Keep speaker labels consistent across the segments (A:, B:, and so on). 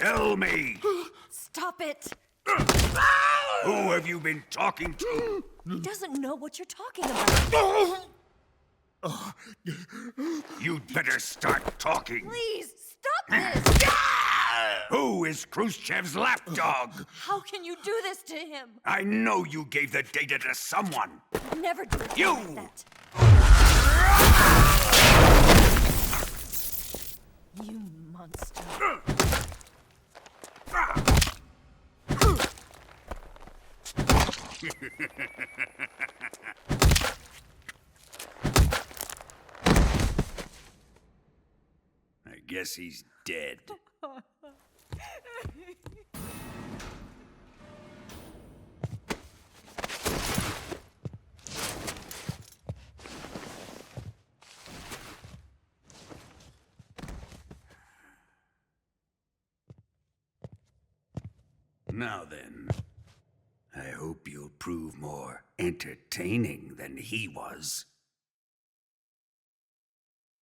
A: Tell me!
B: Stop it!
A: Who have you been talking to?
B: He doesn't know what you're talking about.
A: You'd better start talking.
B: Please, stop this!
A: Who is Khrushchev's lapdog?
B: How can you do this to him?
A: I know you gave the data to someone.
B: Never do it
A: You!
B: like that. You monster.
A: I guess he's dead. Now then, I hope you'll prove more entertaining than he was.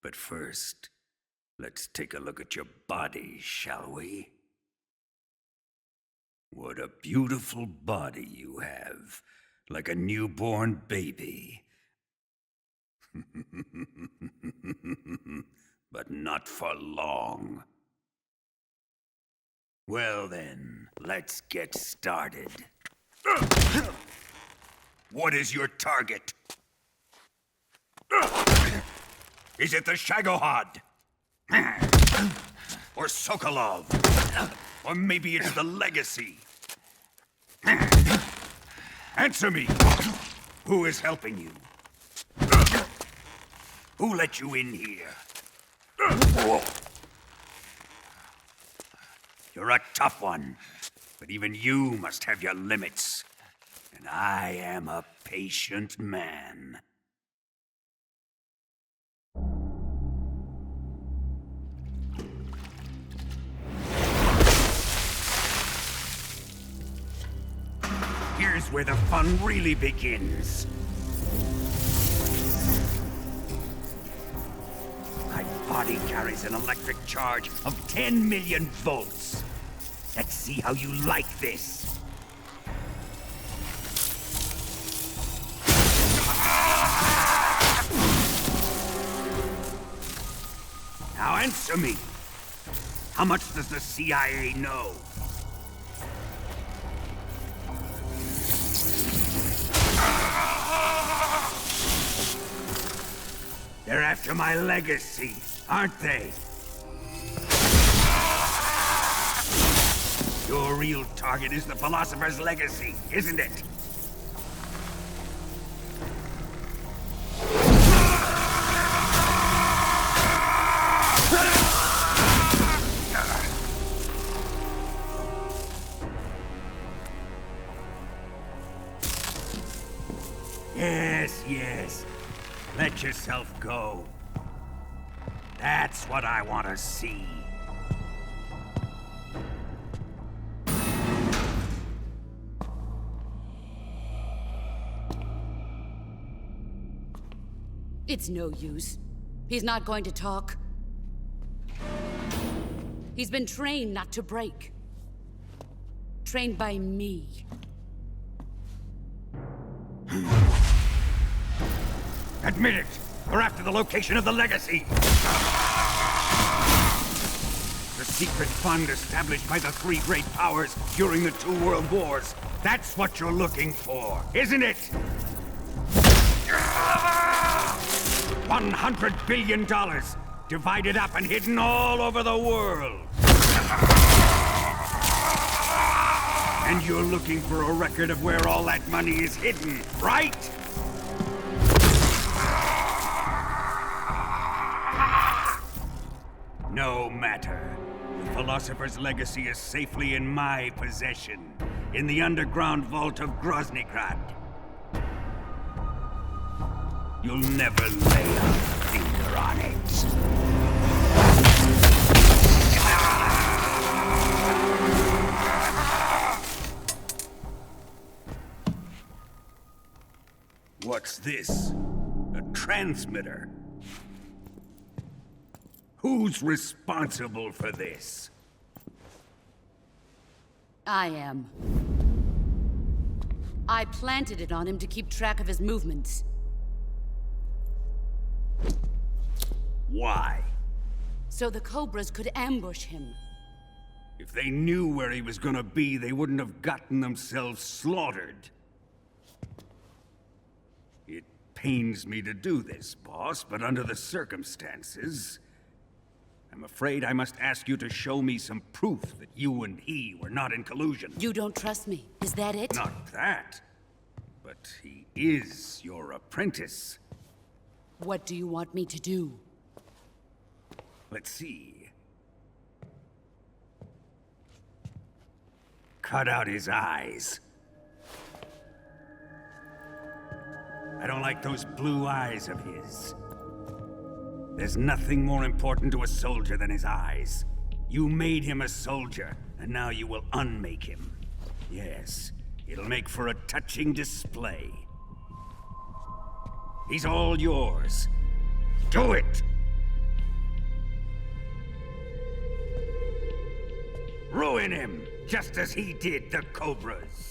A: But first, let's take a look at your body, shall we? What a beautiful body you have, like a newborn baby. But not for long. Well then, let's get started. What is your target? Is it the Shagohod? Or Sokolov? Or maybe it's the Legacy? Answer me! Who is helping you? Who let you in here? You're a tough one, but even you must have your limits. And I am a patient man. Here's where the fun really begins. My body carries an electric charge of 10 million volts. Let's see how you like this. Now answer me. How much does the CIA know? They're after my legacy, aren't they? Your real target is the Philosopher's legacy, isn't it? Yes. Let yourself go. That's what I want to see.
C: It's no use. He's not going to talk. He's been trained not to break. Trained by me.
A: Admit it! We're after the location of the legacy! The secret fund established by the three great powers during the 2 world wars. That's what you're looking for, isn't it? $100 billion, divided up and hidden all over the world. And you're looking for a record of where all that money is hidden, right? No matter. The Philosopher's legacy is safely in my possession, in the underground vault of Groznygrad. You'll never lay a finger on it. What's this? A transmitter? Who's responsible for this?
C: I am. I planted it on him to keep track of his movements.
A: Why?
C: So the Cobras could ambush him.
A: If they knew where he was gonna be, they wouldn't have gotten themselves slaughtered. It pains me to do this, boss, but under the circumstances, I'm afraid I must ask you to show me some proof that you and he were not in collusion.
C: You don't trust me, is that it?
A: Not that, but he is your apprentice.
C: What do you want me to do?
A: Let's see. Cut out his eyes. I don't like those blue eyes of his. There's nothing more important to a soldier than his eyes. You made him a soldier, and now you will unmake him. Yes, it'll make for a touching display. He's all yours. Do it! Ruin him, just as he did the Cobras.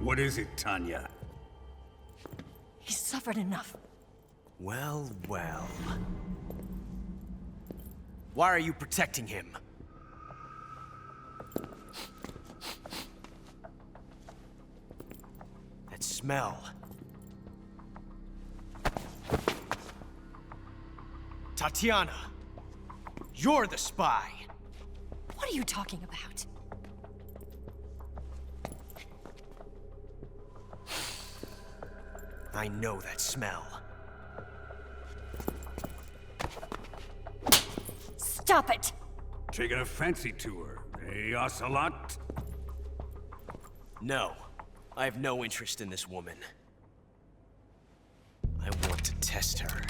A: What is it, Tanya?
B: He's suffered enough.
D: Well, well. Why are you protecting him? That smell. Tatiana! You're the spy!
B: What are you talking about?
D: I know that smell.
B: Stop it!
A: Taking a fancy to her, eh, Ocelot?
D: No. I have no interest in this woman. I want to test her.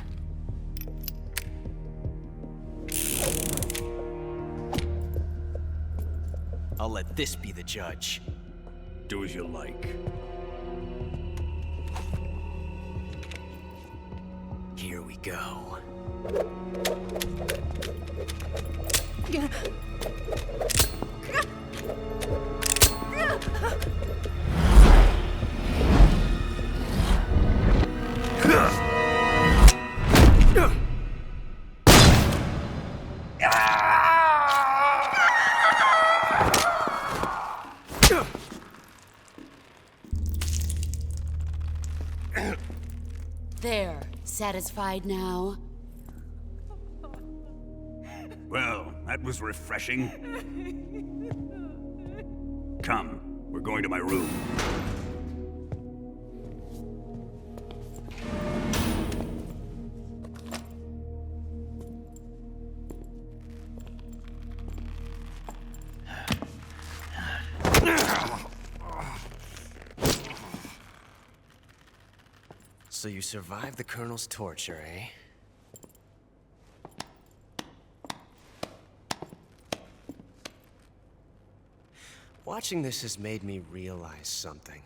D: I'll let this be the judge.
A: Do as you like.
D: Here we go.
C: There, satisfied now?
A: Well, that was refreshing. Come, we're going to my room.
D: So you survived the Colonel's torture, eh? Watching this has made me realize something.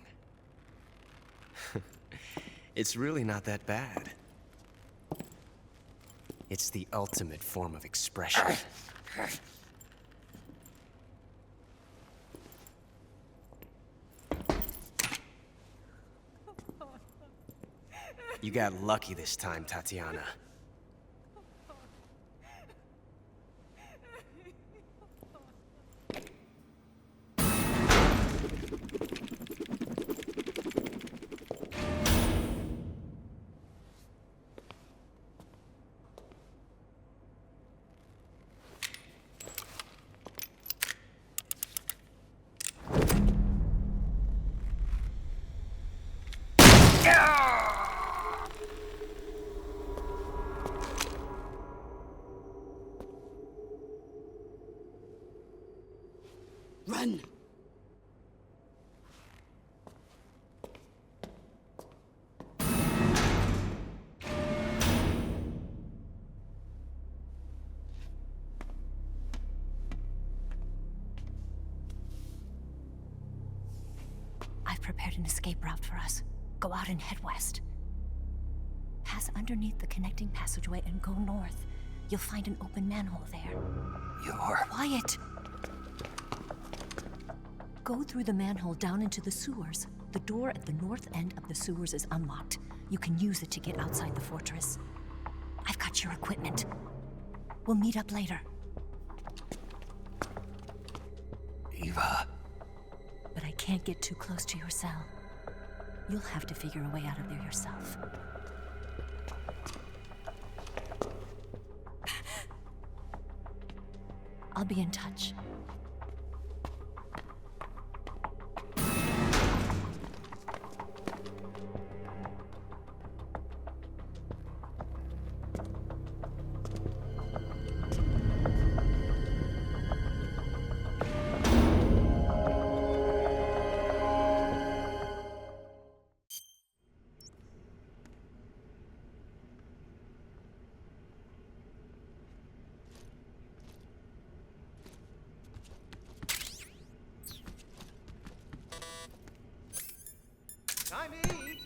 D: It's really not that bad. It's the ultimate form of expression. You got lucky this time, Tatiana.
C: Run!
B: I've prepared an escape route for us. Go out and head west. Pass underneath the connecting passageway and go north. You'll find an open manhole there.
E: You're...
B: Quiet! Go through the manhole down into the sewers. The door at the north end of the sewers is unlocked. You can use it to get outside the fortress. I've got your equipment. We'll meet up later.
E: Eva...
B: But I can't get too close to your cell. You'll have to figure a way out of there yourself. I'll be in touch.
D: Time to eat.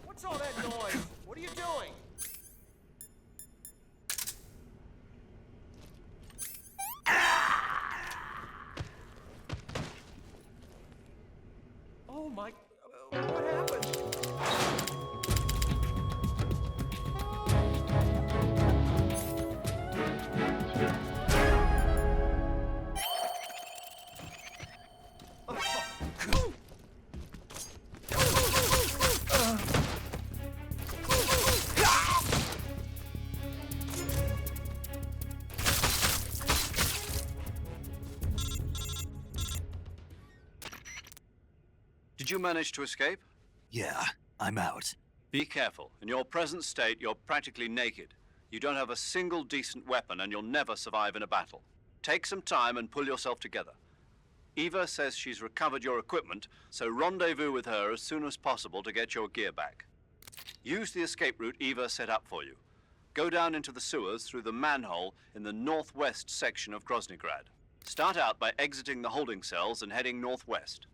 D: What's all that noise? What are you doing? Oh my... what happened?
F: Did you manage to escape?
E: Yeah, I'm out.
F: Be careful. In your present state, you're practically naked. You don't have a single decent weapon, and you'll never survive in a battle. Take some time and pull yourself together. Eva says she's recovered your equipment, so rendezvous with her as soon as possible to get your gear back. Use the escape route Eva set up for you. Go down into the sewers through the manhole in the northwest section of Groznygrad. Start out by exiting the holding cells and heading northwest.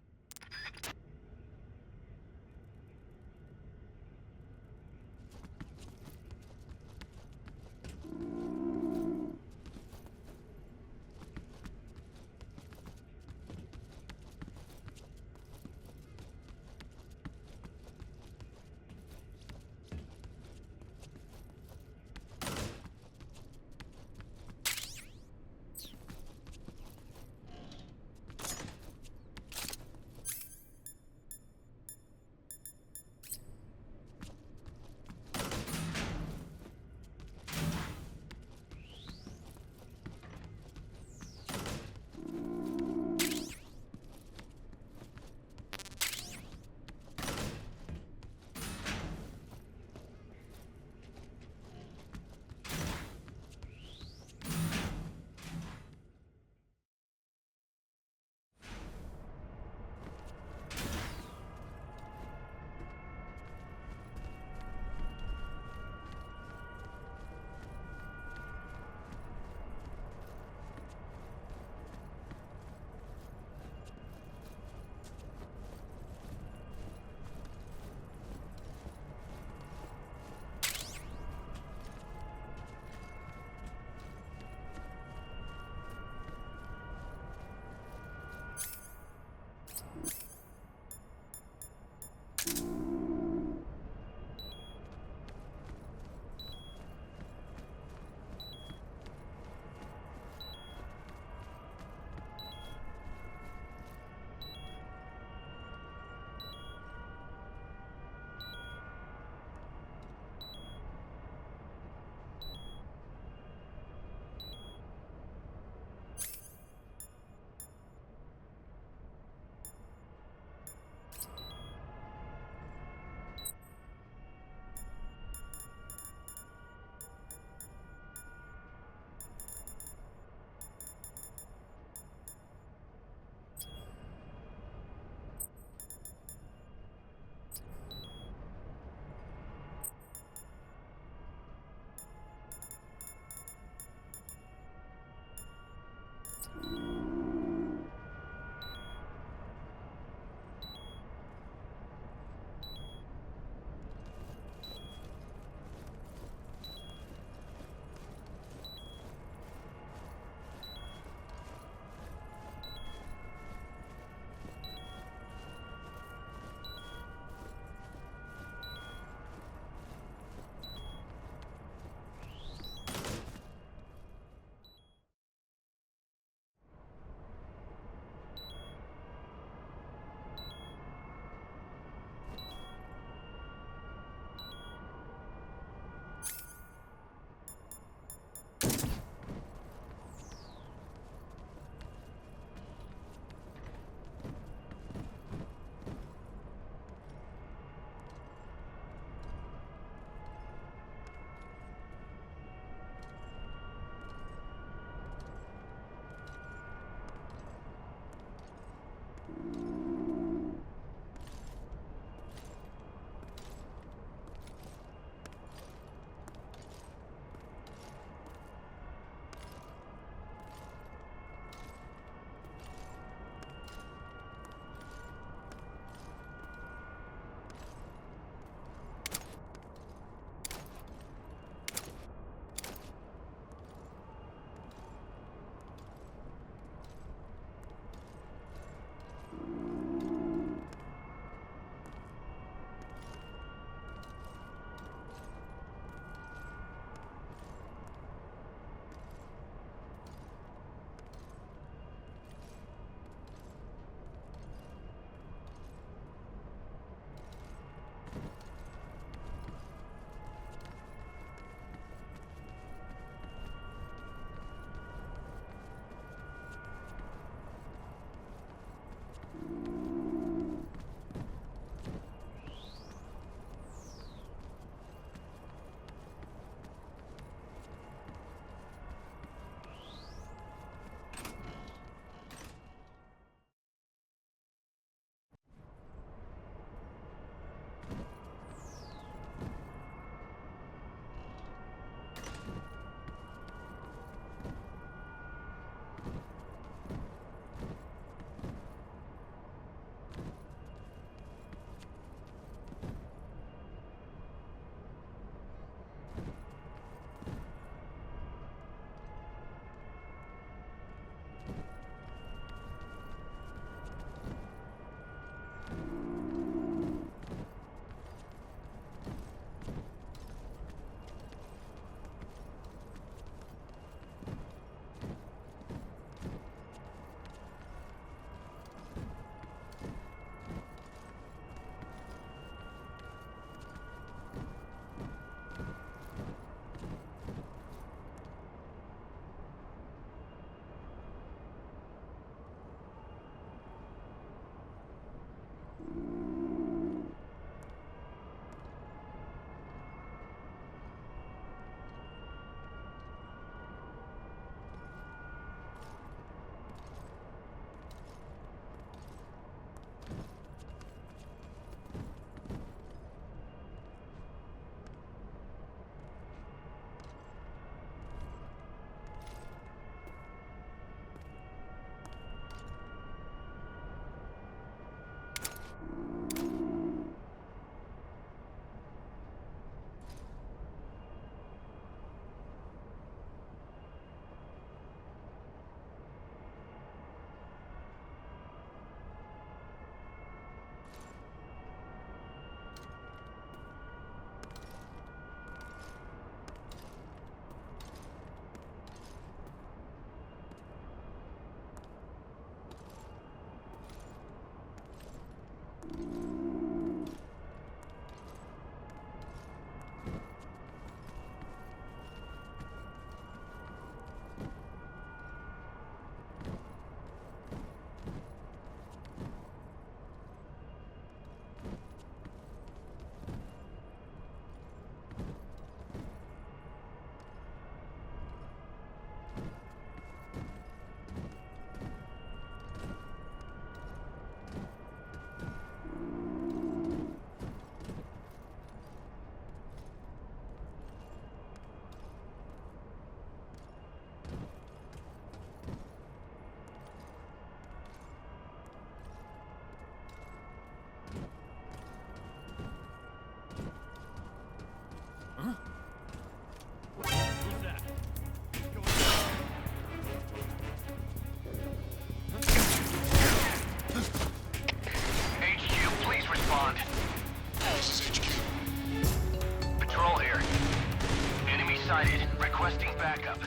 G: sighted. Requesting backup.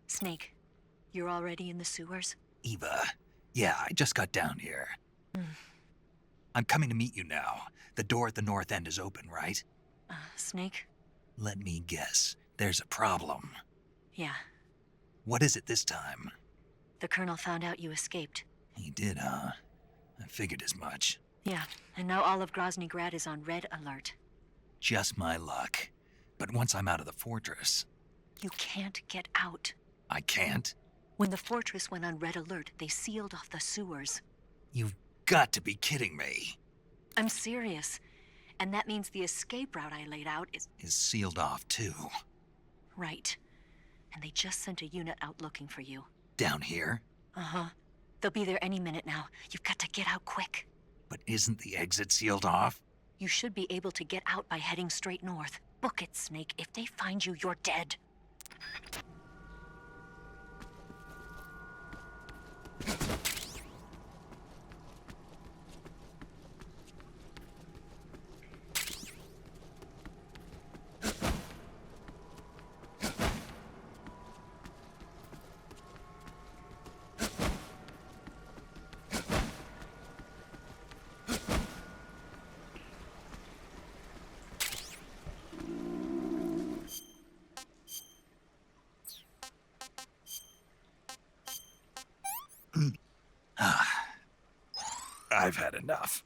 B: Snake, you're already in the sewers?
E: Eva. Yeah, I just got down here. I'm coming to meet you now. The door at the north end is open, right?
B: Snake?
E: Let me guess. There's a problem.
B: Yeah.
E: What is it this time?
B: The Colonel found out you escaped.
E: He did, huh? I figured as much.
B: Yeah, and now all of Grozny Grad is on red alert.
E: Just my luck. But once I'm out of the fortress...
B: You can't get out.
E: I can't?
B: When the fortress went on red alert, they sealed off the sewers.
E: You've got to be kidding me.
B: I'm serious. And that means the escape route I laid out is...
E: Is sealed off, too.
B: Right. And they just sent a unit out looking for you.
E: Down here?
B: Uh-huh. They'll be there any minute now. You've got to get out quick.
E: But isn't the exit sealed off?
B: You should be able to get out by heading straight north. Book it, Snake. If they find you, you're dead.
E: I've had enough.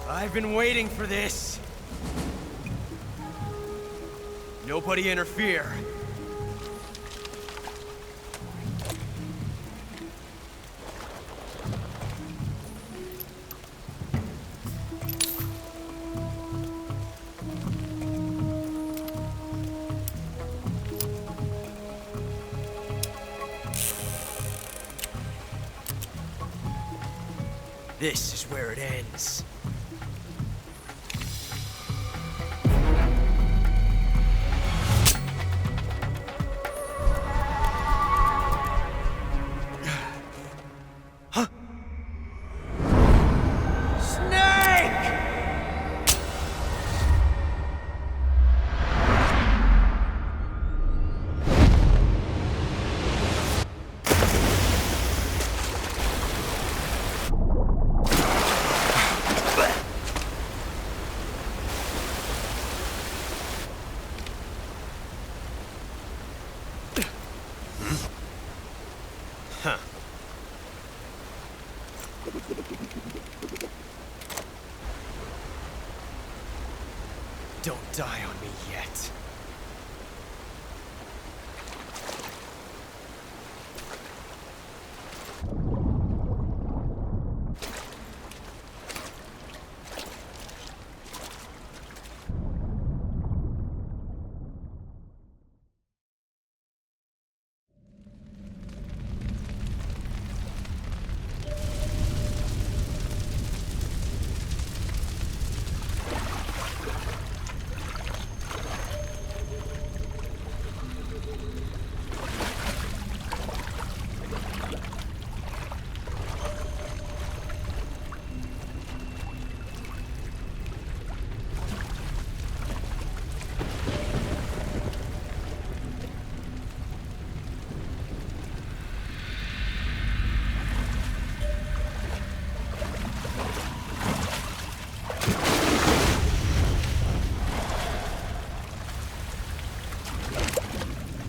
D: I've been waiting for this. Nobody interfere. This is where it ends. Don't die on me yet.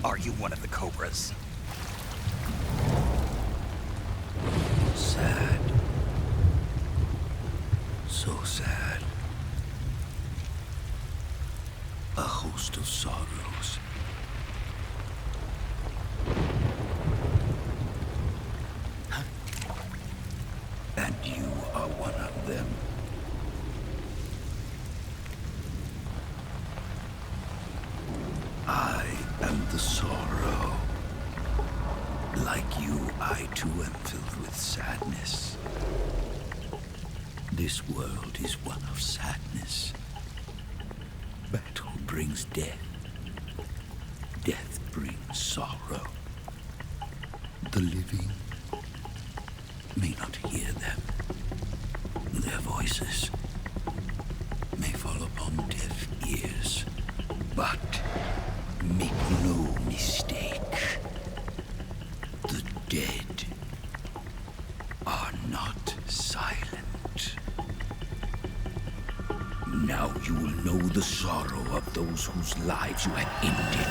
E: Are you one of the Cobras?
A: Sad. So sad. A host of sorrows. And you are one of them. I am the sorrow. Like you, I too am filled with sadness. This world is one of sadness. Battle brings death. Death brings sorrow. The living may not hear them. Their voices may fall upon deaf ears. But make no mistake, the dead are not silent. Now you will know the sorrow of those whose lives you have ended.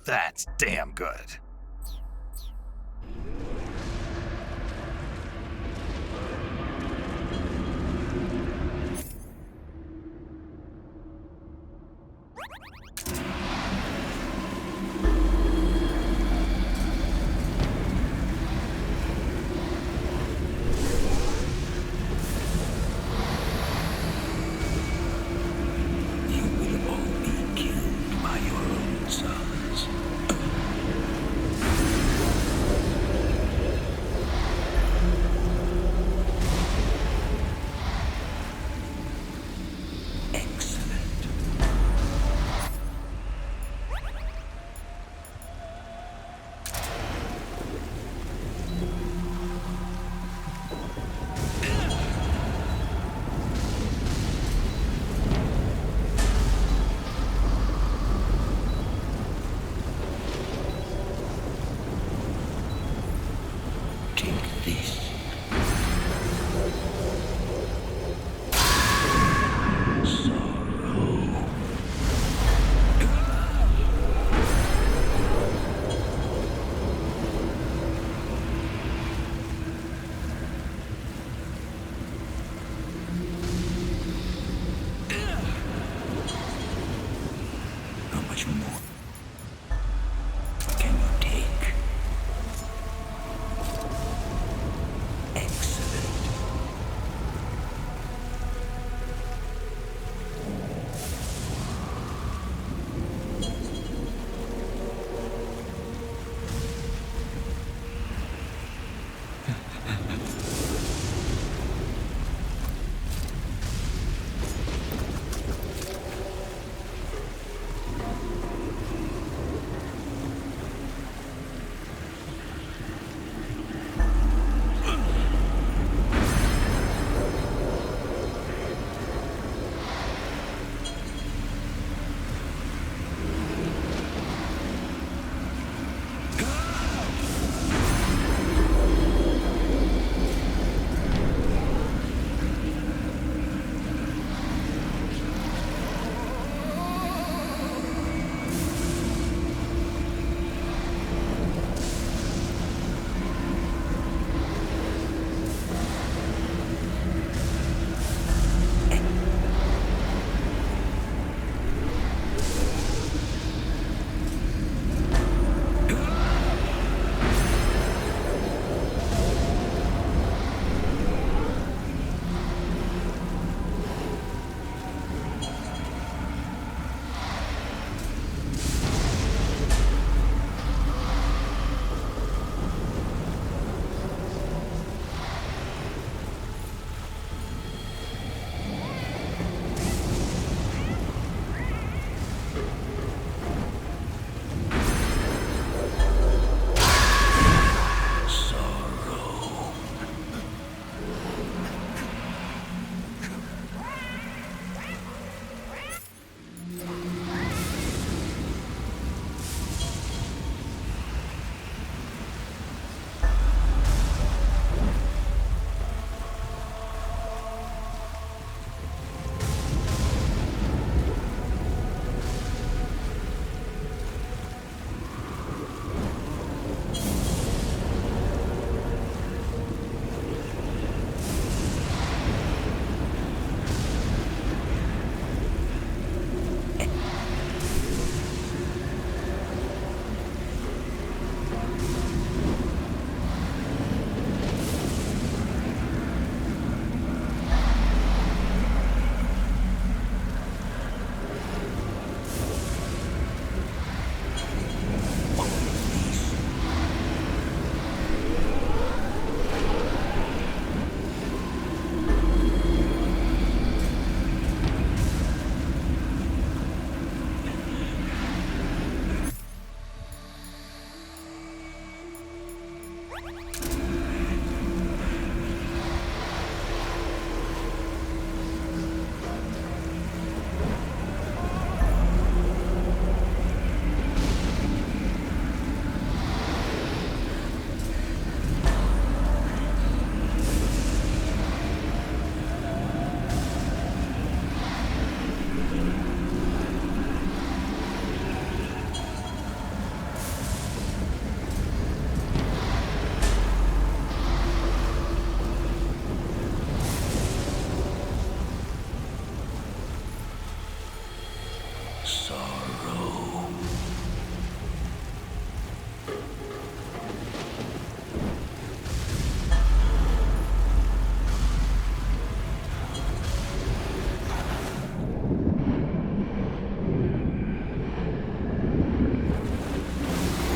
E: That's damn good.
H: You will all be killed by your own sons.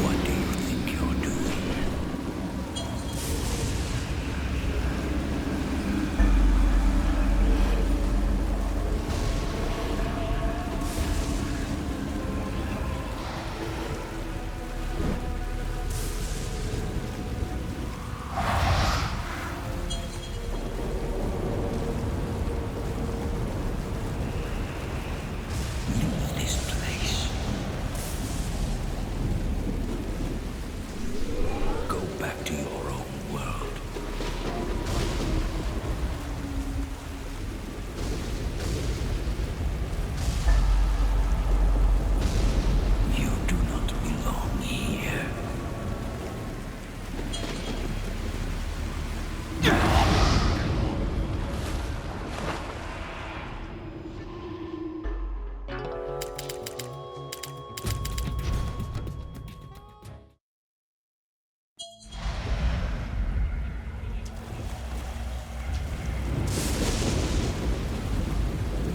H: What do you think you're doing? Leave this place. Go back to your own world. You do not belong here.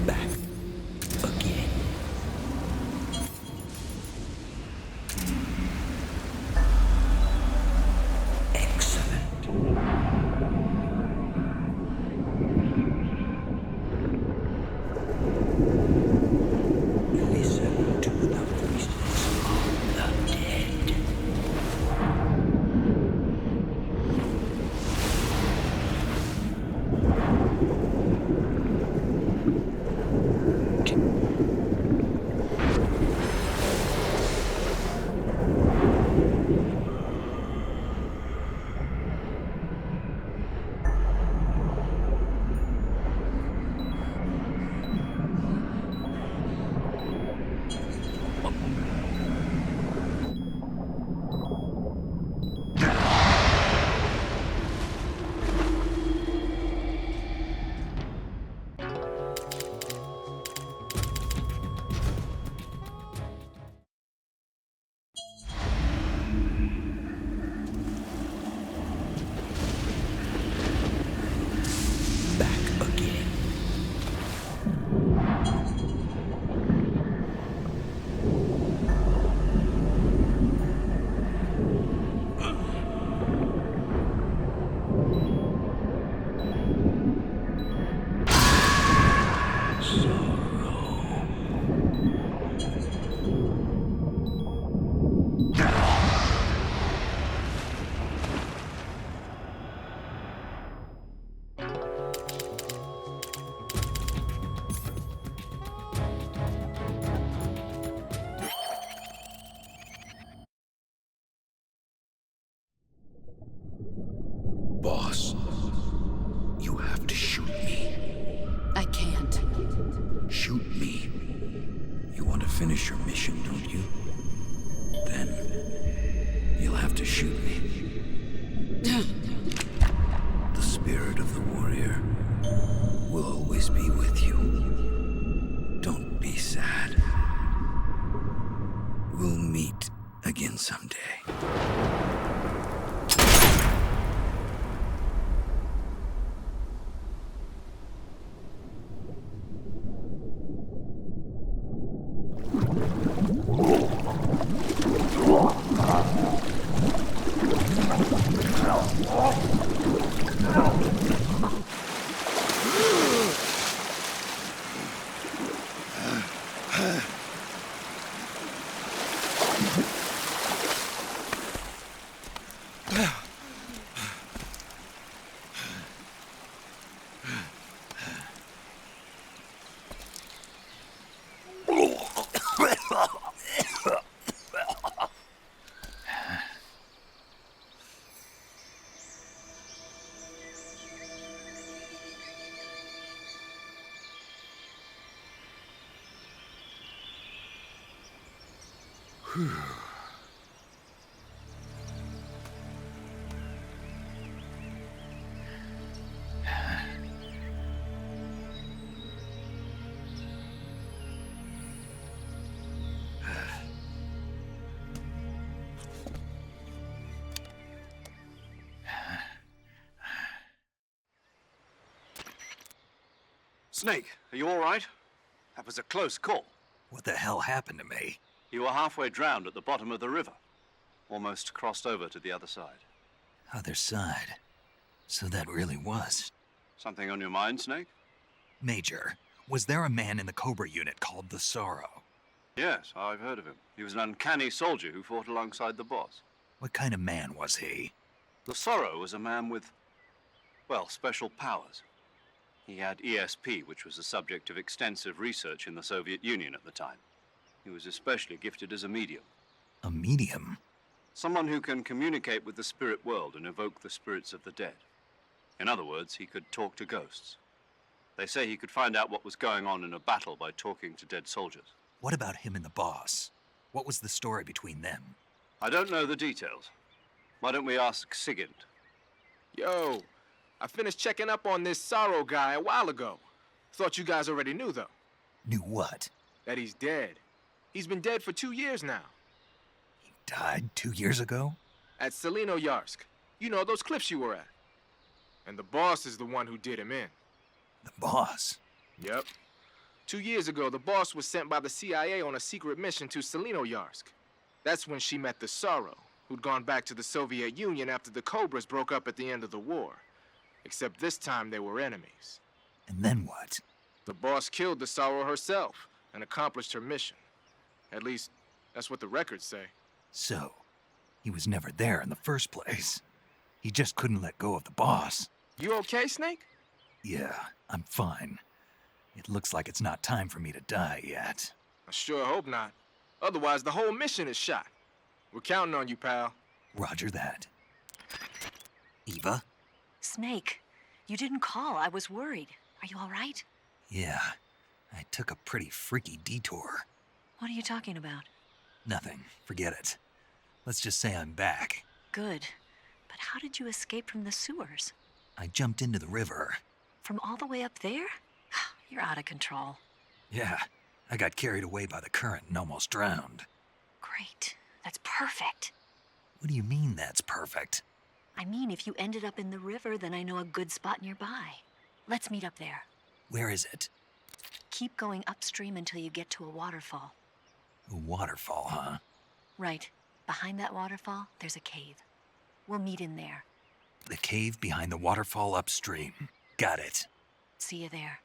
H: Back again. Excellent. Listen to the voices of the dead. Back again. Boss, you have to shoot me.
C: I can't.
H: Shoot me. You want to finish your mission, don't you? Then you'll have to shoot me. The spirit of the warrior will always be with you. Don't be sad. We'll meet again someday.
F: Snake, are you all right? That was a close call.
E: What the hell happened to me?
F: You were halfway drowned at the bottom of the river. Almost crossed over to the other side.
E: Other side. So that really was.
F: Something on your mind, Snake?
E: Major, was there a man in the Cobra unit called the Sorrow?
F: Yes, I've heard of him. He was an uncanny soldier who fought alongside the boss.
E: What kind of man was he?
F: The Sorrow was a man with, well, special powers. He had ESP, which was the subject of extensive research in the Soviet Union at the time. He was especially gifted as a medium.
E: A medium?
F: Someone who can communicate with the spirit world and evoke the spirits of the dead. In other words, he could talk to ghosts. They say he could find out what was going on in a battle by talking to dead soldiers.
E: What about him and the boss? What was the story between them?
F: I don't know the details. Why don't we ask Sigint?
I: Yo, I finished checking up on this Sorrow guy a while ago. Thought you guys already knew, though.
E: Knew what?
I: That he's dead. He's been dead for 2 years now.
E: He died 2 years ago?
I: At Selino-Yarsk. You know, those cliffs you were at. And the boss is the one who did him in.
E: The boss?
I: Yep. 2 years ago, the boss was sent by the CIA on a secret mission to Selino-Yarsk. That's when she met the Sorrow, who'd gone back to the Soviet Union after the Cobras broke up at the end of the war. Except this time they were enemies.
E: And then what?
I: The boss killed the Sorrow herself and accomplished her mission. At least, that's what the records say.
E: So, he was never there in the first place. He just couldn't let go of the boss.
I: You okay, Snake?
E: Yeah, I'm fine. It looks like it's not time for me to die yet.
I: I sure hope not. Otherwise, the whole mission is shot. We're counting on you, pal.
E: Roger that. Eva?
B: Snake, you didn't call. I was worried. Are you all right?
E: Yeah, I took a pretty freaky detour.
B: What are you talking about?
E: Nothing. Forget it. Let's just say I'm back.
B: Good. But how did you escape from the sewers?
E: I jumped into the river.
B: From all the way up there? You're out of control.
E: Yeah, I got carried away by the current and almost drowned.
B: Great. That's perfect.
E: What do you mean that's perfect?
B: I mean, if you ended up in the river, then I know a good spot nearby. Let's meet up there.
E: Where is it?
B: Keep going upstream until you get to a waterfall.
E: A waterfall, huh?
B: Right. Behind that waterfall, there's a cave. We'll meet in there.
E: The cave behind the waterfall upstream. Got it.
B: See you there.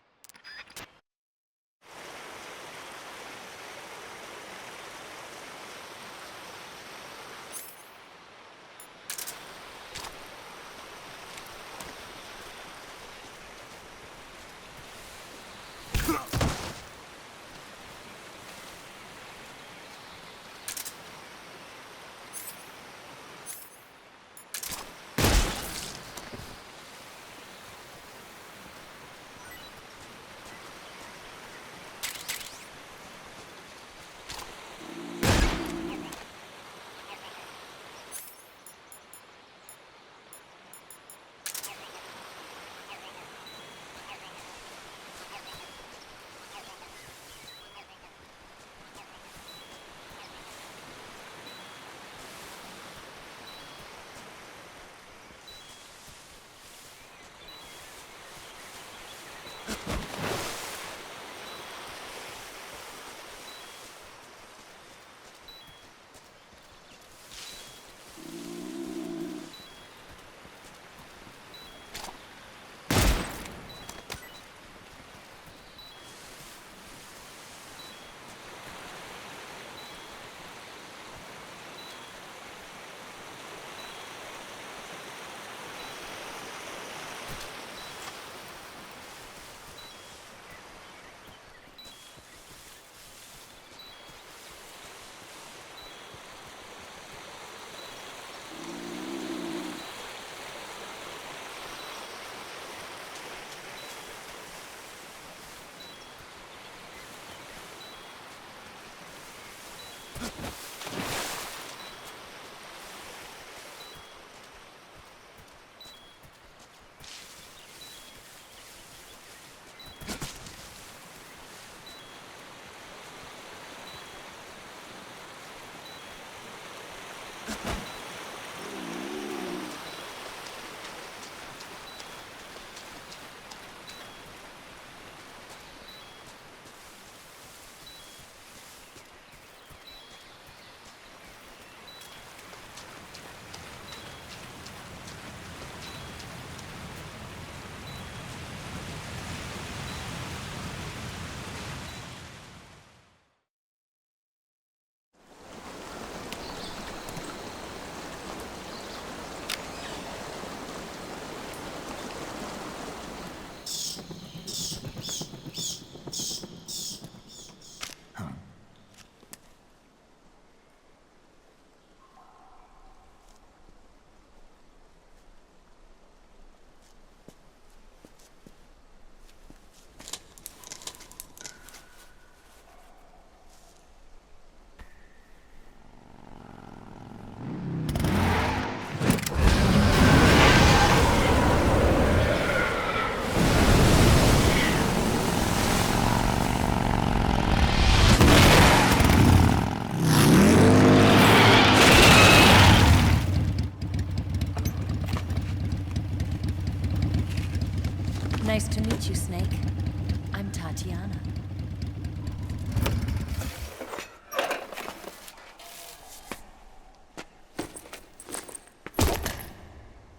B: Tatiana.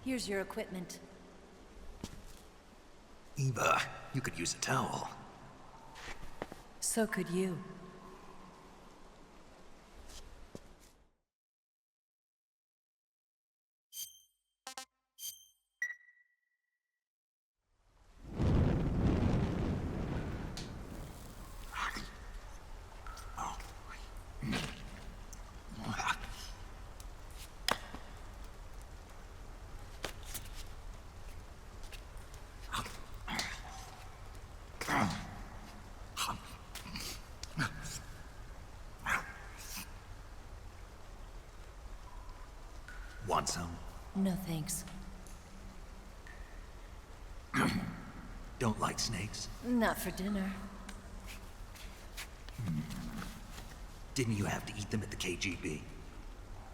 B: Here's your equipment.
E: Eva, you could use a towel.
B: So could you.
E: Want some?
B: No thanks.
E: Don't like snakes?
B: Not for dinner.
E: Didn't you have to eat them at the KGB?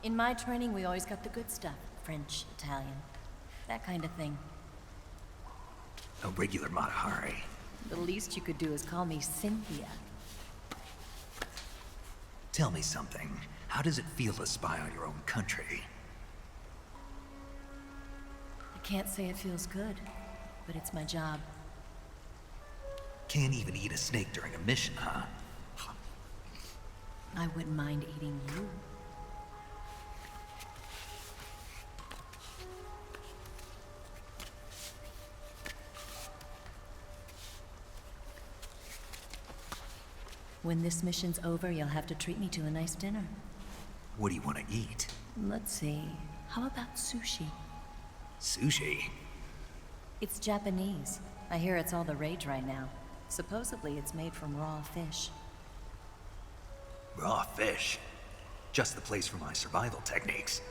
B: In my training, we always got the good stuff. French, Italian, that kind of thing.
E: A regular Mata Hari.
B: The least you could do is call me Cynthia.
E: Tell me something. How does it feel to spy on your own country?
B: I can't say it feels good, but it's my job.
E: Can't even eat a snake during a mission, huh?
B: I wouldn't mind eating you. When this mission's over, you'll have to treat me to a nice dinner.
E: What do you want to eat?
B: Let's see. How about sushi?
E: Sushi?
B: It's Japanese. I hear it's all the rage right now. Supposedly it's made from raw fish.
E: Raw fish? Just the place for my survival techniques.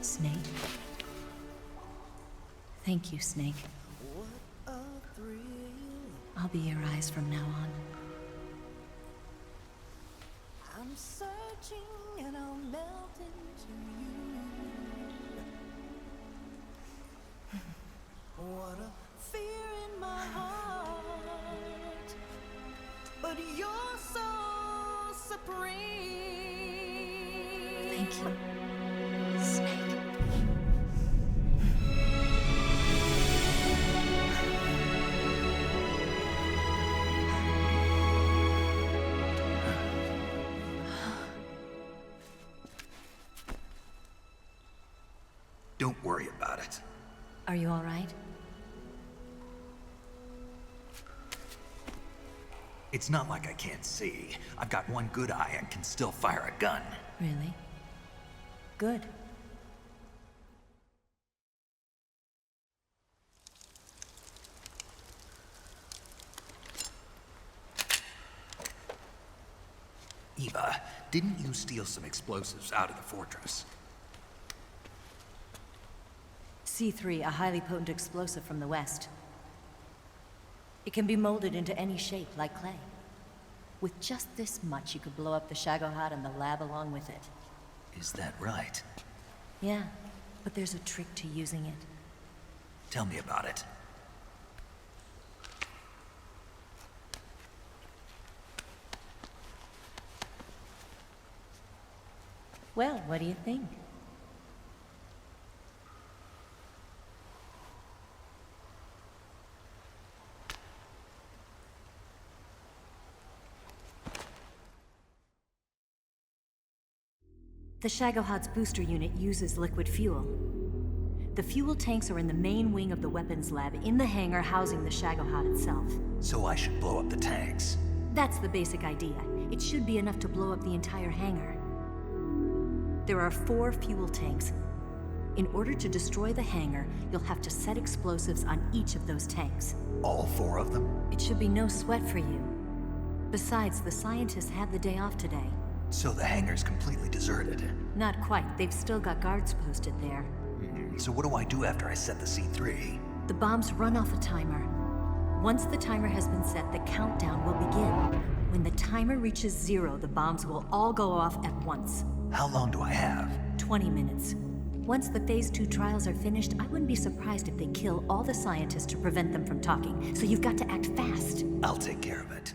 B: Snake. Thank you, Snake. I'll be your eyes from now on.
J: I'm searching and I'll melt into you. What a fear in my heart, but you're so supreme.
B: Thank you, Snake.
E: Don't worry about it.
B: Are you all right?
E: It's not like I can't see. I've got one good eye and can still fire a gun.
B: Really? Good.
E: Eva, didn't you steal some explosives out of the fortress?
B: C3, a highly potent explosive from the west. It can be molded into any shape, like clay. With just this much, you could blow up the Shagohod and the lab along with it.
E: Is that right?
B: Yeah, but there's a trick to using it.
E: Tell me about it.
B: Well, what do you think? The Shagohod's booster unit uses liquid fuel. The fuel tanks are in the main wing of the weapons lab in the hangar housing the Shagohod itself.
E: So I should blow up the tanks.
B: That's the basic idea. It should be enough to blow up the entire hangar. There are 4 fuel tanks. In order to destroy the hangar, you'll have to set explosives on each of those tanks.
E: All 4 of them?
B: It should be no sweat for you. Besides, the scientists had the day off today.
E: So the hangar's completely deserted.
B: Not quite. They've still got guards posted there.
E: So what do I do after I set the C3?
B: The bombs run off a timer. Once the timer has been set, the countdown will begin. When the timer reaches 0, the bombs will all go off at once.
E: How long do I have?
B: 20 minutes. Once the Phase 2 trials are finished, I wouldn't be surprised if they kill all the scientists to prevent them from talking, so you've got to act fast.
E: I'll take care of it.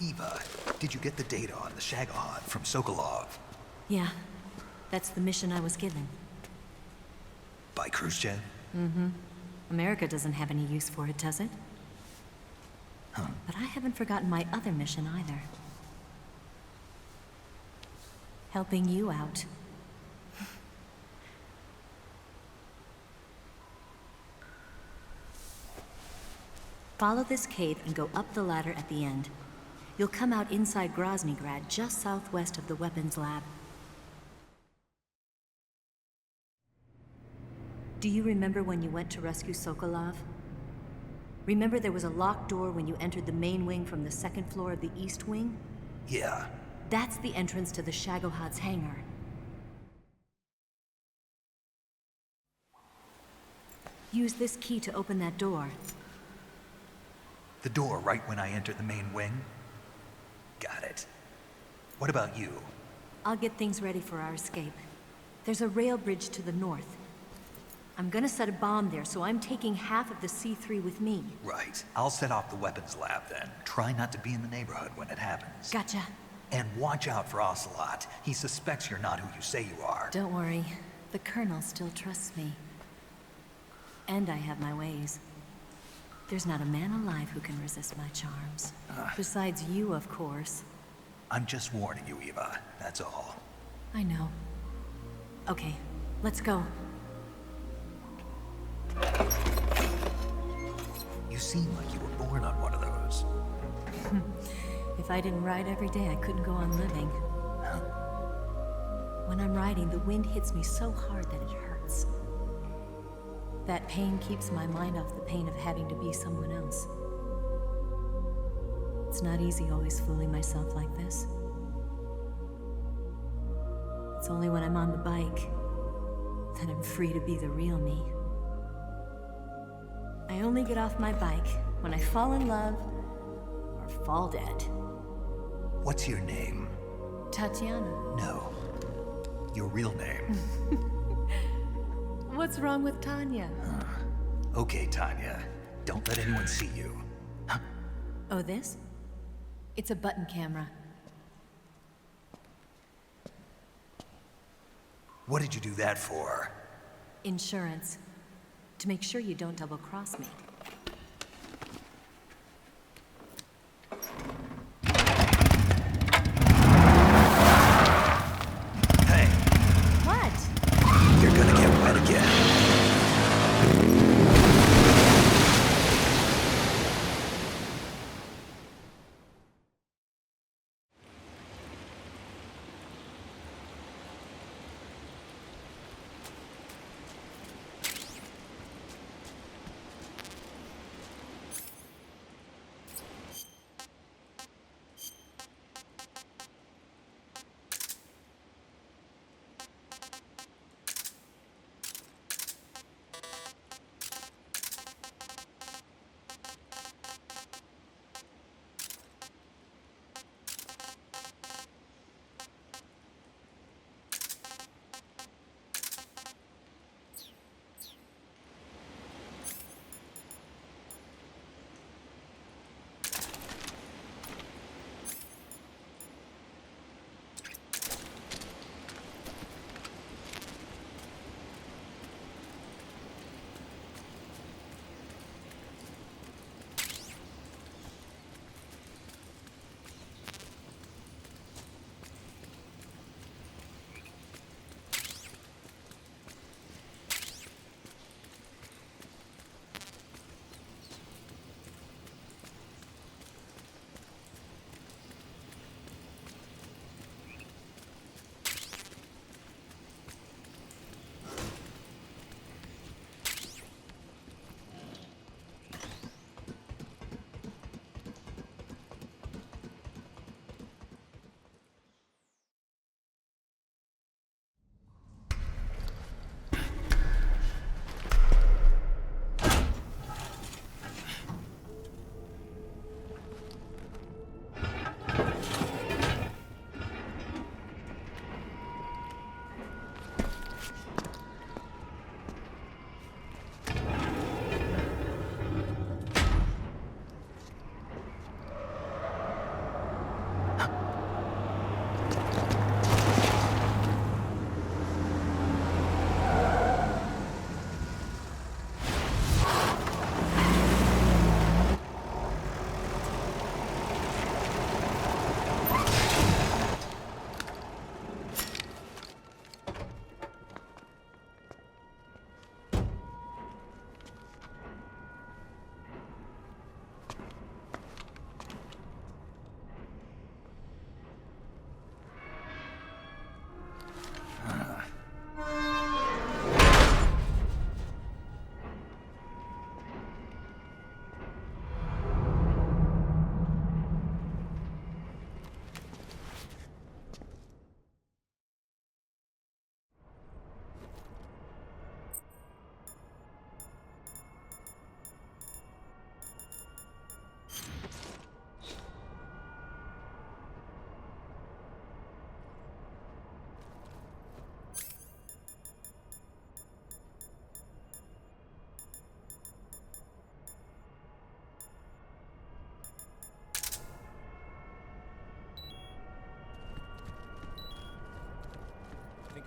E: Eva, did you get the data on the Shagohod from Sokolov?
B: Yeah, that's the mission I was given.
E: By Khrushchev?
B: Mm-hmm. America doesn't have any use for it, does it?
E: Huh.
B: But I haven't forgotten my other mission either. Helping you out. Follow this cave and go up the ladder at the end. You'll come out inside Groznygrad, just southwest of the weapons lab. Do you remember when you went to rescue Sokolov? Remember there was a locked door when you entered the main wing from the second floor of the east wing?
E: Yeah.
B: That's the entrance to the Shagohod's hangar. Use this key to open that door.
E: The door right when I enter the main wing? Got it. What about you?
B: I'll get things ready for our escape. There's a rail bridge to the north. I'm gonna set a bomb there, so I'm taking half of the C3 with me.
E: Right. I'll set off the weapons lab then. Try not to be in the neighborhood when it happens.
B: Gotcha.
E: And watch out for Ocelot. He suspects you're not who you say you are.
B: Don't worry. The Colonel still trusts me. And I have my ways. There's not a man alive who can resist my charms. Besides you, of course.
E: I'm just warning you, Eva. That's all.
B: I know. Okay, let's go.
E: You seem like you were born on one of those.
B: If I didn't ride every day, I couldn't go on living. When I'm riding, the wind hits me so hard that it hurts. That pain keeps my mind off the pain of having to be someone else. It's not easy always fooling myself like this. It's only when I'm on the bike that I'm free to be the real me. I only get off my bike when I fall in love or fall dead.
E: What's your name?
B: Tatiana.
E: No. Your real name.
B: What's wrong with Tanya?
E: Okay, Tanya. Don't let anyone see you.
B: Oh, this? It's a button camera.
E: What did you do that for?
B: Insurance. To make sure you don't double-cross me.
E: Hey.
B: What?
E: You're gonna get wet again.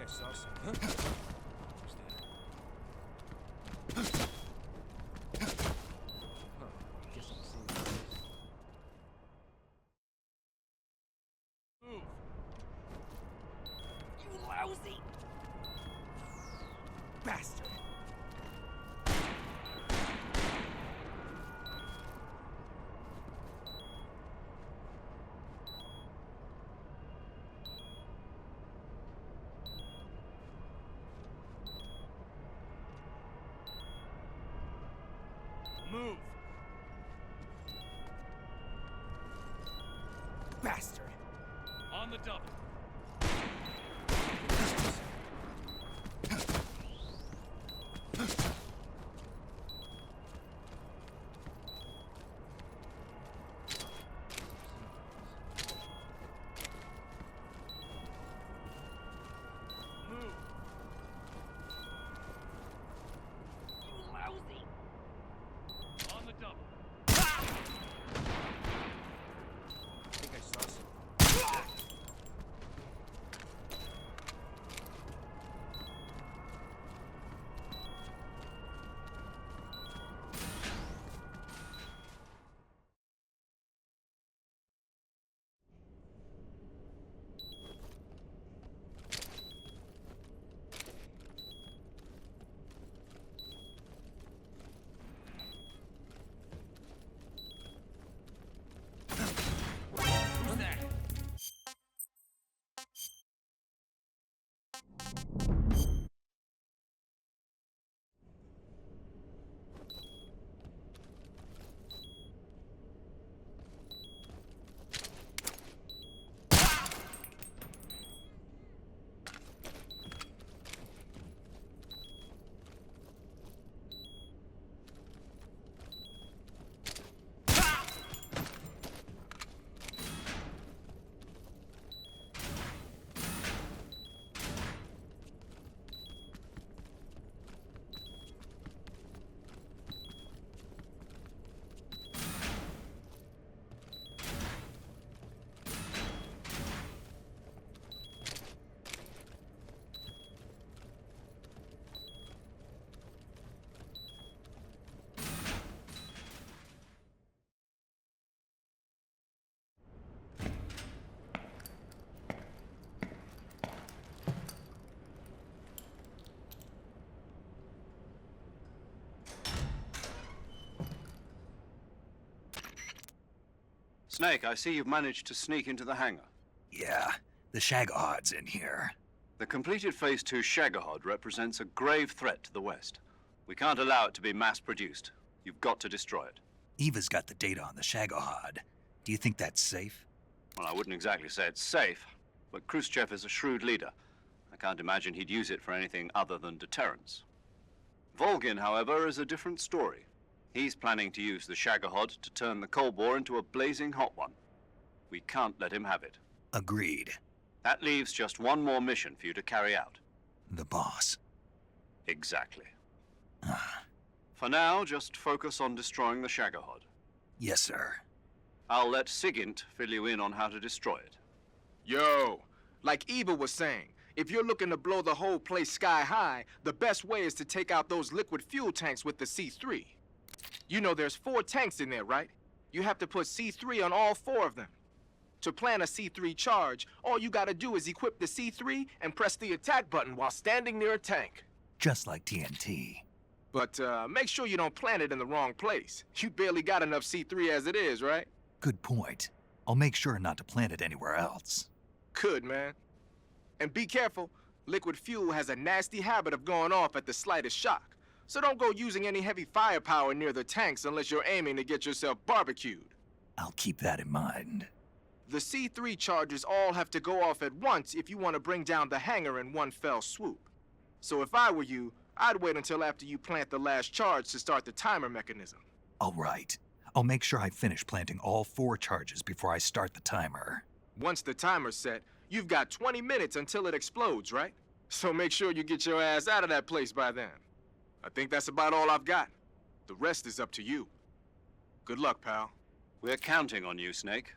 I: saw something. Who's that? Move! You lousy bastard! Move! Bastard! On the double. Move! You lousy! On the double. I think I saw some. Who's that?
F: Snake, I see you've managed to sneak into the hangar.
E: Yeah, the Shagahad's in here.
F: The completed Phase 2 Shagahod represents a grave threat to the West. We can't allow it to be mass-produced. You've got to destroy it.
E: Eva's got the data on the Shagahad. Do you think that's safe?
F: Well, I wouldn't exactly say it's safe, but Khrushchev is a shrewd leader. I can't imagine he'd use it for anything other than deterrence. Volgin, however, is a different story. He's planning to use the Shagahod to turn the Cold War into a blazing hot one. We can't let him have it.
E: Agreed.
F: That leaves just one more mission for you to carry out.
E: The boss.
F: Exactly. For now, just focus on destroying the Shagahod.
E: Yes, sir.
F: I'll let Sigint fill you in on how to destroy it.
I: Yo, like Eva was saying, if you're looking to blow the whole place sky high, the best way is to take out those liquid fuel tanks with the C3. You know there's 4 tanks in there, right? You have to put C3 on all 4 of them. To plan a C3 charge, all you gotta do is equip the C3 and press the attack button while standing near a tank.
E: Just like TNT.
I: But make sure you don't plant it in the wrong place. You barely got enough C3 as it is, right?
E: Good point. I'll make sure not to plant it anywhere else.
I: Good, man. And be careful. Liquid fuel has a nasty habit of going off at the slightest shock. So don't go using any heavy firepower near the tanks unless you're aiming to get yourself barbecued.
E: I'll keep that in mind.
I: The C3 charges all have to go off at once if you want to bring down the hangar in one fell swoop. So if I were you, I'd wait until after you plant the last charge to start the timer mechanism.
E: All right. I'll make sure I finish planting all 4 charges before I start the timer.
I: Once the timer's set, you've got 20 minutes until it explodes, right? So make sure you get your ass out of that place by then. I think that's about all I've got. The rest is up to you. Good luck, pal.
F: We're counting on you, Snake.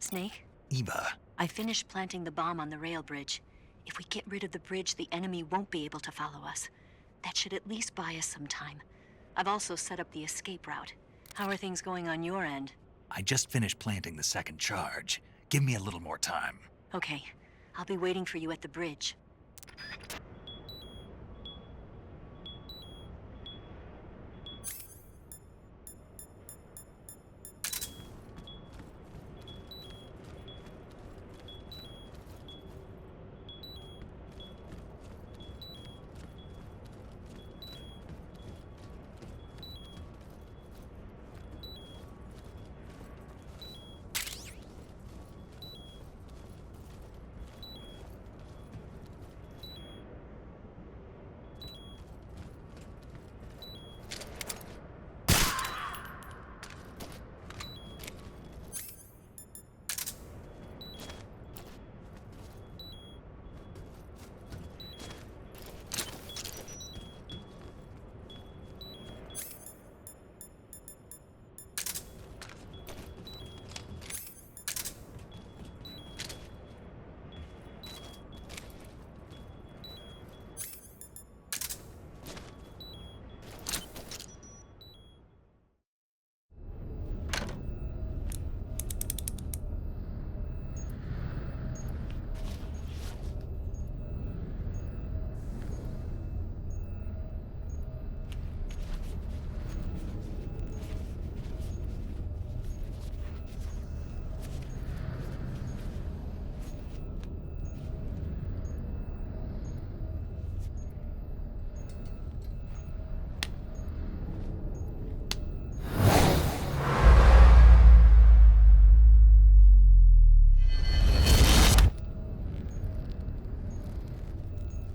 B: Snake?
E: Eva,
B: I finished planting the bomb on the rail bridge. If we get rid of the bridge, the enemy won't be able to follow us. That should at least buy us some time. I've also set up the escape route. How are things going on your end?
E: I just finished planting the second charge. Give me a little more time.
B: Okay. I'll be waiting for you at the bridge.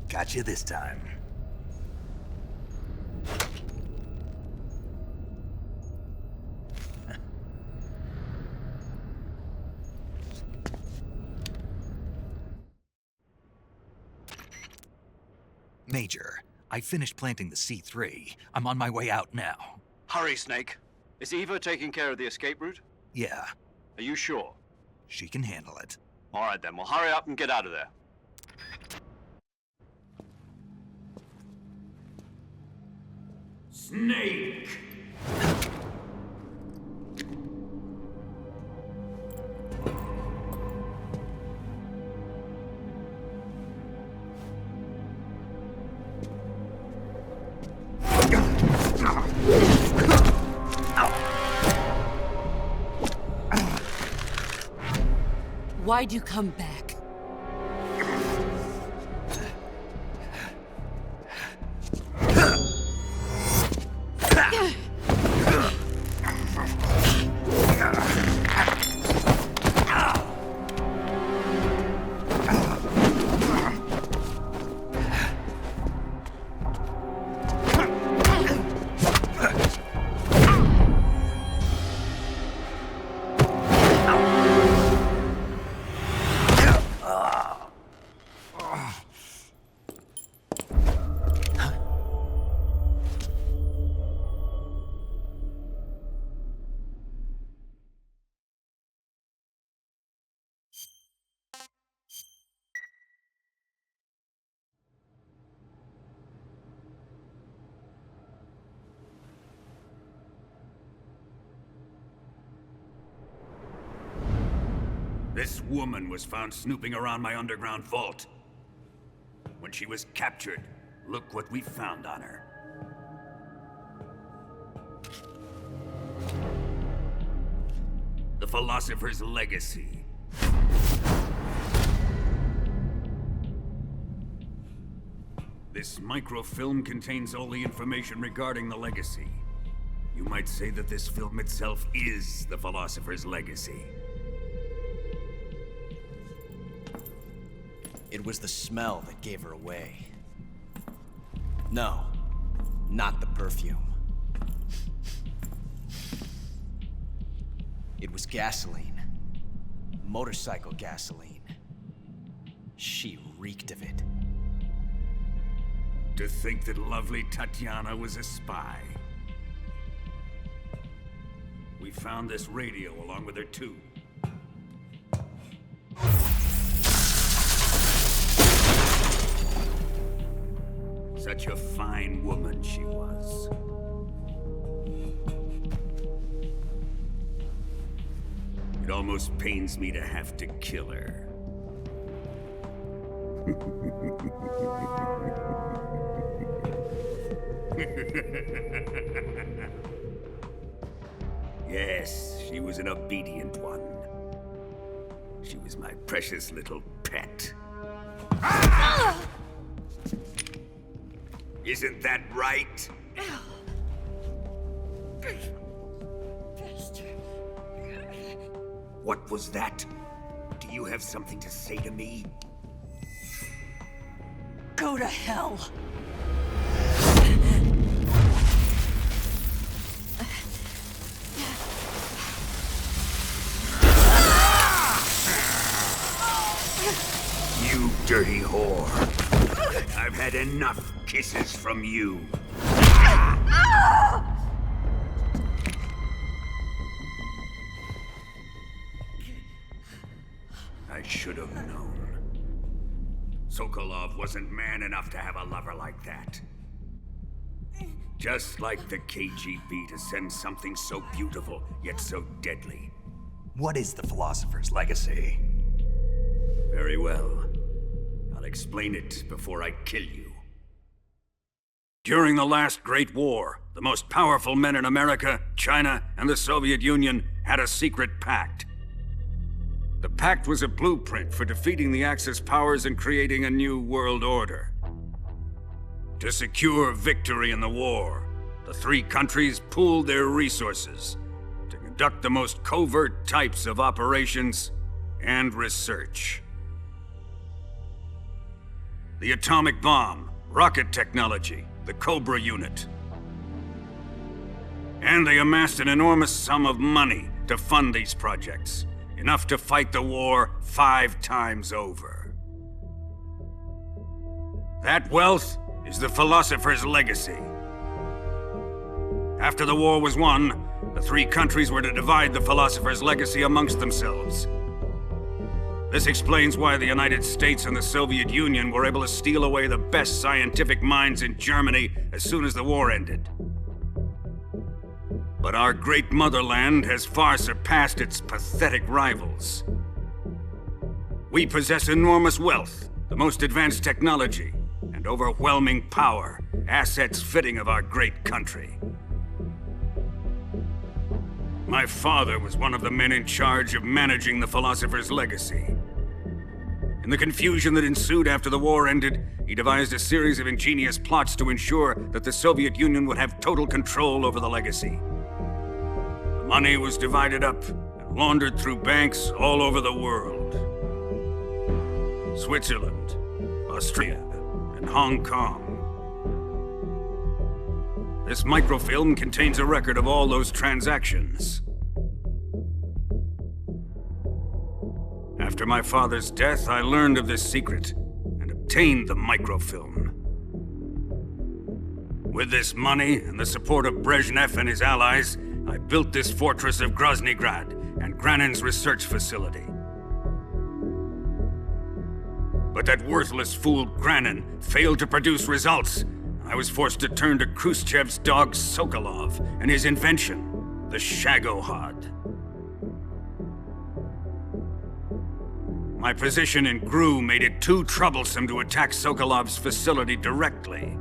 E: Got you this time. Major, I finished planting the C3. I'm on my way out now.
F: Hurry, Snake. Is Eva taking care of the escape route?
E: Yeah,
F: Are you sure?
E: she can handle it.
F: All right, then. Well, hurry up and get out of there.
A: Snake!
C: Why'd you come back?
A: This woman was found snooping around my underground vault. When she was captured, look what we found on her. The Philosopher's legacy. This microfilm contains all the information regarding the legacy. You might say that this film itself is the Philosopher's legacy.
D: It was the smell that gave her away. No, not the perfume. It was gasoline. Motorcycle gasoline. She reeked of it.
A: To think that lovely Tatiana was a spy. We found this radio along with her too. Such a fine woman she was. It almost pains me to have to kill her. Yes, she was an obedient one. She was my precious little pet. Ah! Isn't that right? What was that? Do you have something to say to me?
J: Go to hell.
A: You dirty whore. I've had enough kisses from you. I should have known. Sokolov wasn't man enough to have a lover like that. Just like the KGB to send something so beautiful, yet so deadly.
E: What is the Philosopher's legacy?
A: Very well. I'll explain it before I kill you. During the last Great War, the most powerful men in America, China, and the Soviet Union had a secret pact. The pact was a blueprint for defeating the Axis powers and creating a new world order. To secure victory in the war, the three countries pooled their resources to conduct the most covert types of operations and research. The atomic bomb, rocket technology, the Cobra unit. And they amassed an enormous sum of money to fund these projects, enough to fight the war 5 times over. That wealth is the Philosopher's legacy. After the war was won, the three countries were to divide the Philosopher's legacy amongst themselves. This explains why the United States and the Soviet Union were able to steal away the best scientific minds in Germany as soon as the war ended. But our great motherland has far surpassed its pathetic rivals. We possess enormous wealth, the most advanced technology, and overwhelming power, assets fitting of our great country. My father was one of the men in charge of managing the Philosopher's legacy. In the confusion that ensued after the war ended, he devised a series of ingenious plots to ensure that the Soviet Union would have total control over the legacy. The money was divided up and laundered through banks all over the world. Switzerland, Austria, and Hong Kong. This microfilm contains a record of all those transactions. After my father's death, I learned of this secret and obtained the microfilm. With this money and the support of Brezhnev and his allies, I built this fortress of Groznygrad and Granin's research facility. But that worthless fool Granin failed to produce results. I was forced to turn to Khrushchev's dog Sokolov and his invention, the Shagohod. My position in GRU made it too troublesome to attack Sokolov's facility directly.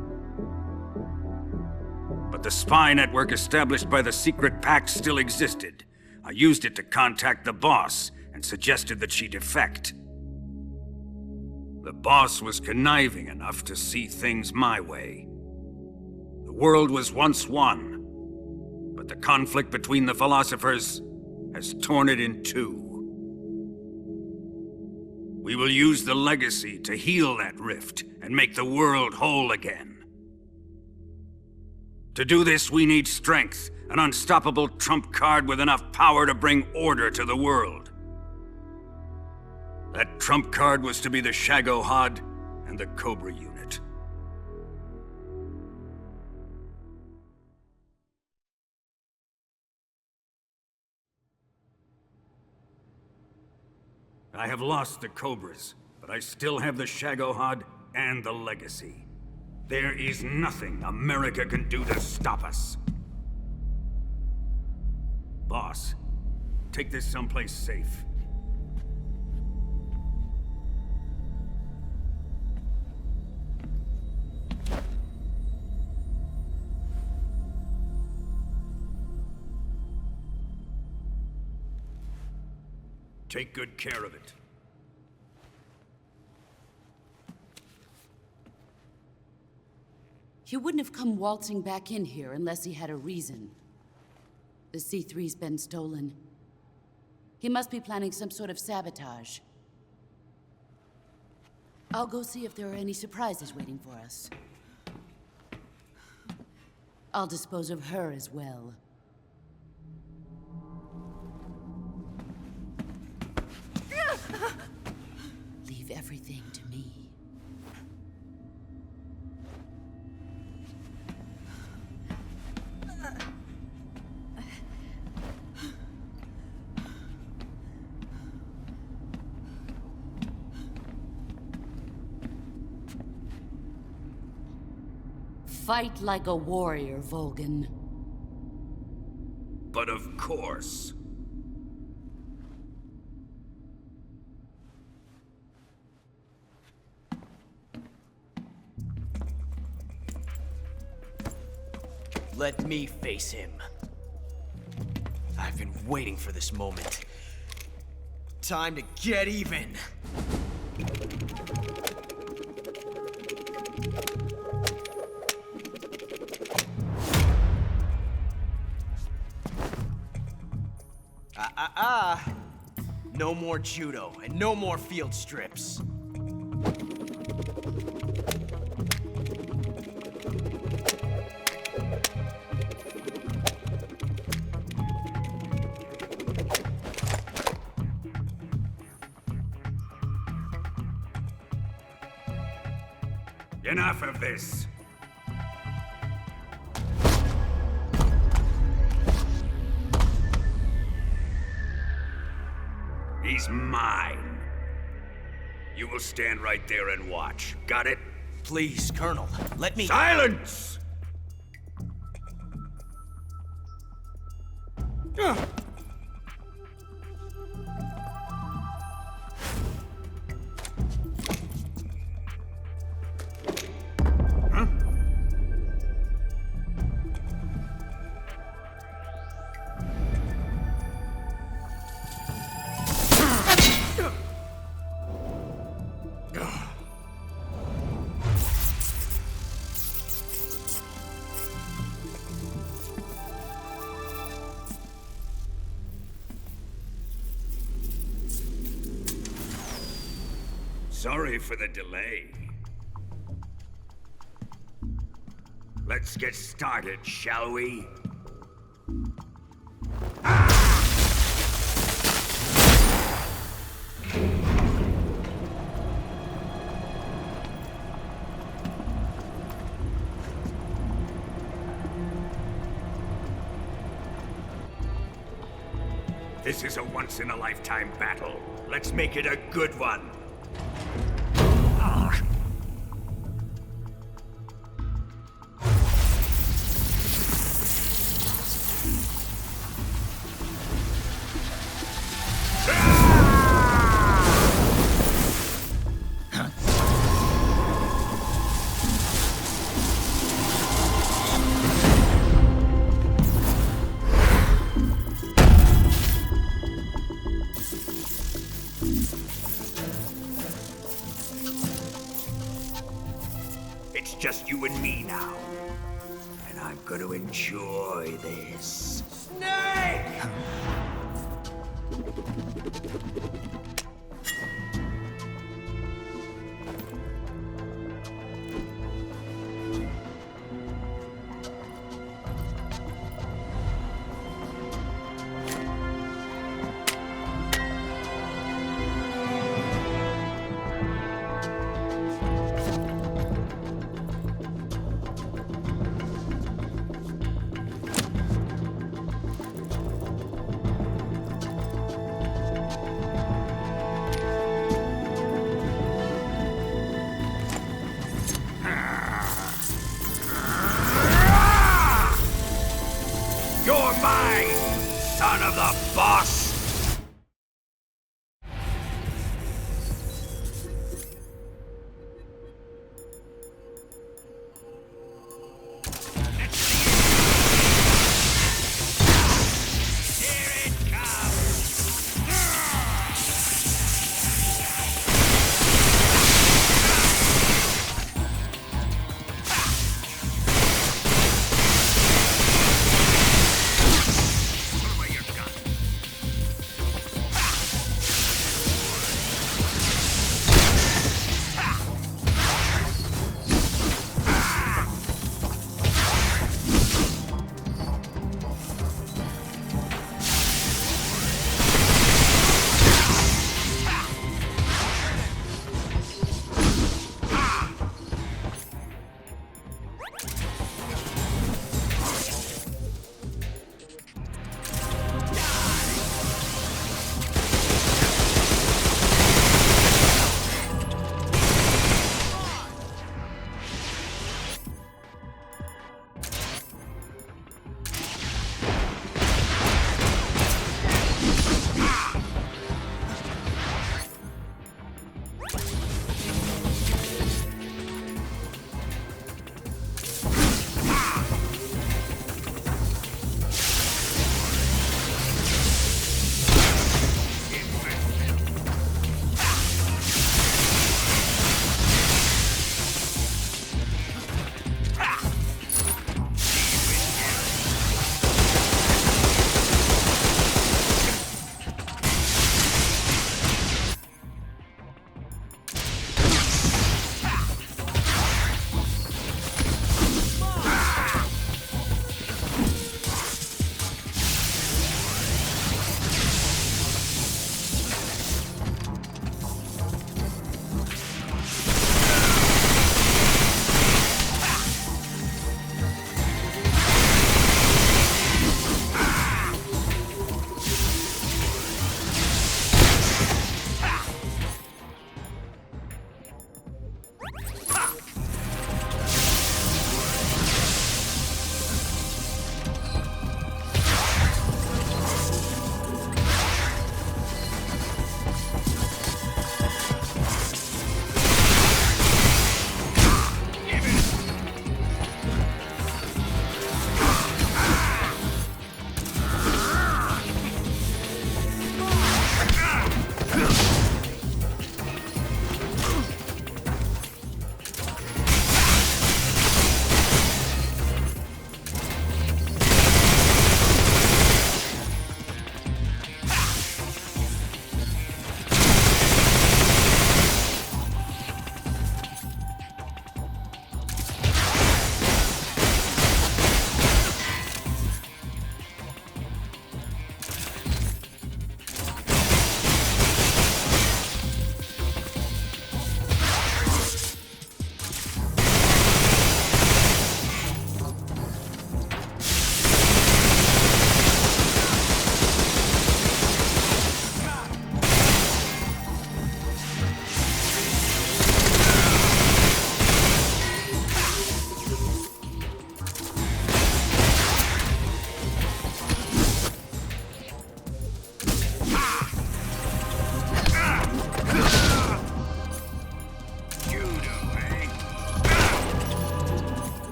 A: But the spy network established by the secret pact still existed. I used it to contact the boss and suggested that she defect. The boss was conniving enough to see things my way. The world was once one, but the conflict between the philosophers has torn it in two. We will use the legacy to heal that rift and make the world whole again. To do this, we need strength, an unstoppable trump card with enough power to bring order to the world. That trump card was to be the Shagohod and the Cobra unit. I have lost the Cobras, but I still have the Shagohod and the legacy. There is nothing America can do to stop us. Boss, take this someplace safe. Take good care of it.
C: He wouldn't have come waltzing back in here unless he had a reason. The C3's been stolen. He must be planning some sort of sabotage. I'll go see if there are any surprises waiting for us. I'll dispose of her as well. Leave everything to me. Fight like a warrior, Volgan.
A: But of course.
D: Let me face him. I've been waiting for this moment. Time to get even. No more judo, and no more field strips.
A: Enough of this. He's mine. You will stand right there and watch. Got it?
D: Please, Colonel, let me—
A: Silence! Sorry for the delay. Let's get started, shall we? This is a once-in-a-lifetime battle. Let's make it a good one. It's just you and me now. And I'm gonna enjoy this. Snake! You're mine, son of the boss!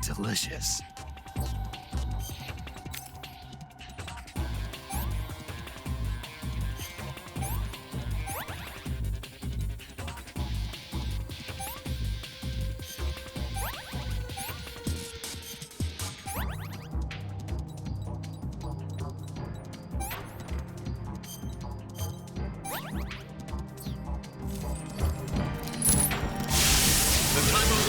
E: Delicious.
G: The timer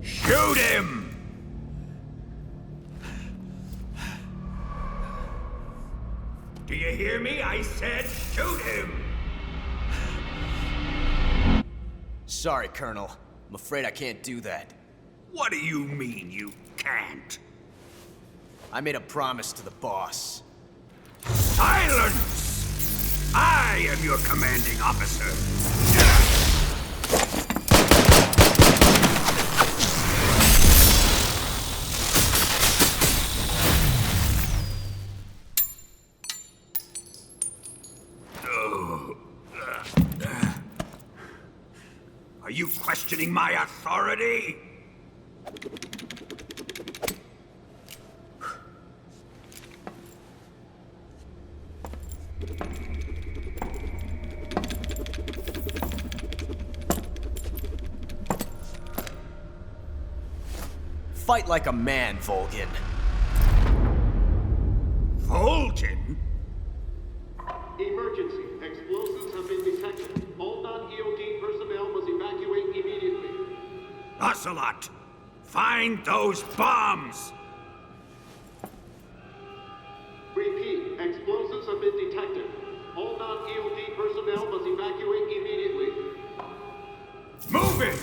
A: Shoot him! Do you hear me? I said shoot him!
D: Sorry, Colonel. I'm afraid I can't do that.
A: What do you mean you can't?
D: I made a promise to the boss.
A: Silence! I am your commanding officer. Are you questioning my authority?
D: Fight like a man, Volgin.
A: Volgin?
K: Emergency. Explosives have been detected. All non-EOD personnel must evacuate immediately.
A: Ocelot, find those bombs!
K: Repeat. Explosives have been detected. All non-EOD personnel must evacuate immediately.
A: Move it!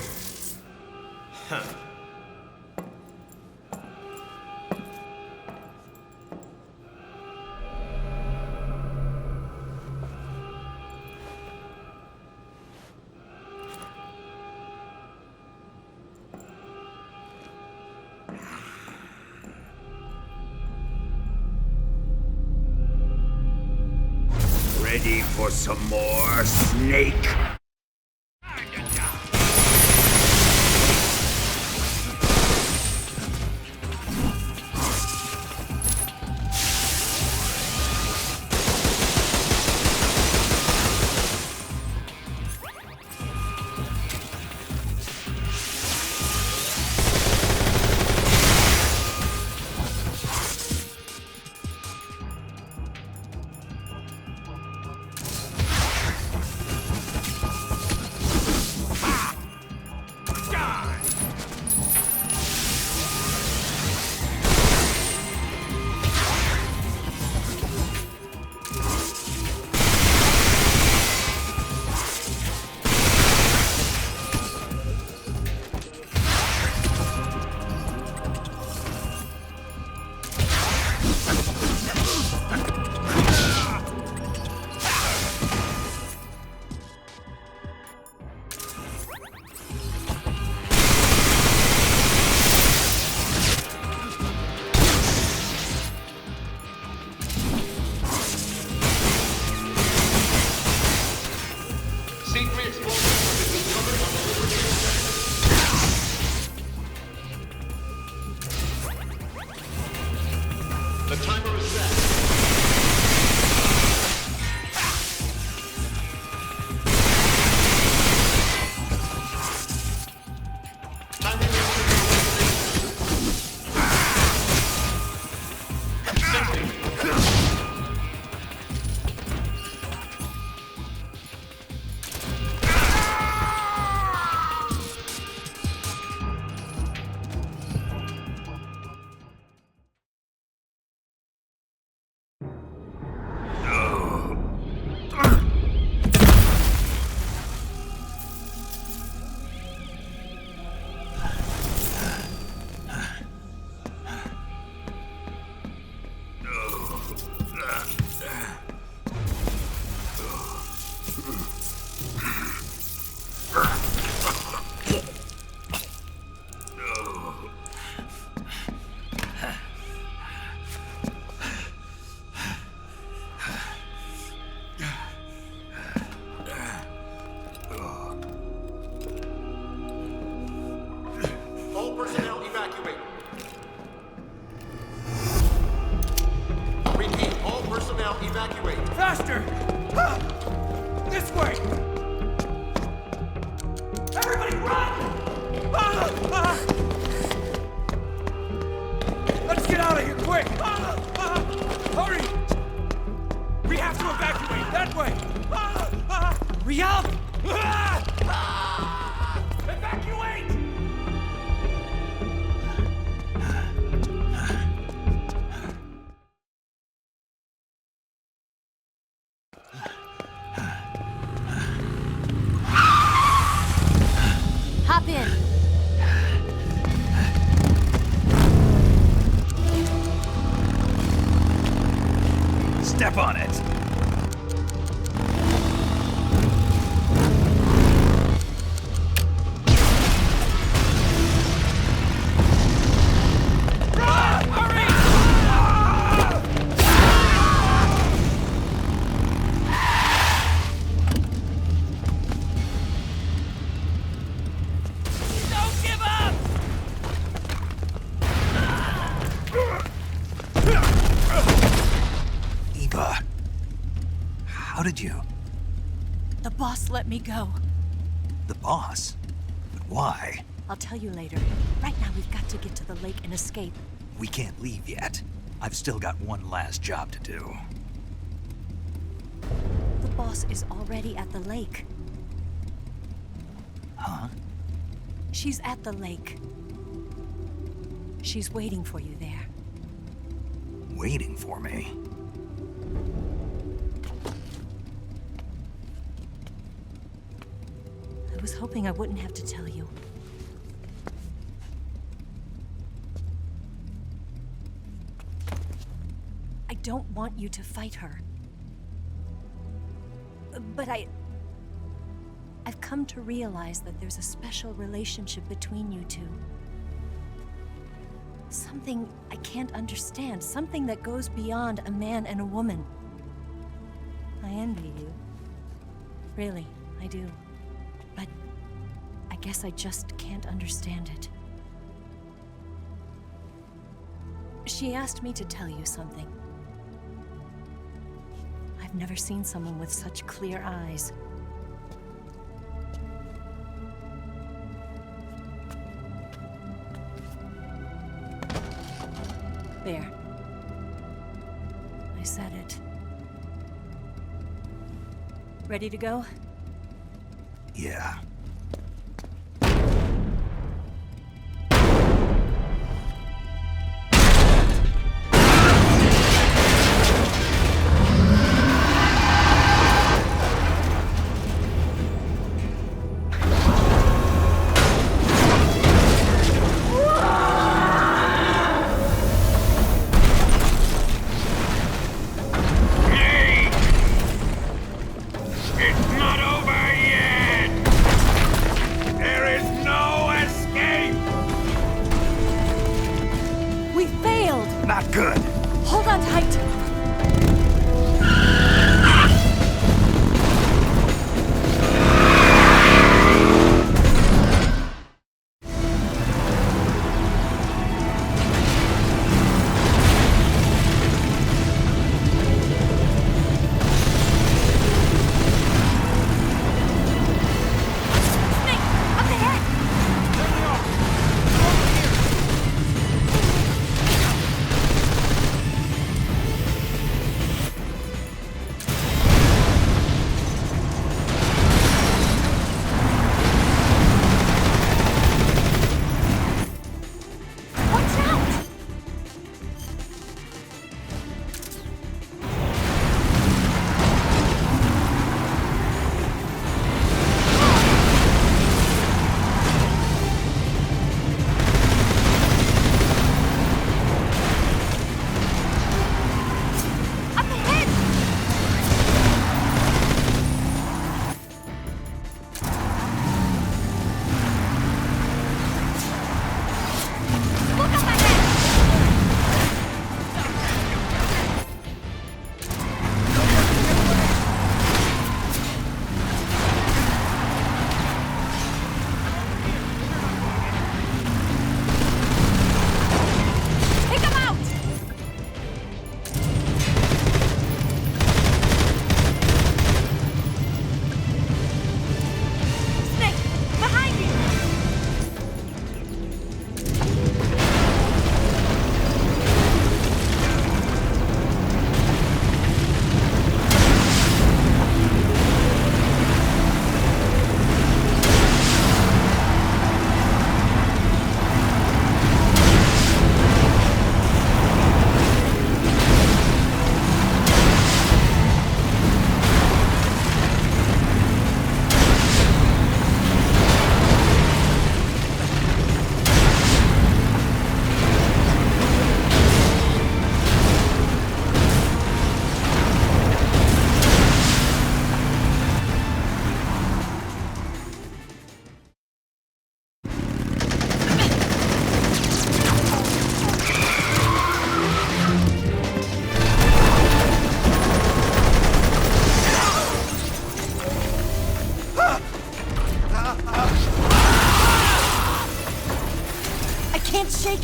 A: Ready for some more, Snake?
K: personnel evacuate.
A: Faster! This way! Everybody run! Let's get out of here, quick! Hurry! We have to evacuate, that way! Hurry up! Evacuate!
B: Hop in.
E: Step on it. Eva, how did you?
B: The boss let me go.
E: The boss? But why?
B: I'll tell you later. Right now, we've got to get to the lake and escape.
E: We can't leave yet. I've still got one last job to do.
B: The boss is already at the lake.
E: Huh?
B: She's at the lake. She's waiting for you there.
E: Waiting for me?
B: I was hoping I wouldn't have to tell you. I don't want you to fight her. But I've come to realize that there's a special relationship between you two. Something I can't understand. Something that goes beyond a man and a woman. I envy you. Really, I do. But I guess I just can't understand it. She asked me to tell you something. I've never seen someone with such clear eyes. There. I said it. Ready to go?
E: Yeah.
A: It's not over yet!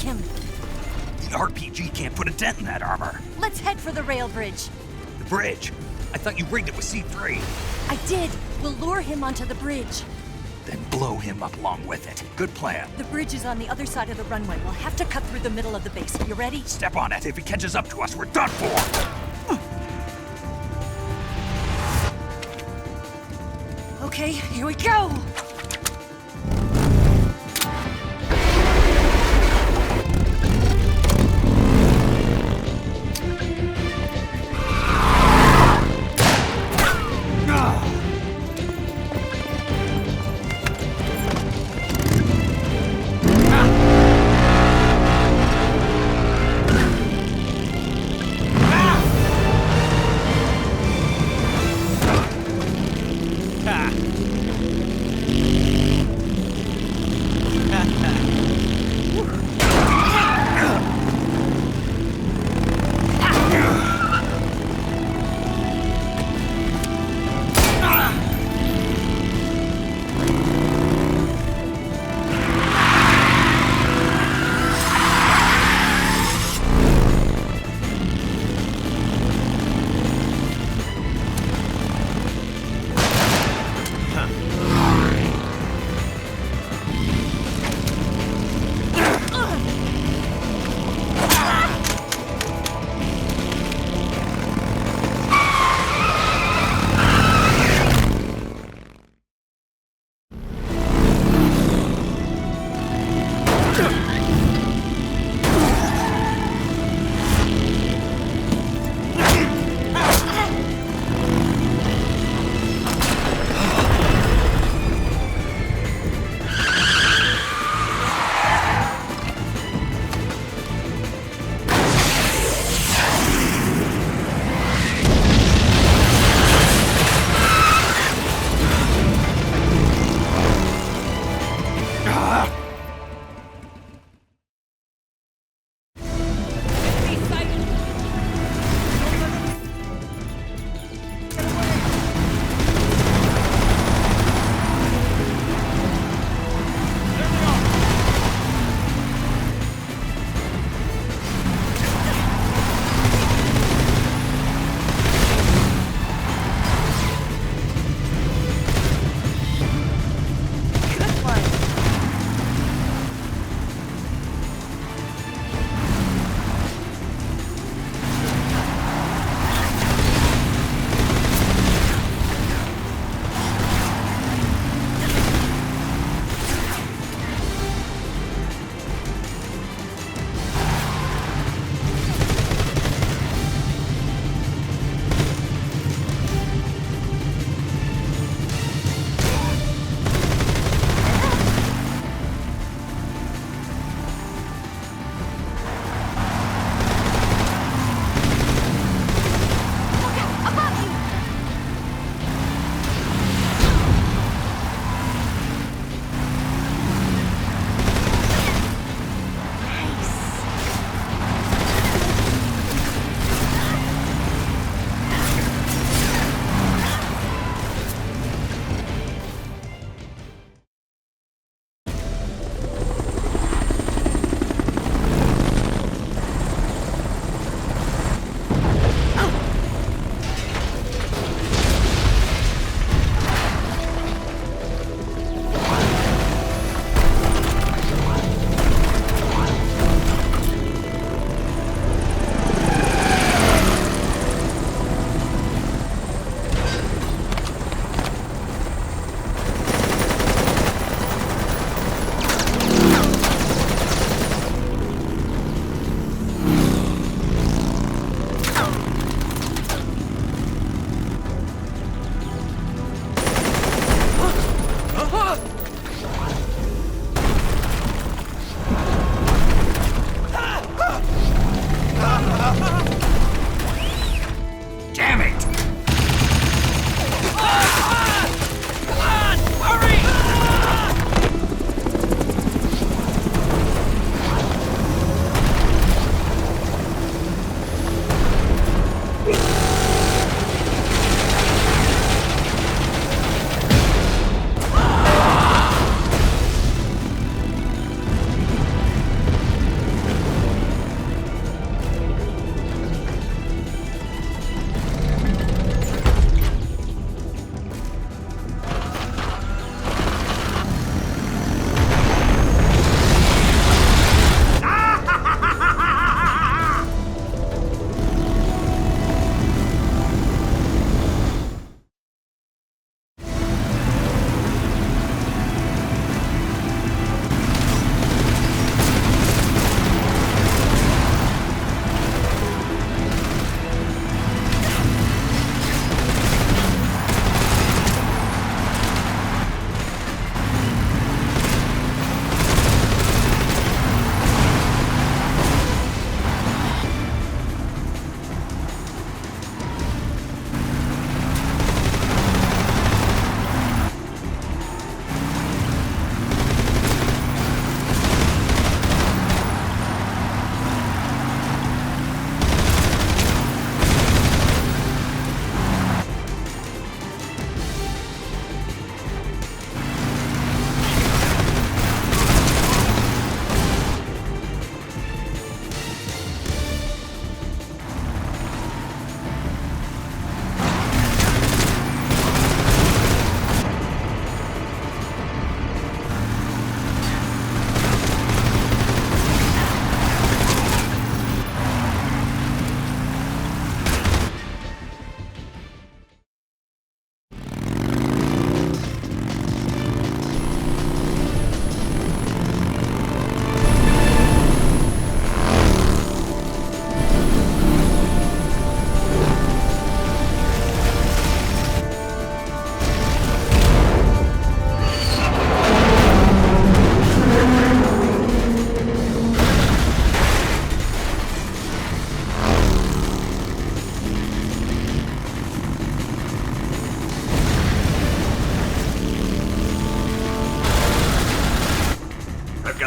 B: him.
E: The RPG can't put a dent in that armor.
B: Let's head for the rail bridge.
E: The bridge? I thought you rigged it with C3.
B: I did. We'll lure him onto the bridge.
E: Then blow him up along with it. Good plan.
B: The bridge is on the other side of the runway. We'll have to cut through the middle of the base. You ready?
E: Step on it. If he catches up to us, we're done for.
B: Okay, here we go!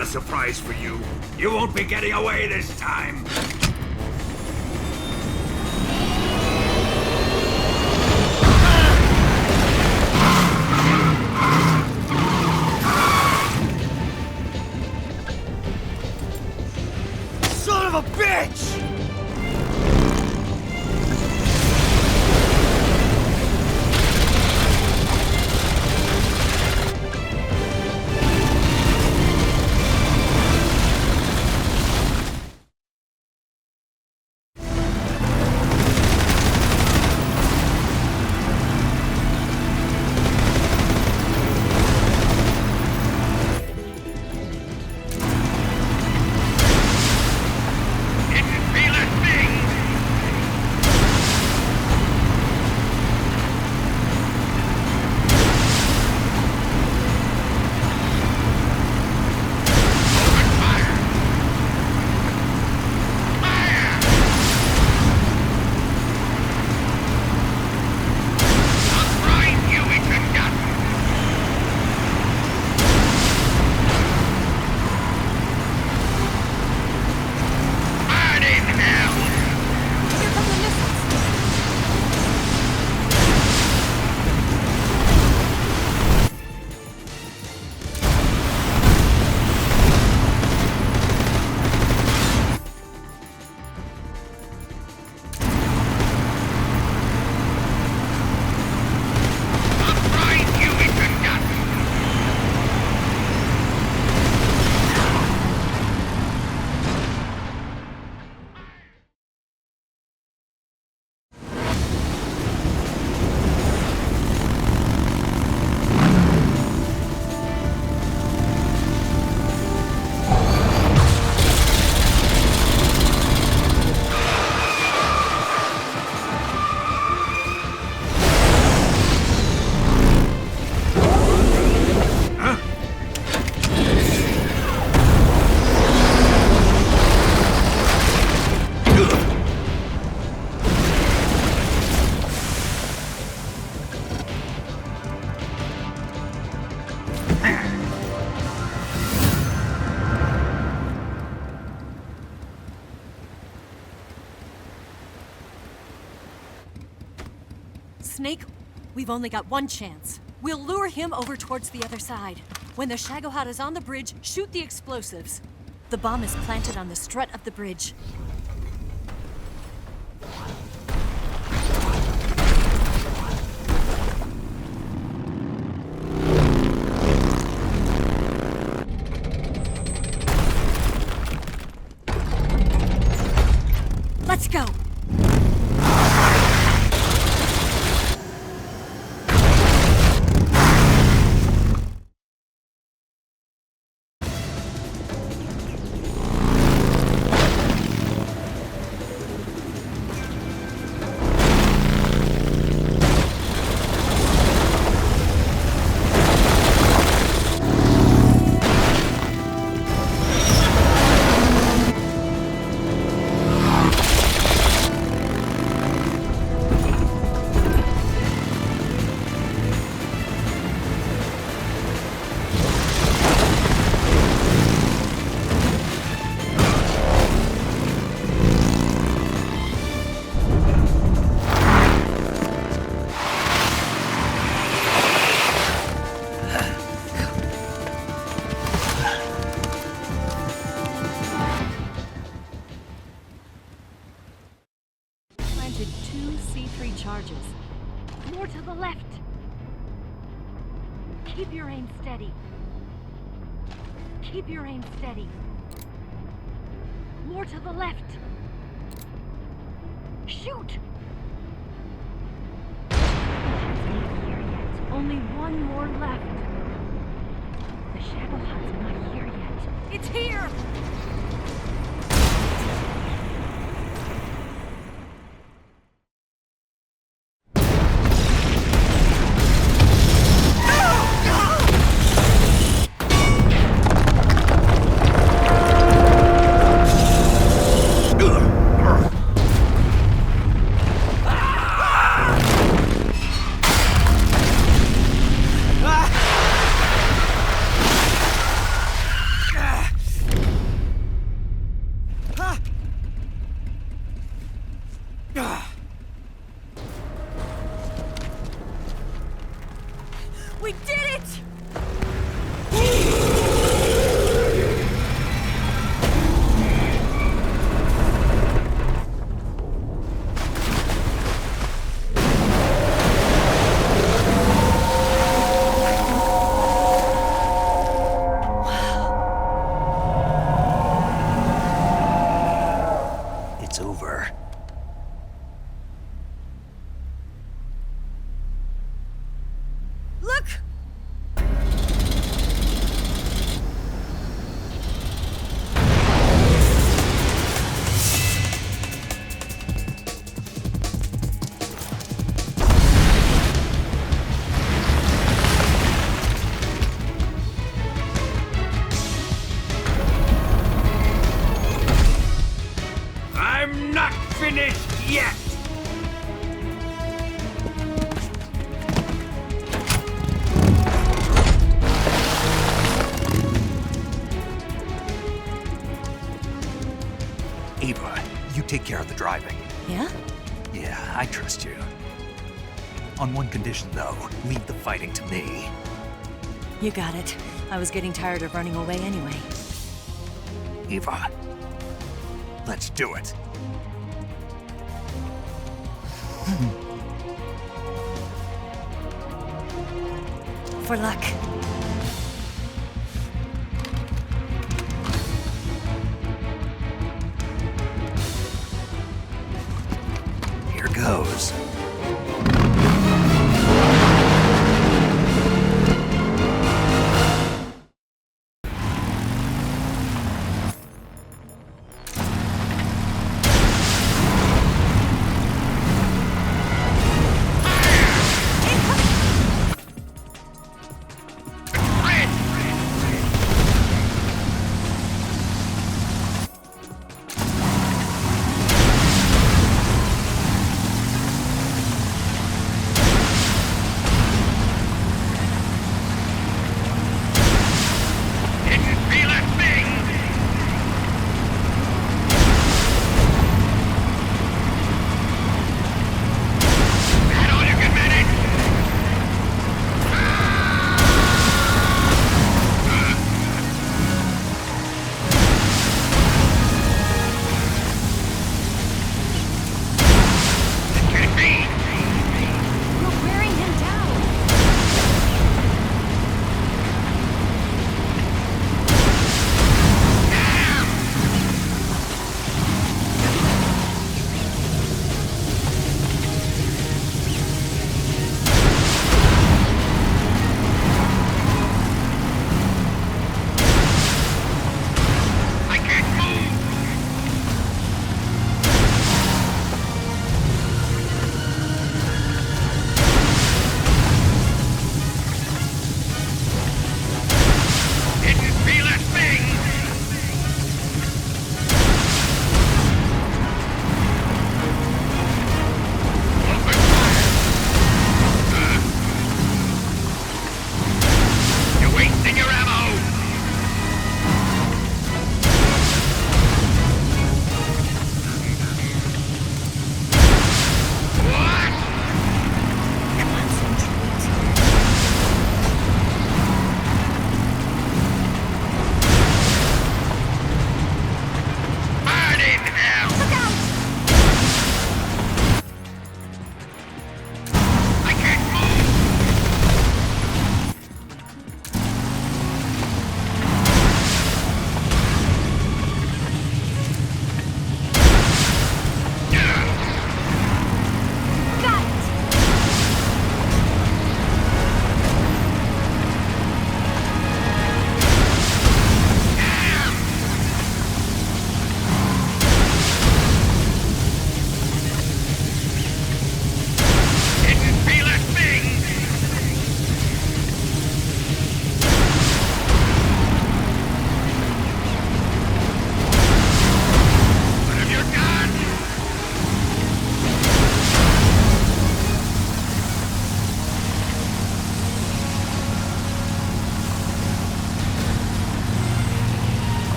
A: another surprise for you. You won't be getting away this time.
D: Son of a bitch!
B: Snake, we've only got one chance. We'll lure him over towards the other side. When the Shagohod is on the bridge, shoot the explosives. The bomb is planted on the strut of the bridge. Let's go! Two C3 charges. More to the left. Keep your aim steady. Keep your aim steady. More to the left. Shoot! Not here yet. Only one more left. The Shagohod's not here yet. It's here! We did it!
E: It's over.
B: Look!
A: I'm not finished yet!
E: Ava, you take care of the driving.
B: Yeah?
E: Yeah, I trust you. On one condition, though, leave the fighting to me.
B: You got it. I was getting tired of running away anyway.
E: Ava, let's do it.
B: For luck.
E: Here goes.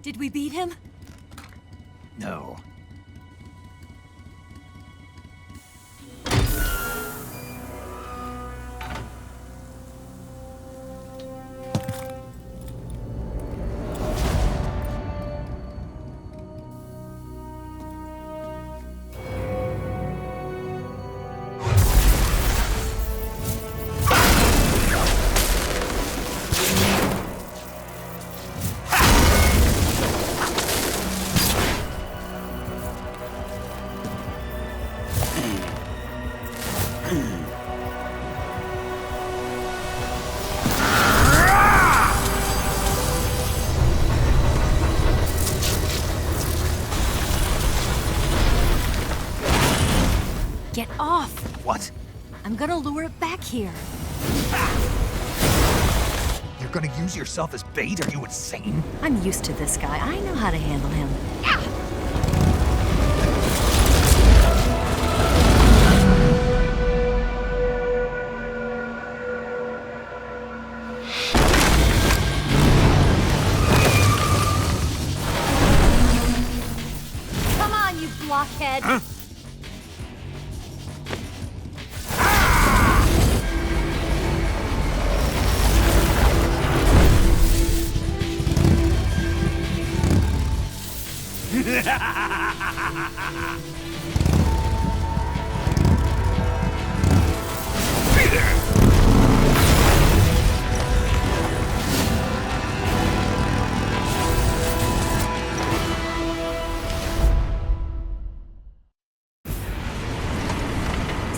B: Did we beat him?
E: No.
B: Get off!
E: What?
B: I'm gonna lure it back here.
E: You're gonna use yourself as bait? Are you insane?
B: I'm used to this guy. I know how to handle him. Come on, you blockhead!
E: Huh?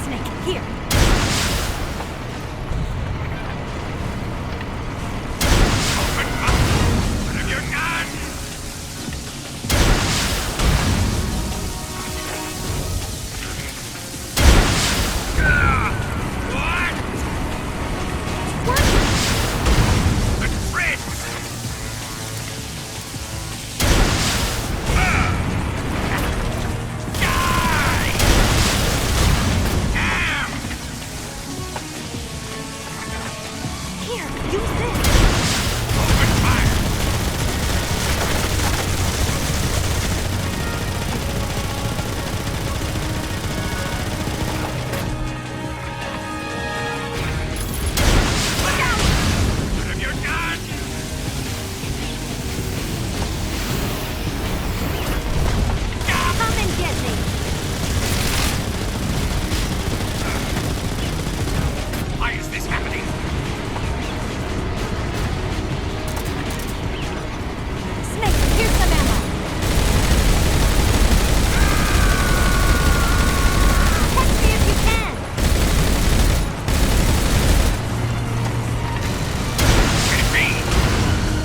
B: Snake, here! Here, use this! Come and get me!
E: Why is this happening?
B: Snake, here's some ammo! Catch me if you can!
E: Hit me!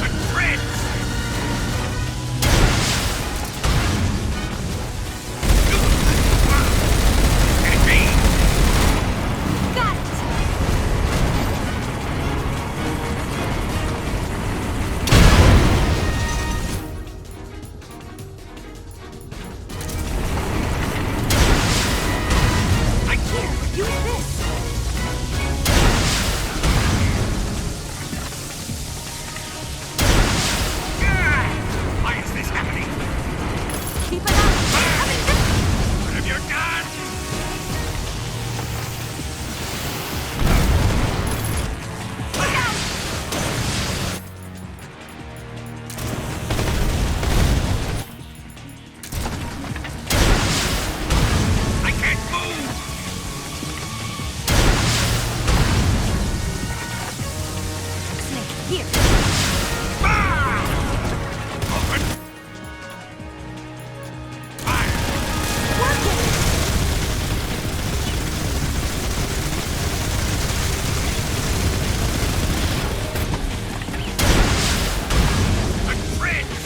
E: The threads! Hit me!
B: Got it!
E: I
B: Here, use this!
E: Why is this happening?
B: Keep it up!
E: What have you done? I can't move!
B: Snake, here!
E: Open! Fire!
B: Work it!
E: The threads!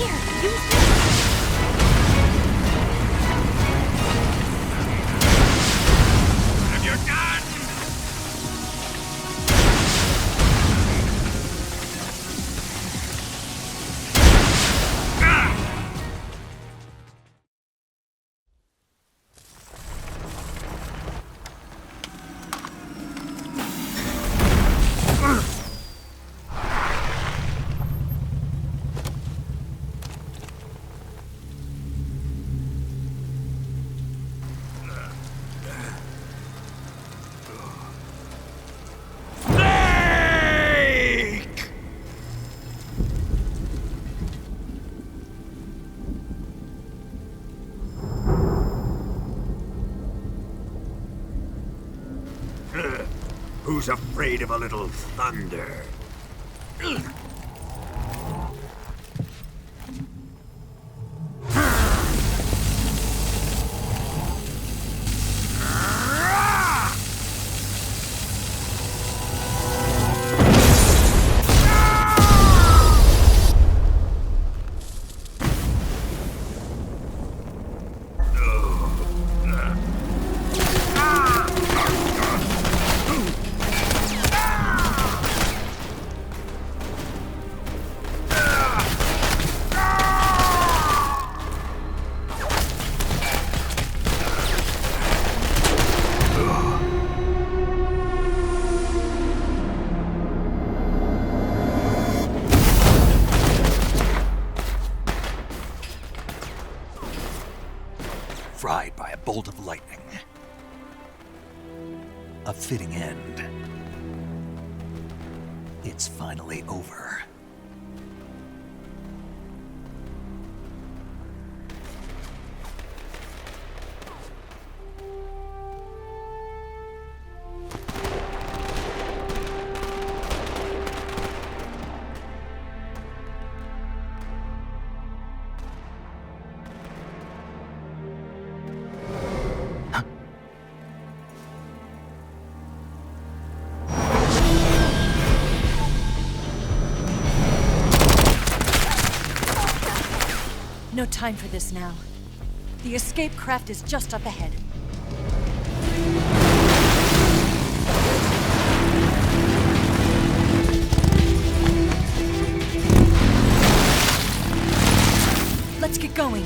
B: Here, use this.
A: Have your gun! Who's afraid of a little thunder? Fried by a bolt of lightning. A fitting end. It's finally over.
B: No time for this now. The escape craft is just up ahead. Let's get going.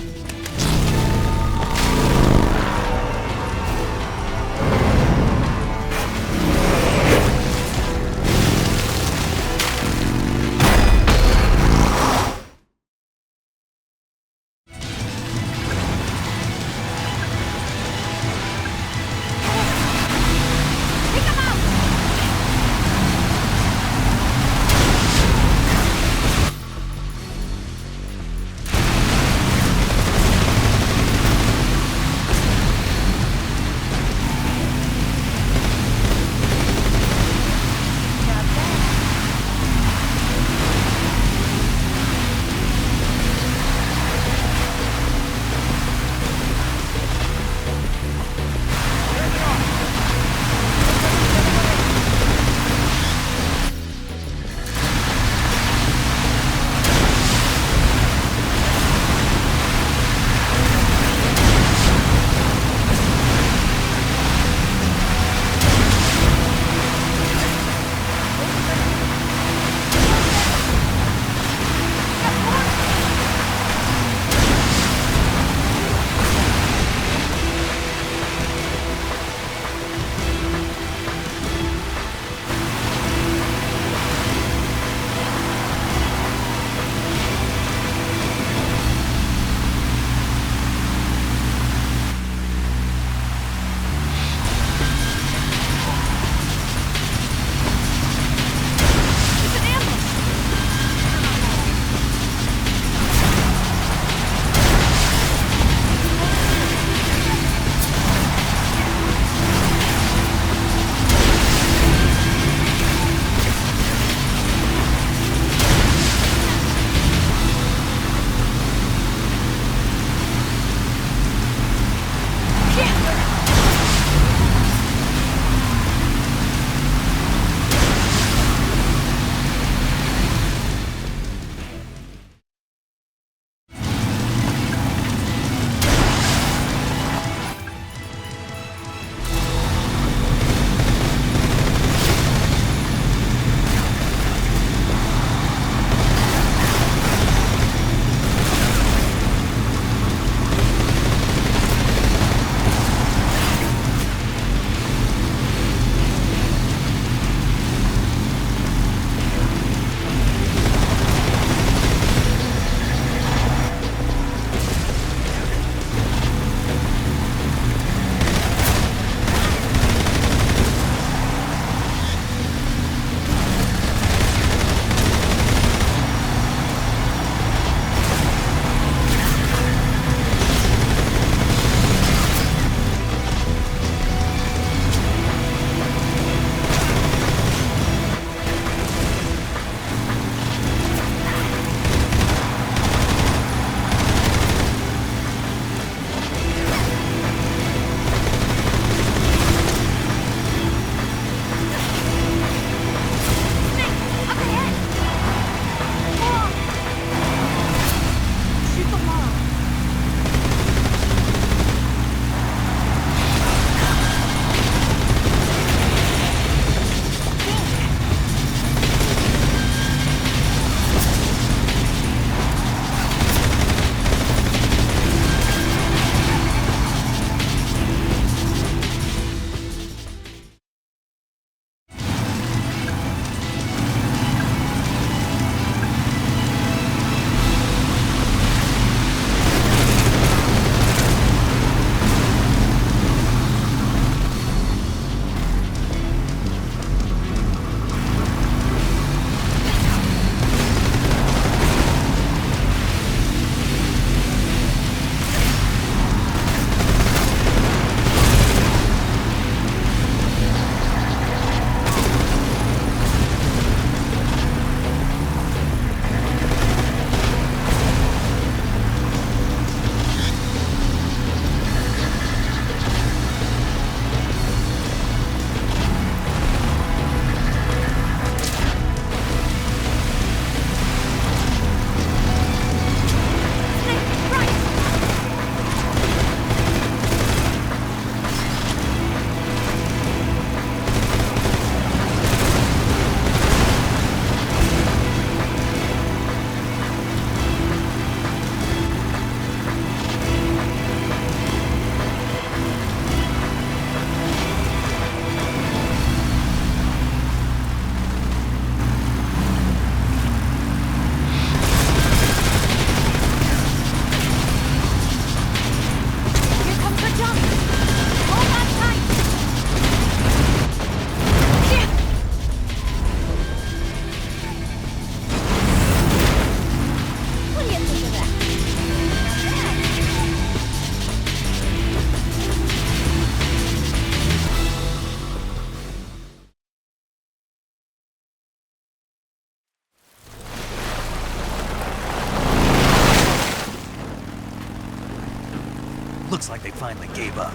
E: Looks like they finally gave up.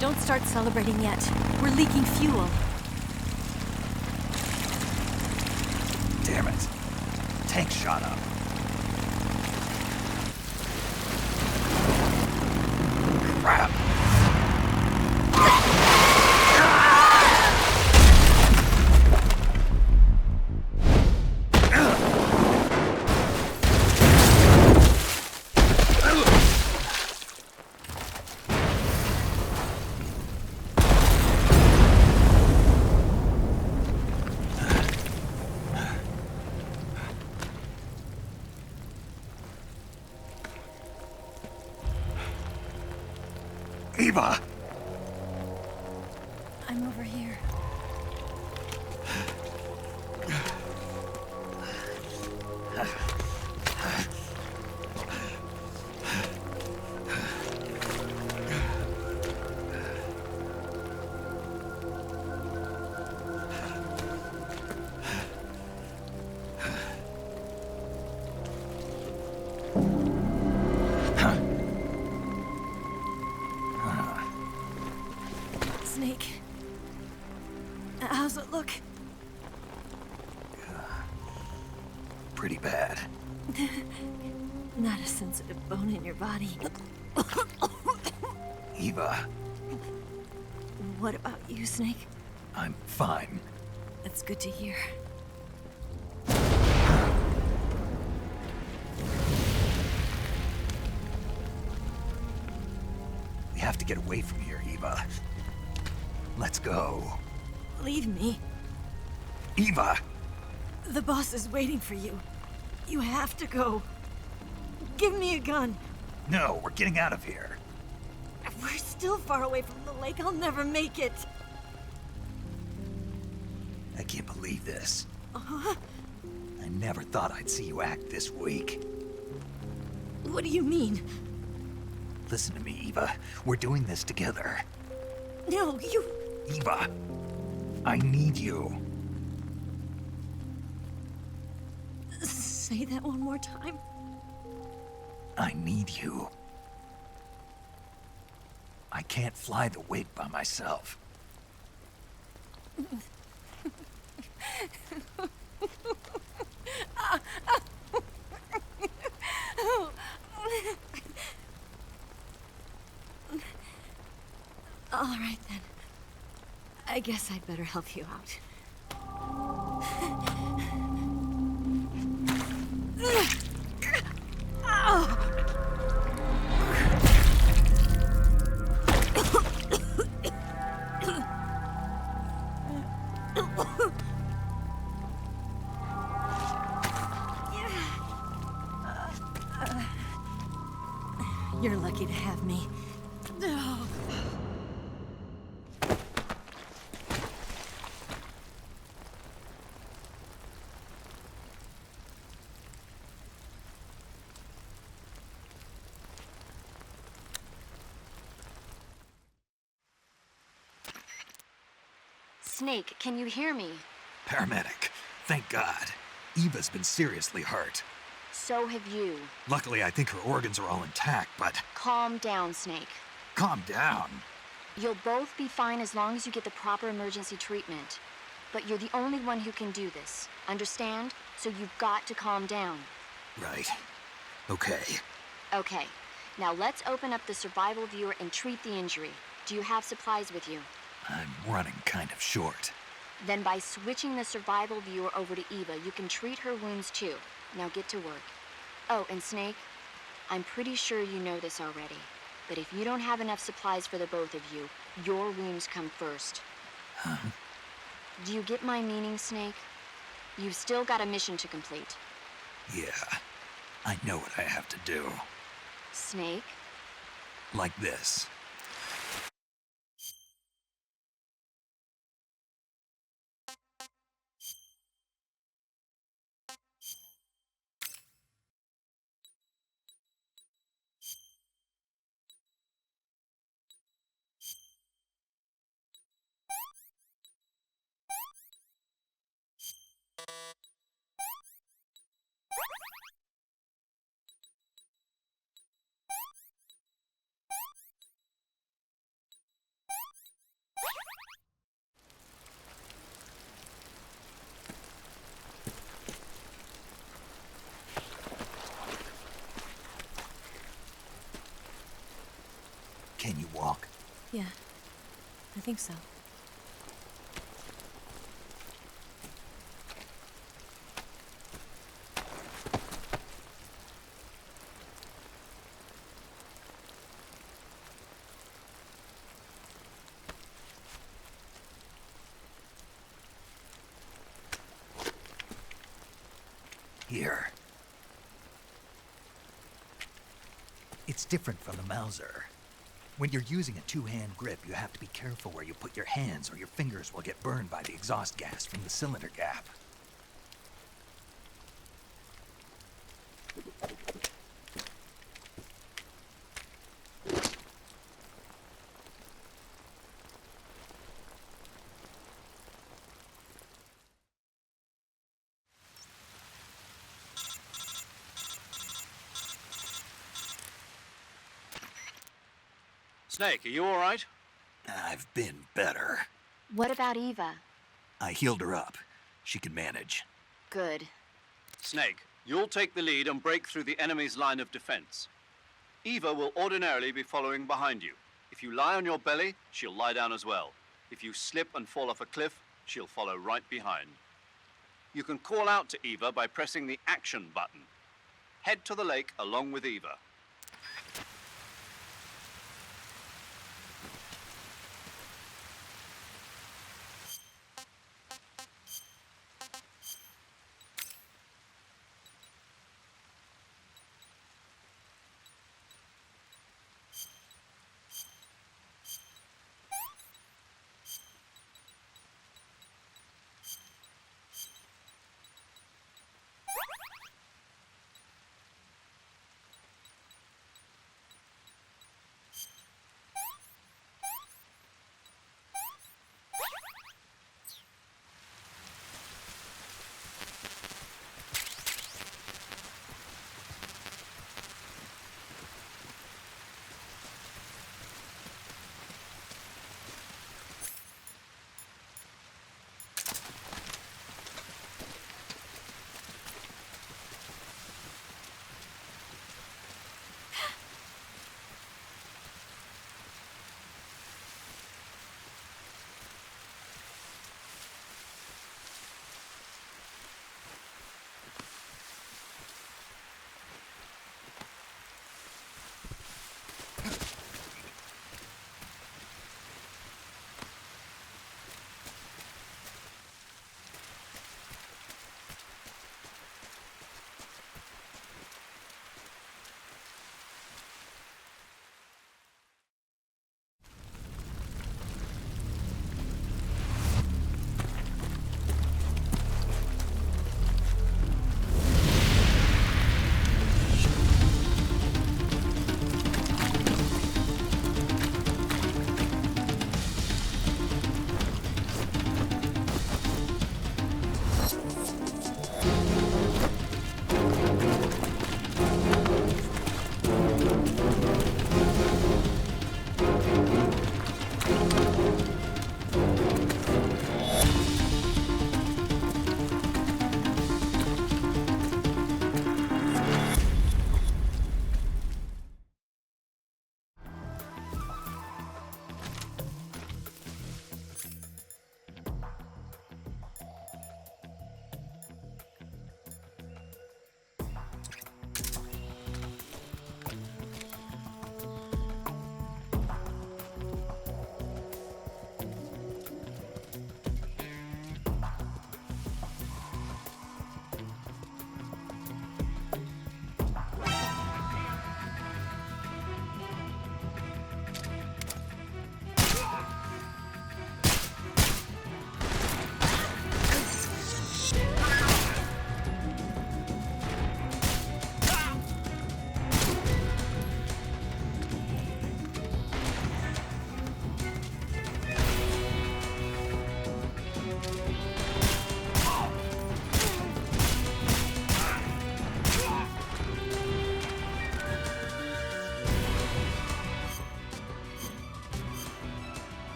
B: Don't start celebrating yet. We're leaking fuel.
E: Damn it. Tank shot up. Crap. Eva!
B: I'm over here. Snake. How's it look?
E: Pretty bad.
B: Not a sensitive bone in your body.
E: Eva,
B: What about you, Snake?
E: I'm fine.
B: That's good to hear.
E: We have to get away from here, Eva. Let's go.
B: Leave me.
E: Eva!
B: The boss is waiting for you. You have to go. Give me a gun.
E: No, we're getting out of here.
B: We're still far away from the lake. I'll never make it.
E: I can't believe this. I never thought I'd see you act this weak.
B: What do you mean?
E: Listen to me, Eva. We're doing this together.
B: No, you...
E: Eva, I need you.
B: Say that one more time.
E: I need you. I can't fly the wig by myself.
B: All right, then. I guess I'd better help you out. You're lucky to have me.
L: Snake, can you hear me?
E: Paramedic, thank God. Eva's been seriously hurt.
L: So have you.
E: Luckily, I think her organs are all intact, but...
L: Calm down, Snake.
E: Calm down.
L: You'll both be fine as long as you get the proper emergency treatment. But you're the only one who can do this. Understand? So you've got to calm down.
E: Right. Okay.
L: Okay. Now let's open up the survival viewer and treat the injury. Do you have supplies with you?
E: I'm running kind of short.
L: Then by switching the survival viewer over to Eva, you can treat her wounds too. Now get to work. Oh, and Snake, I'm pretty sure you know this already, but if you don't have enough supplies for the both of you, your wounds come first.
E: Huh?
L: Do you get my meaning, Snake? You've still got a mission to complete.
E: Yeah, I know what I have to do.
L: Snake?
E: Like this. Can you walk?
B: Yeah, I think so.
E: Here. It's different from the Mauser. When you're using a two-hand grip, you have to be careful where you put your hands or your fingers will get burned by the exhaust gas from the cylinder gap.
F: Snake, are you all right?
E: I've been better.
L: What about Eva?
E: I healed her up. She can manage.
L: Good.
F: Snake, you'll take the lead and break through the enemy's line of defense. Eva will ordinarily be following behind you. If you lie on your belly, she'll lie down as well. If you slip and fall off a cliff, she'll follow right behind. You can call out to Eva by pressing the action button. Head to the lake along with Eva.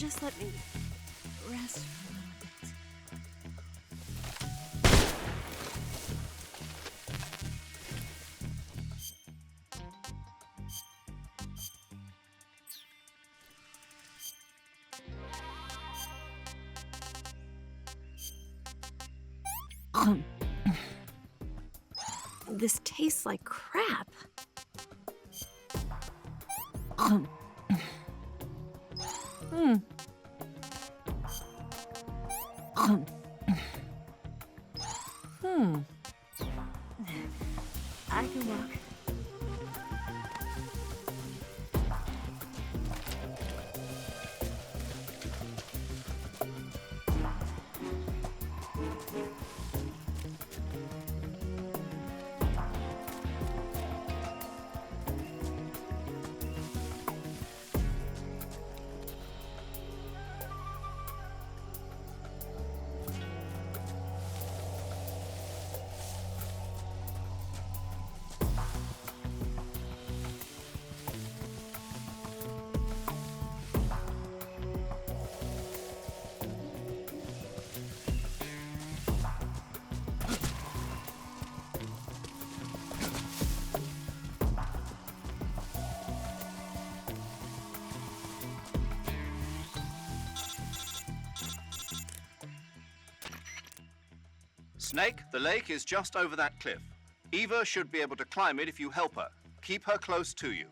J: Just let me rest for a little bit. This tastes like crap. I can walk.
F: Snake, the lake is just over that cliff. Eva should be able to climb it if you help her. Keep her close to you.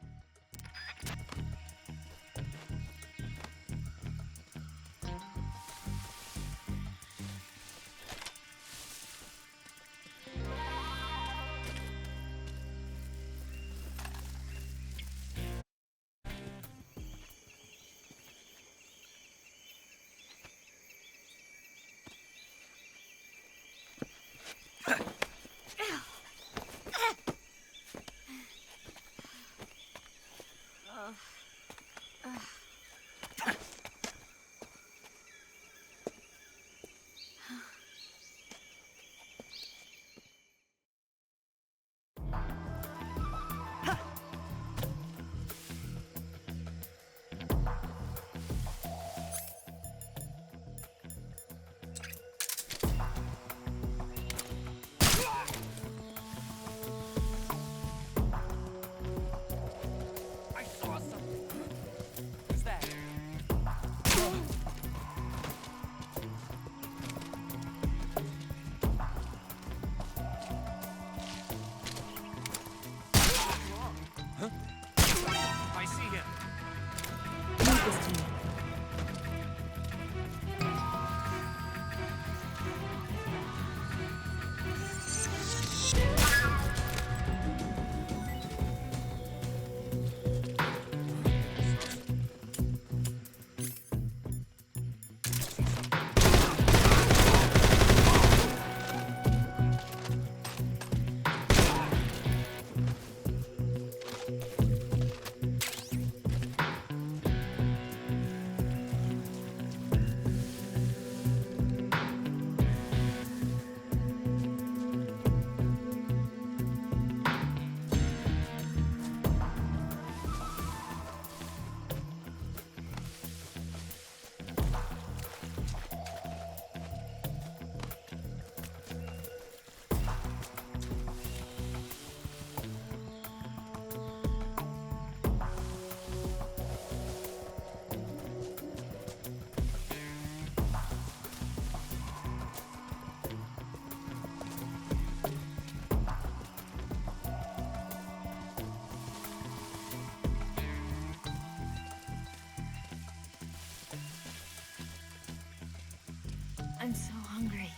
J: I'm so hungry.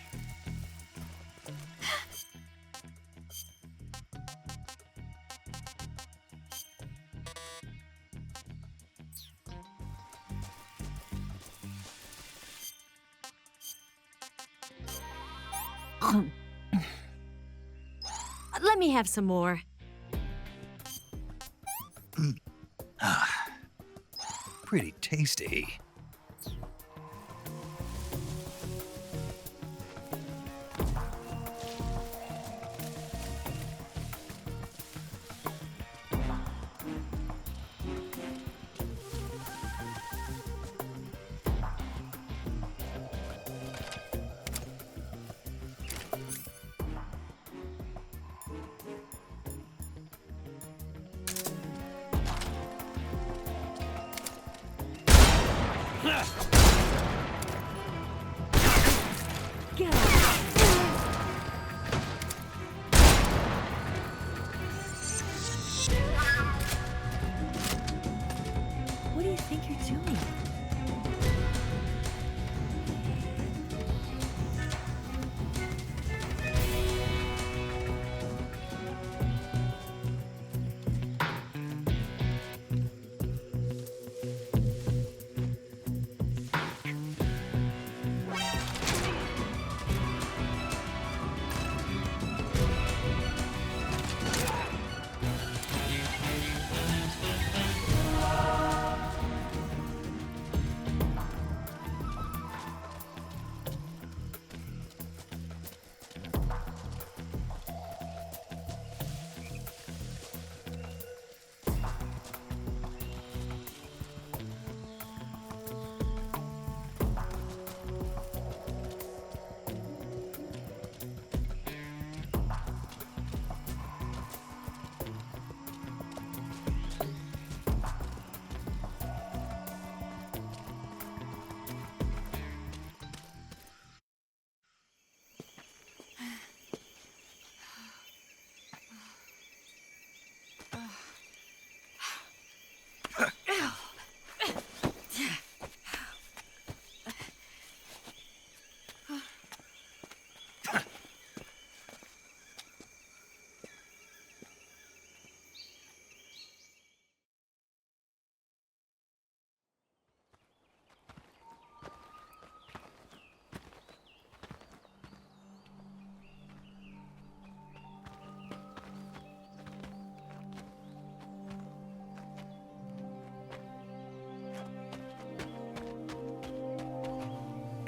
J: Let me have some more.
E: Pretty tasty.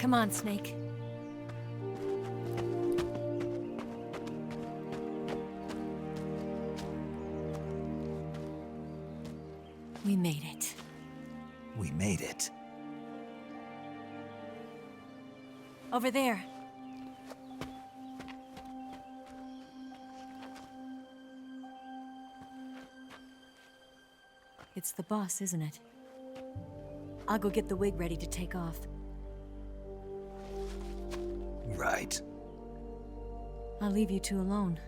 B: Come on, Snake. We made it.
E: We made it.
B: Over there. It's the boss, isn't it? I'll go get the wig ready to take off.
E: Right.
B: I'll leave you two alone.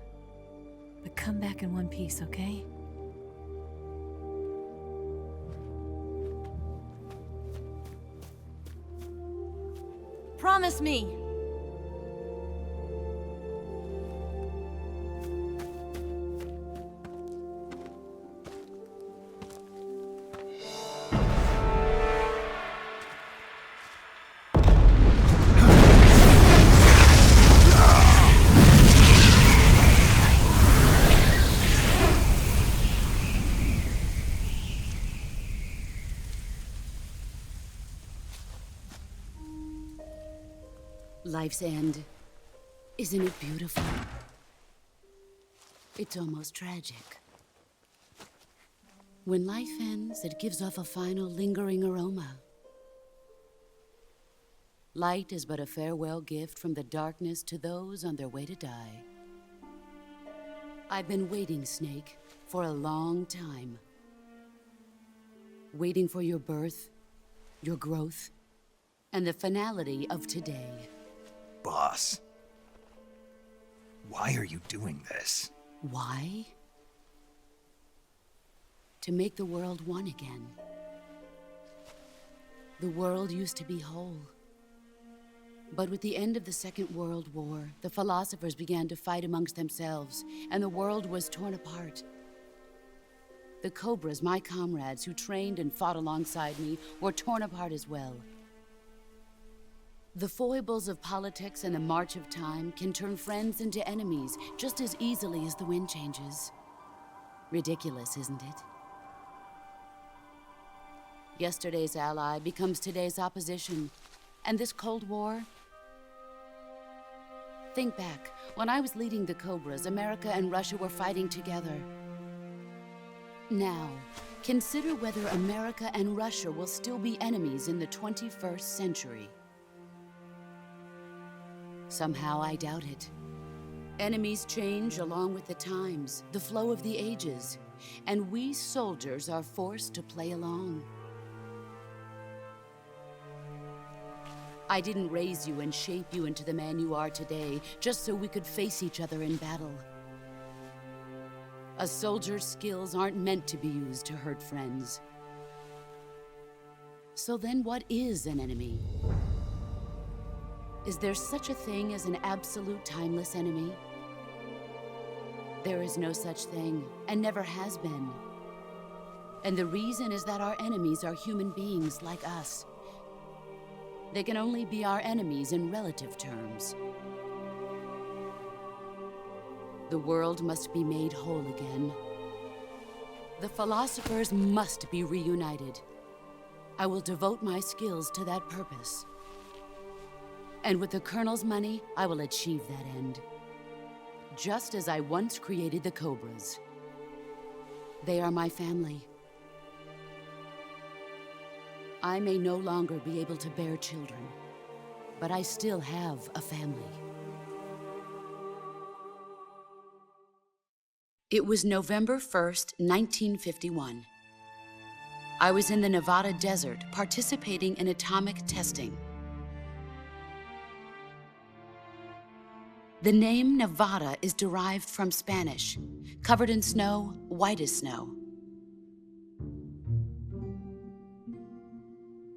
B: But come back in one piece, okay? Promise me!
C: Life's end. Isn't it beautiful? It's almost tragic. When life ends, it gives off a final lingering aroma. Light is but a farewell gift from the darkness to those on their way to die. I've been waiting, Snake, for a long time. Waiting for your birth, your growth, and the finality of today.
E: Boss. Why are you doing this?
C: Why? To make the world one again. The world used to be whole. But with the end of the Second World War, the philosophers began to fight amongst themselves, and the world was torn apart. The Cobras, my comrades who trained and fought alongside me, were torn apart as well. The foibles of politics and the march of time can turn friends into enemies just as easily as the wind changes. Ridiculous, isn't it? Yesterday's ally becomes today's opposition. And this Cold War? Think back. When I was leading the Cobras, America and Russia were fighting together. Now, consider whether America and Russia will still be enemies in the 21st century. Somehow I doubt it. Enemies change along with the times, the flow of the ages, and we soldiers are forced to play along. I didn't raise you and shape you into the man you are today just so we could face each other in battle. A soldier's skills aren't meant to be used to hurt friends. So then what is an enemy? Is there such a thing as an absolute timeless enemy? There is no such thing, and never has been. And the reason is that our enemies are human beings like us. They can only be our enemies in relative terms. The world must be made whole again. The philosophers must be reunited. I will devote my skills to that purpose. And with the Colonel's money, I will achieve that end. Just as I once created the Cobras. They are my family. I may no longer be able to bear children, but I still have a family. It was November 1st, 1951. I was in the Nevada desert participating in atomic testing. The name Nevada is derived from Spanish, covered in snow, white as snow.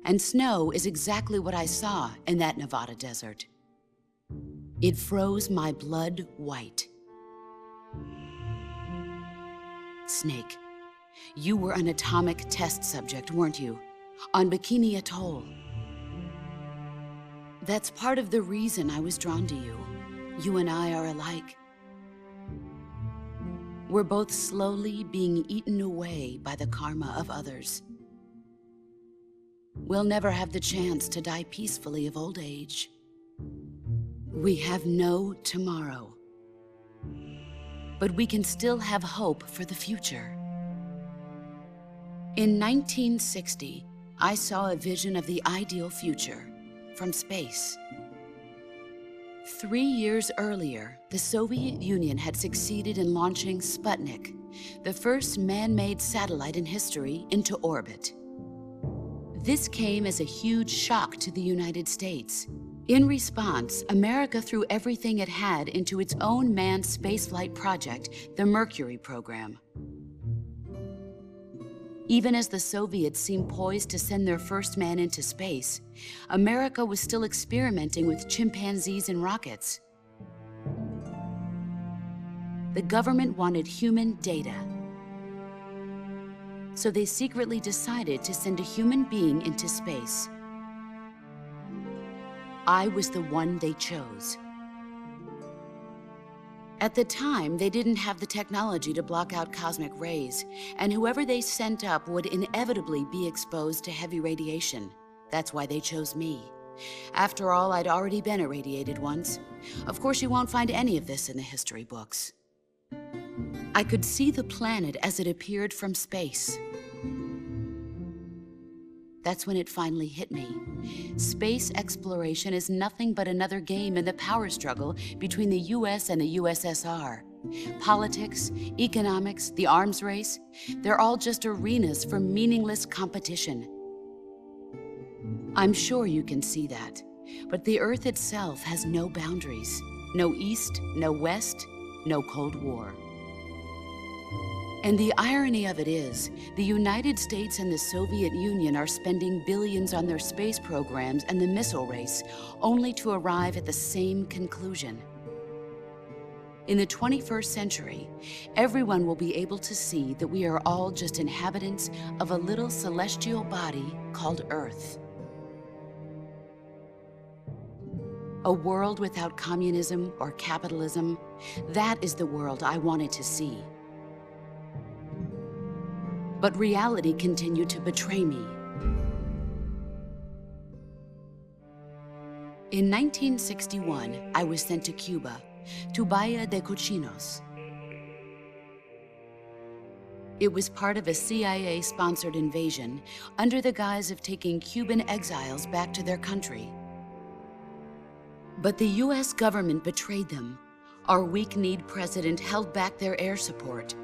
C: And snow is exactly what I saw in that Nevada desert. It froze my blood white. Snake, you were an atomic test subject, weren't you? On Bikini Atoll. That's part of the reason I was drawn to you. You and I are alike. We're both slowly being eaten away by the karma of others. we'll never have the chance to die peacefully of old age. We have no tomorrow. But we can still have hope for the future. In 1960, I saw a vision of the ideal future from space. 3 years earlier, the Soviet Union had succeeded in launching Sputnik, the first man-made satellite in history, into orbit. This came as a huge shock to the United States. In response, America threw everything it had into its own manned spaceflight project, the Mercury program. Even as the Soviets seemed poised to send their first man into space, America was still experimenting with chimpanzees and rockets. The government wanted human data. So they secretly decided to send a human being into space. I was the one they chose. At the time, they didn't have the technology to block out cosmic rays, and whoever they sent up would inevitably be exposed to heavy radiation. That's why they chose me. After all, I'd already been irradiated once. Of course, you won't find any of this in the history books. I could see the planet as it appeared from space. That's when it finally hit me. Space exploration is nothing but another game in the power struggle between the US and the USSR. Politics, economics, the arms race, they're all just arenas for meaningless competition. I'm sure you can see that, but the Earth itself has no boundaries. No East, no West, no Cold War. And the irony of it is, the United States and the Soviet Union are spending billions on their space programs and the missile race, only to arrive at the same conclusion. In the 21st century, everyone will be able to see that we are all just inhabitants of a little celestial body called Earth. A world without communism or capitalism, that is the world I wanted to see. But reality continued to betray me. In 1961, I was sent to Cuba, to Bahia de Cochinos. It was part of a CIA-sponsored invasion under the guise of taking Cuban exiles back to their country. But the US government betrayed them. Our weak-kneed president held back their air support.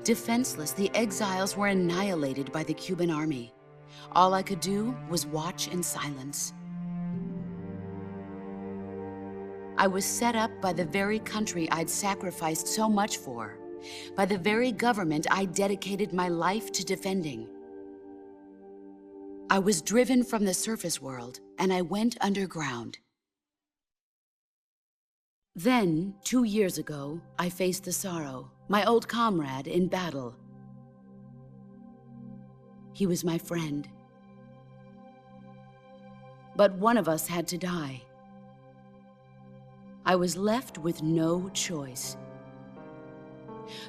C: Defenseless, the exiles were annihilated by the Cuban army. All I could do was watch in silence. I was set up by the very country I'd sacrificed so much for, by the very government I dedicated my life to defending. I was driven from the surface world, and I went underground. Then, 2 years ago, I faced the Sorrow, my old comrade in battle. He was my friend. But one of us had to die. I was left with no choice.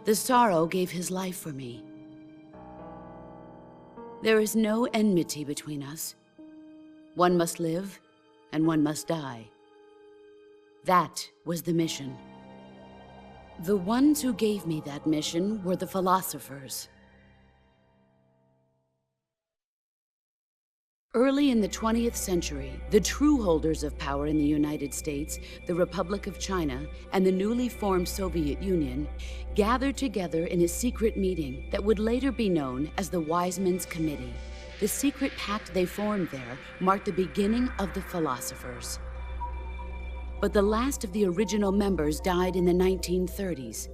C: The Sorrow gave his life for me. There is no enmity between us. One must live, and one must die. That was the mission. The ones who gave me that mission were the Philosophers. Early in the 20th century, the true holders of power in the United States, the Republic of China, and the newly formed Soviet Union gathered together in a secret meeting that would later be known as the Wise Men's Committee. The secret pact they formed there marked the beginning of the Philosophers. But the last of the original members died in the 1930s.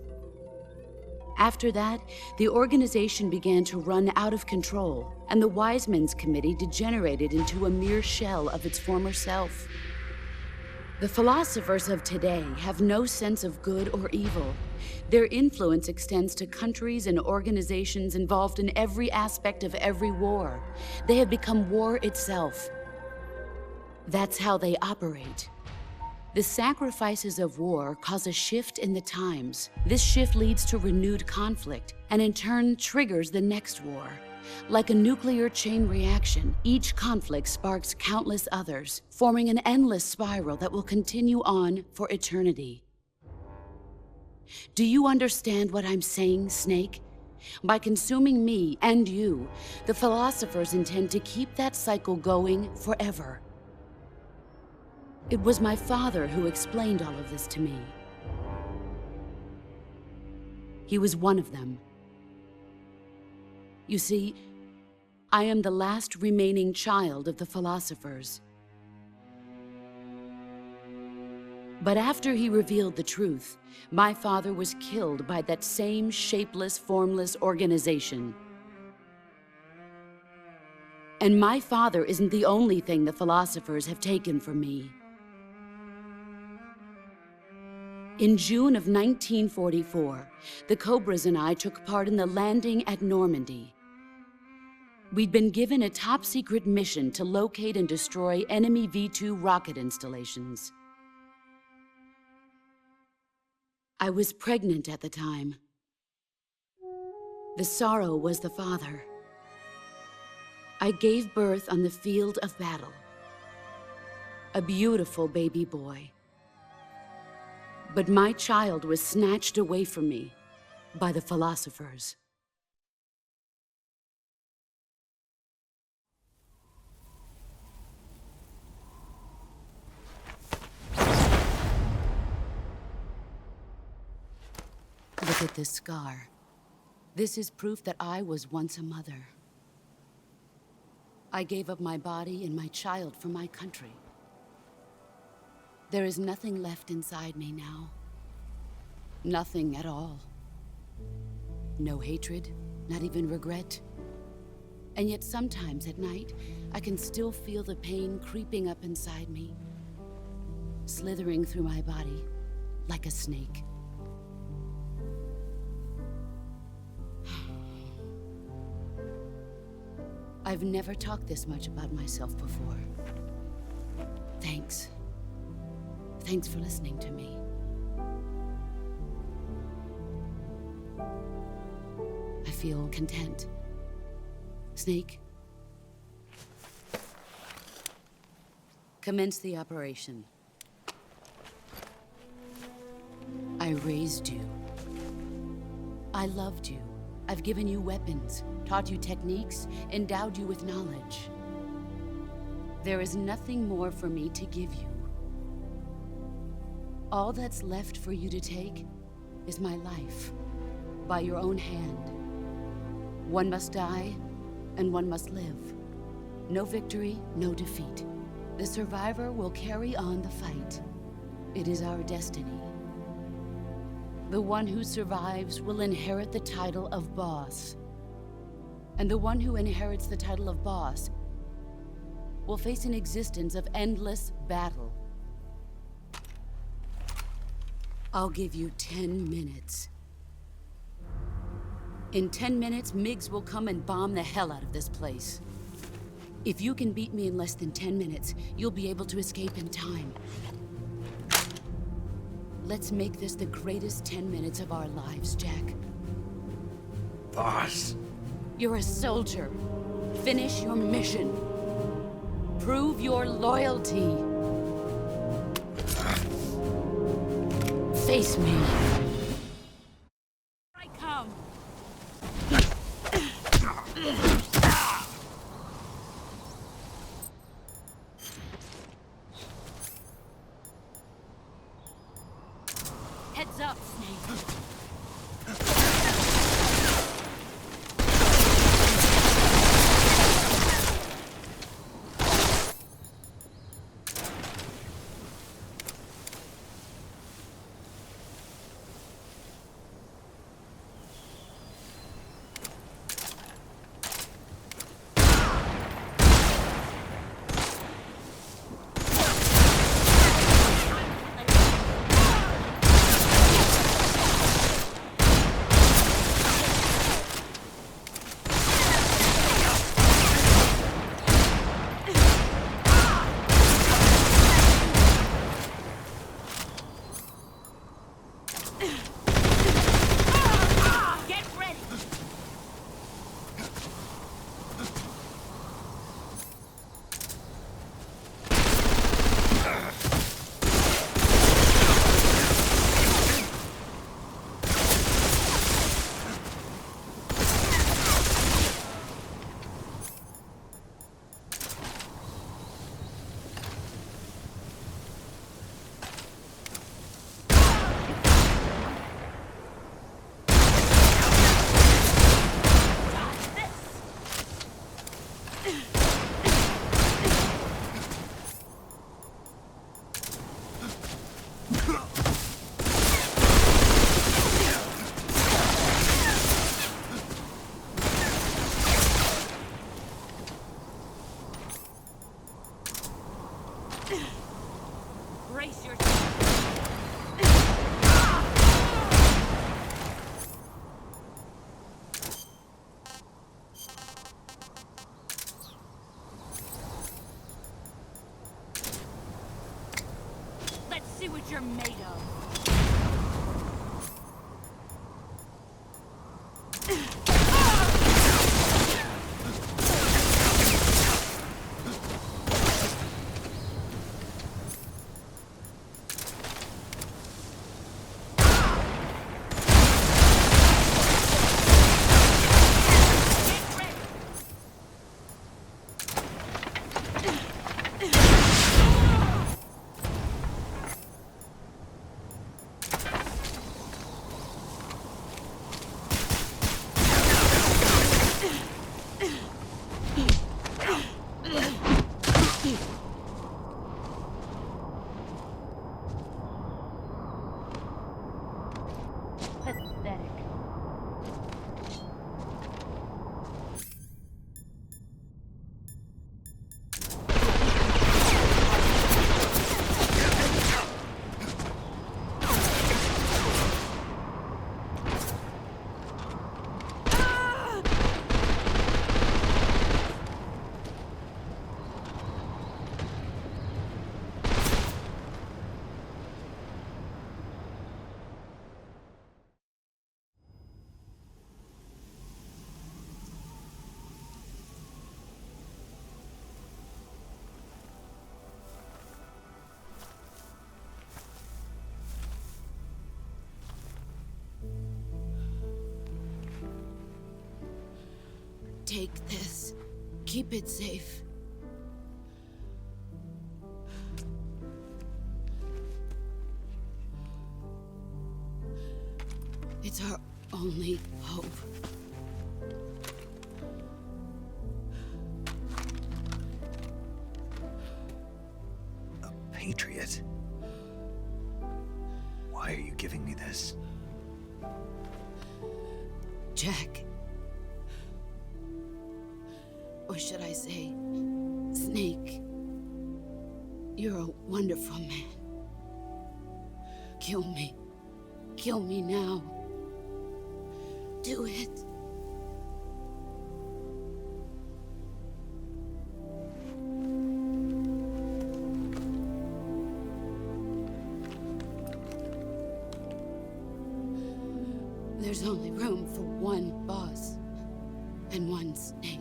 C: After that, the organization began to run out of control, and the Wise Men's Committee degenerated into a mere shell of its former self. The philosophers of today have no sense of good or evil. Their influence extends to countries and organizations involved in every aspect of every war. They have become war itself. That's how they operate. The sacrifices of war cause a shift in the times. This shift leads to renewed conflict, and in turn triggers the next war. Like a nuclear chain reaction, each conflict sparks countless others, forming an endless spiral that will continue on for eternity. Do you understand what I'm saying, Snake? By consuming me and you, the Philosophers intend to keep that cycle going forever. It was my father who explained all of this to me. He was one of them. You see, I am the last remaining child of the Philosophers. But after he revealed the truth, my father was killed by that same shapeless, formless organization. And my father isn't the only thing the Philosophers have taken from me. In June of 1944, the Cobras and I took part in the landing at Normandy. We'd been given a top-secret mission to locate and destroy enemy V-2 rocket installations. I was pregnant at the time. The sorrow was the father. I gave birth on the field of battle. A beautiful baby boy. But my child was snatched away from me by the Philosophers. Look at this scar. This is proof that I was once a mother. I gave up my body and my child for my country. There is nothing left inside me now. Nothing at all. No hatred, not even regret. And yet sometimes at night, I can still feel the pain creeping up inside me, slithering through my body like a snake. I've never talked this much about myself before. Thanks. Thanks for listening to me. I feel content. Snake, commence the operation. I raised you. I loved you. I've given you weapons, taught you techniques, endowed you with knowledge. There is nothing more for me to give you. All that's left for you to take is my life, by your own hand. One must die, and one must live. No victory, no defeat. The survivor will carry on the fight. It is our destiny. The one who survives will inherit the title of boss. And the one who inherits the title of boss will face an existence of endless battle. I'll give you 10 minutes. In 10 minutes, MiGs will come and bomb the hell out of this place. If you can beat me in less than 10 minutes, you'll be able to escape in time. Let's make this the greatest 10 minutes of our lives, Jack.
A: Boss.
C: You're a soldier. Finish your mission. Prove your loyalty. Face me. I come. Heads up, Snake.
B: Pathetic.
C: Take this. Keep it safe. It's our only hope.
E: A patriot? Why are you giving me this?
C: Jack. Or should I say, Snake. You're a wonderful man. Kill me. Kill me now. Do it. There's only room for one boss and one Snake.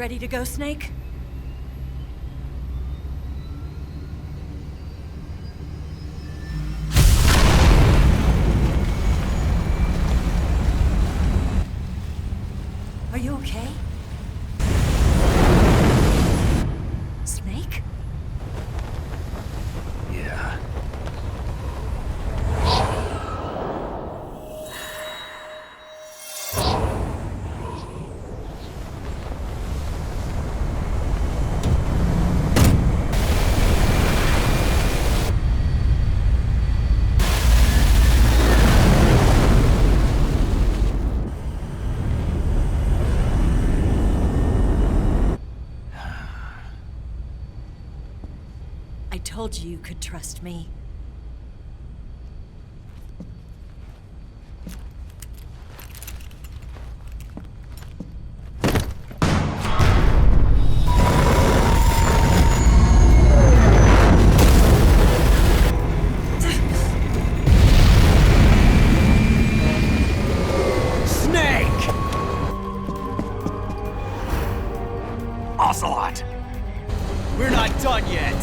B: Ready to go, Snake? Are you okay? Snake?
E: Yeah.
B: I told you you could trust me.
E: Snake! Ocelot!
D: We're not done yet.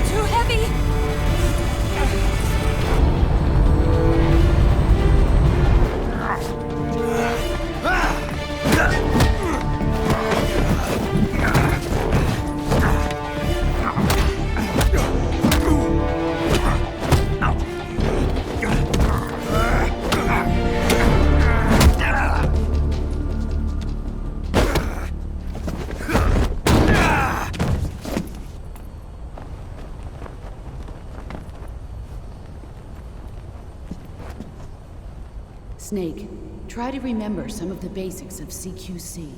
B: Too heavy!
C: Snake, try to remember some of the basics of CQC.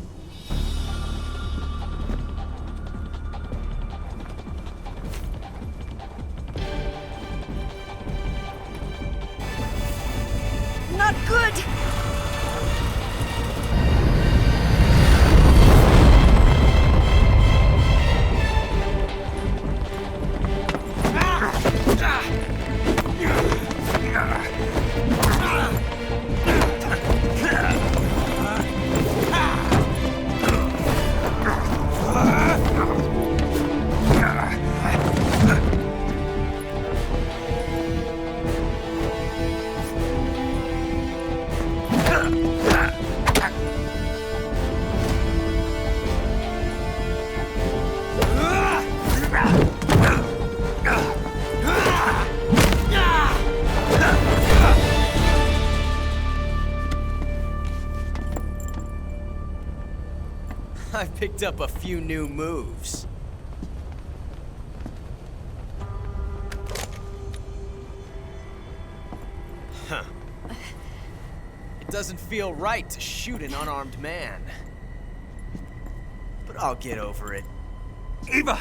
B: Not good!
D: I picked up a few new moves. Huh. It doesn't feel right to shoot an unarmed man. But I'll get over it.
E: Eva!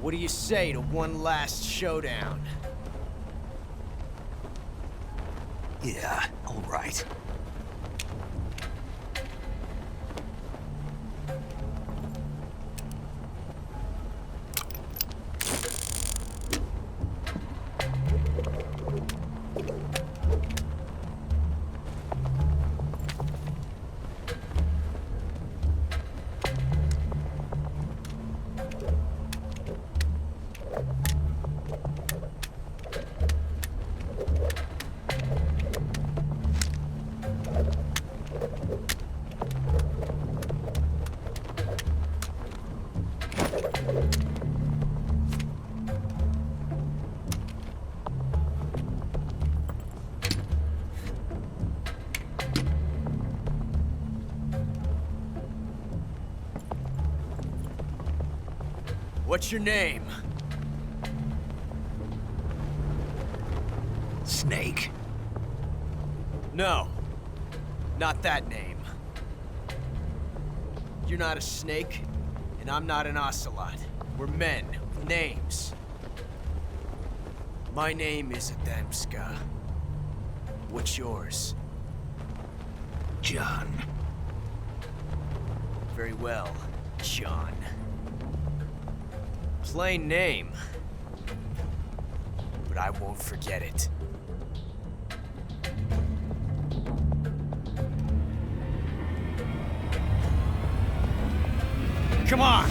D: What do you say to one last showdown?
E: Yeah, all right.
D: What's your name?
E: Snake.
D: No. Not that name. You're not a snake, and I'm not an ocelot. We're men with names. My name is Adamska. What's yours?
E: John.
D: Very well, John. Plain name. But I won't forget it. Come on!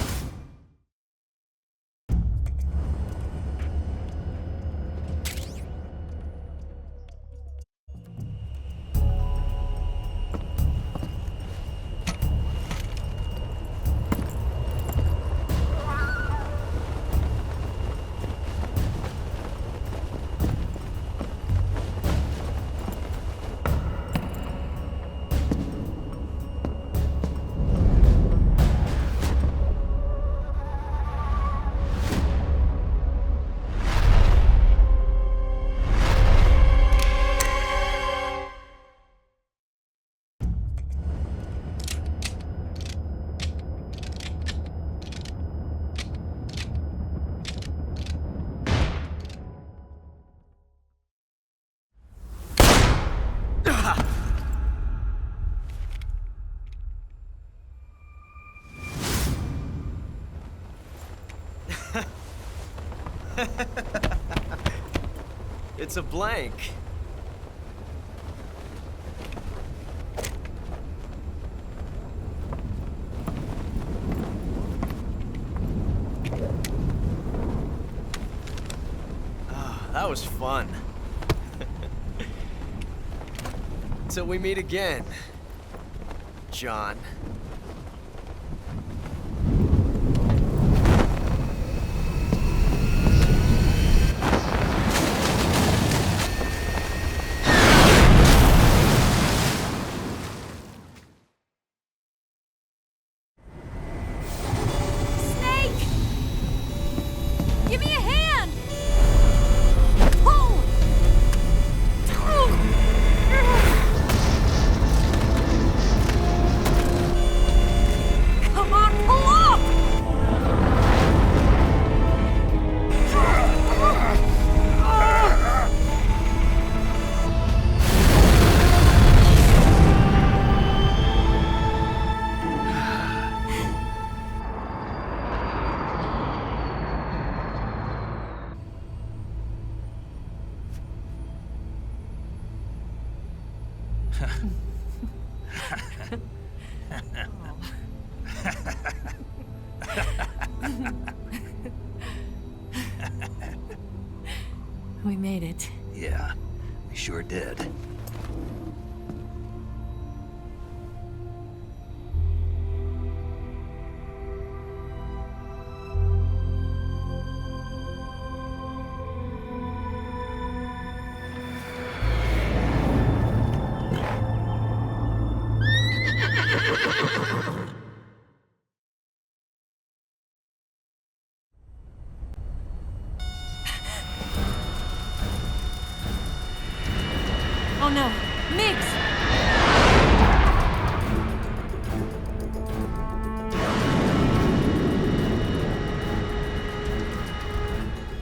D: It's a blank. That was fun. Till we meet again, John.
B: We made it.
E: Yeah, we sure did.
B: Oh no, Migs!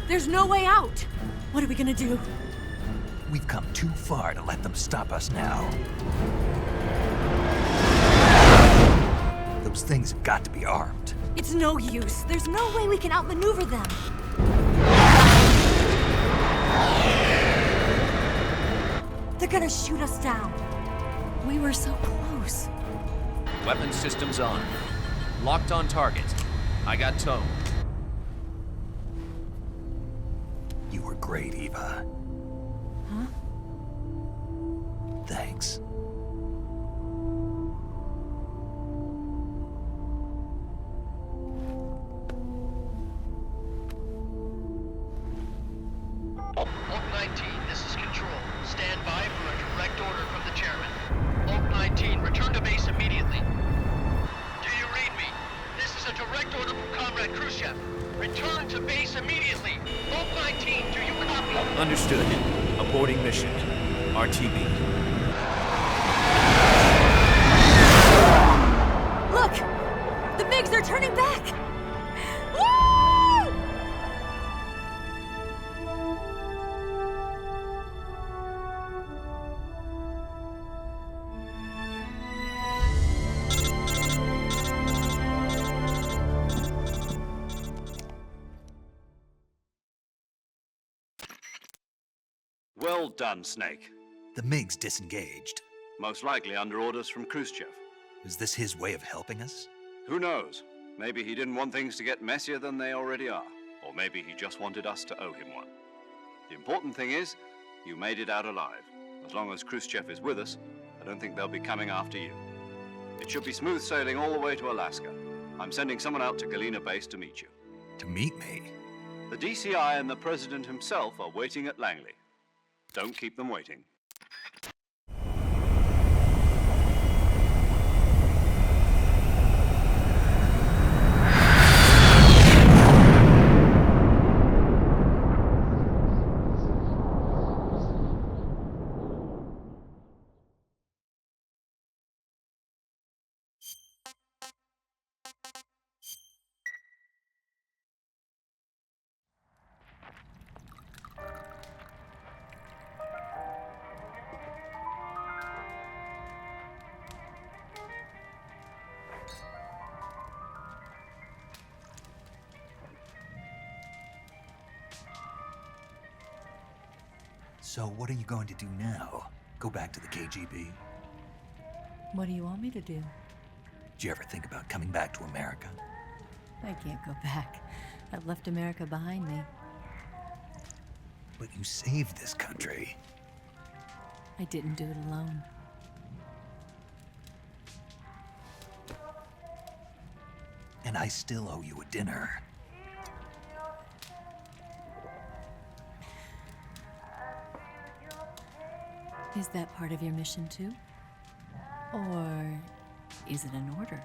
B: There's no way out! What are we gonna do?
E: We've come too far to let them stop us now. Those things have got to be armed.
B: It's no use. There's no way we can outmaneuver them. They're gonna shoot us down. We were so close.
M: Weapon systems on. Locked on target. I got towed.
E: You were great, Eva.
B: Huh?
E: Thanks.
G: Oak 19, this is Control. Stand by for a direct order from the chairman. Oak 19, return to base immediately. Do you read me? This is a direct order from Comrade Khrushchev. Return to base immediately. Oak 19, do you copy?
M: Understood. Aborting mission. RTB.
B: Look! The MiGs are turning back! Woo!
F: Well done, Snake.
E: The MiGs disengaged.
F: Most likely under orders from Khrushchev.
E: Is this his way of helping us?
F: Who knows? Maybe he didn't want things to get messier than they already are. Or maybe he just wanted us to owe him one. The important thing is, you made it out alive. As long as Khrushchev is with us, I don't think they'll be coming after you. It should be smooth sailing all the way to Alaska. I'm sending someone out to Galena Base to meet you.
E: To meet me?
F: The DCI and the President himself are waiting at Langley. Don't keep them waiting.
E: So what are you going to do now? Go back to the KGB?
B: What do you want me to do?
E: Did you ever think about coming back to America?
B: I can't go back. I've left America behind me.
E: But you saved this country.
B: I didn't do it alone.
E: And I still owe you a dinner.
B: Is that part of your mission too? Or is it an order?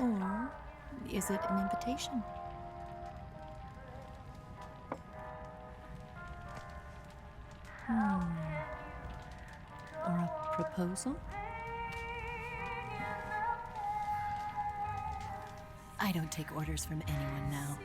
B: Or is it an invitation? Or a proposal? I don't take orders from anyone now.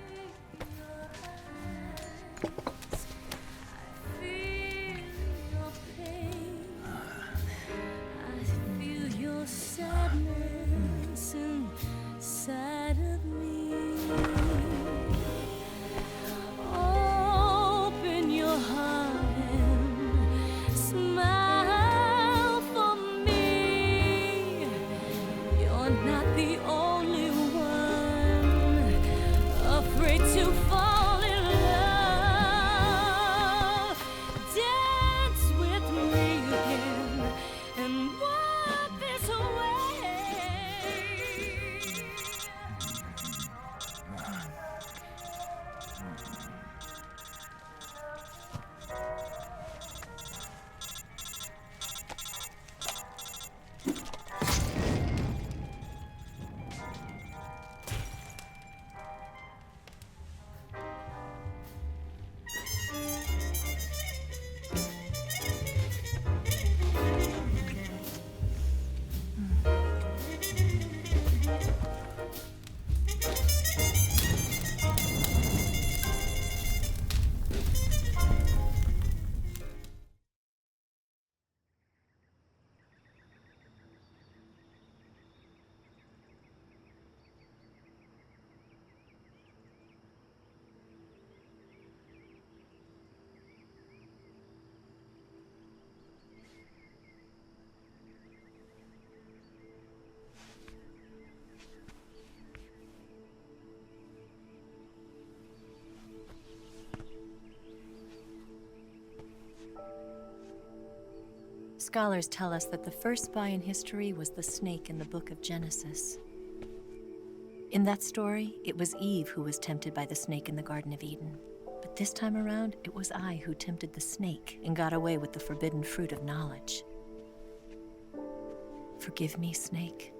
B: Scholars tell us that the first spy in history was the snake in the book of Genesis. In that story, it was Eve who was tempted by the snake in the Garden of Eden. But this time around, it was I who tempted the snake and got away with the forbidden fruit of knowledge. Forgive me, Snake.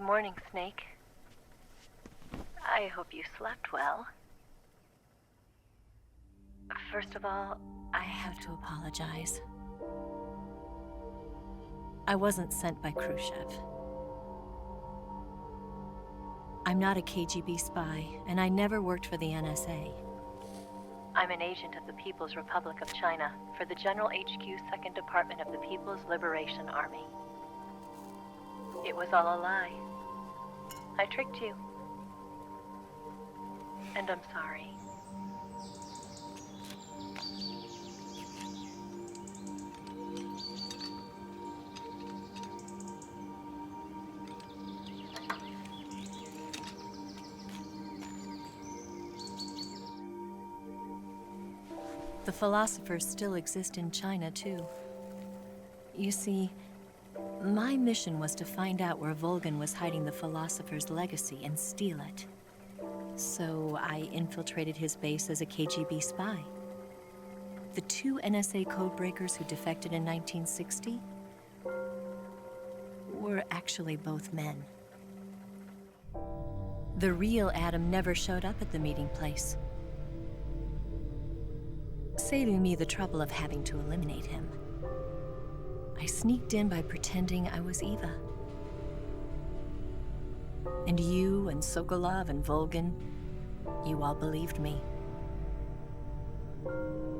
N: Good morning, Snake. I hope you slept well. First of all,
B: I have to apologize. I wasn't sent by Khrushchev. I'm not a KGB spy, and I never worked for the NSA.
N: I'm an agent of the People's Republic of China for the General HQ 2nd Department of the People's Liberation Army. It was all a lie. I tricked you. And I'm sorry.
B: The philosophers still exist in China, too. You see, my mission was to find out where Volgin was hiding the philosopher's legacy and steal it. So I infiltrated his base as a KGB spy. The 2 NSA codebreakers who defected in 1960 were actually both men. The real Adam never showed up at the meeting place, saving me the trouble of having to eliminate him. I sneaked in by pretending I was Eva. And you and Sokolov and Volgin, you all believed me.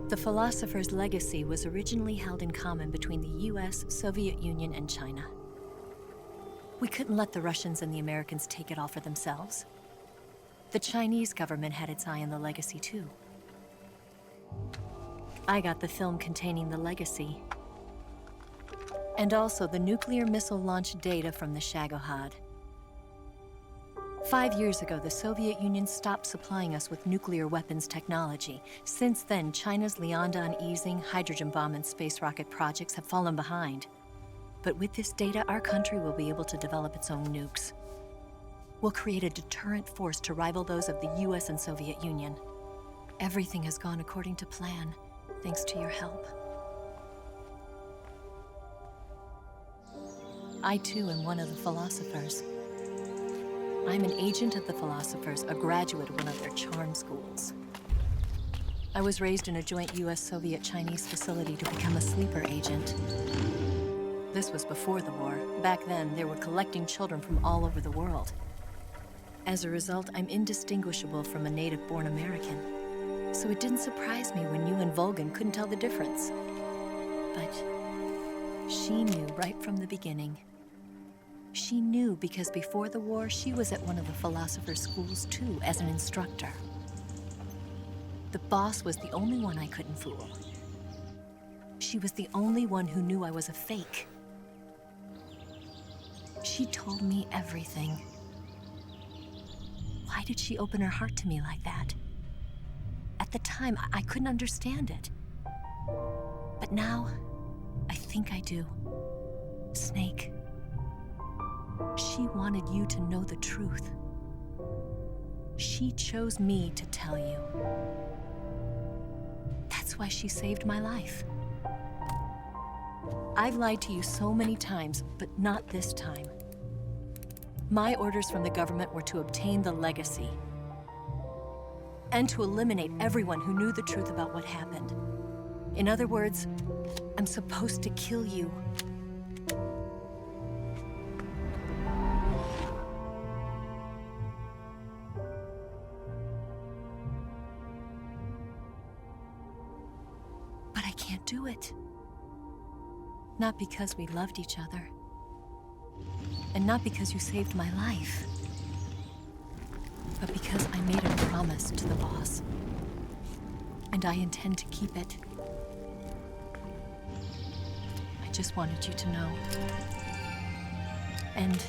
B: The philosopher's legacy was originally held in common between the US, Soviet Union, and China. We couldn't let the Russians and the Americans take it all for themselves. The Chinese government had its eye on the legacy, too. I got the film containing the legacy, and also the nuclear missile launch data from the Shagohod. 5 years ago, the Soviet Union stopped supplying us with nuclear weapons technology. Since then, China's Liaodong easing, hydrogen bomb, and space rocket projects have fallen behind. But with this data, our country will be able to develop its own nukes. We'll create a deterrent force to rival those of the US and Soviet Union. Everything has gone according to plan, thanks to your help. I, too, am one of the philosophers. I'm an agent of the Philosophers, a graduate of one of their charm schools. I was raised in a joint US-Soviet-Chinese facility to become a sleeper agent. This was before the war. Back then, they were collecting children from all over the world. As a result, I'm indistinguishable from a native-born American. So it didn't surprise me when you and Volgin couldn't tell the difference. But she knew right from the beginning. She knew because before the war, she was at one of the Philosopher's schools too, as an instructor. The boss was the only one I couldn't fool. She was the only one who knew I was a fake. She told me everything. Why did she open her heart to me like that? At the time, I couldn't understand it. But now, I think I do. Snake. She wanted you to know the truth. She chose me to tell you. That's why she saved my life. I've lied to you so many times, but not this time. My orders from the government were to obtain the legacy and to eliminate everyone who knew the truth about what happened. In other words, I'm supposed to kill you. But I can't do it. Not because we loved each other. And not because you saved my life. But because I made a promise to the boss. And I intend to keep it. I just wanted you to know. And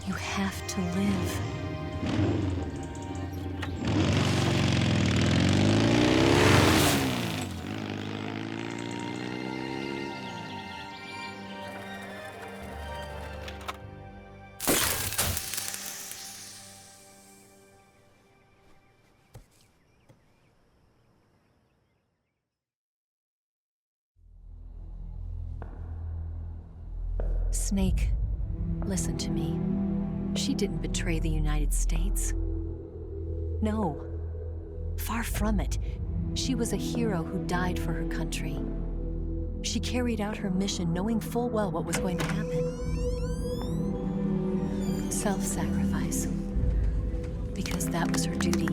B: you have to live. Snake, Listen to me. She didn't betray the United States. No. Far from it. She was a hero who died for her country. She carried out her mission knowing full well what was going to happen. Self-sacrifice. Because that was her duty.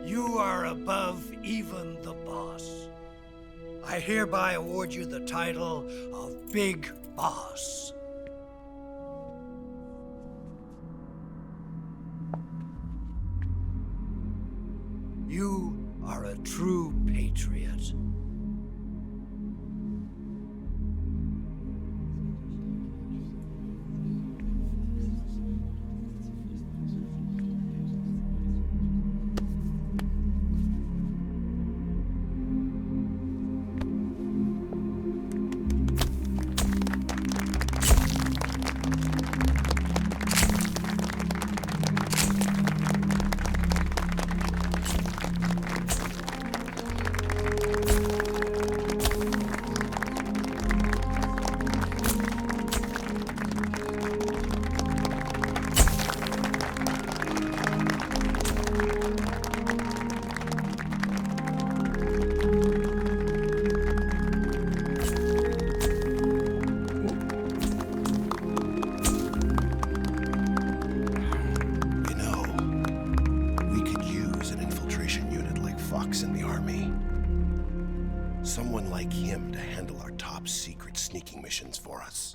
O: You are above even the boss. I hereby award you the title of Big Boss. You are a true patriot.
P: Someone like him to handle our top secret sneaking missions for us.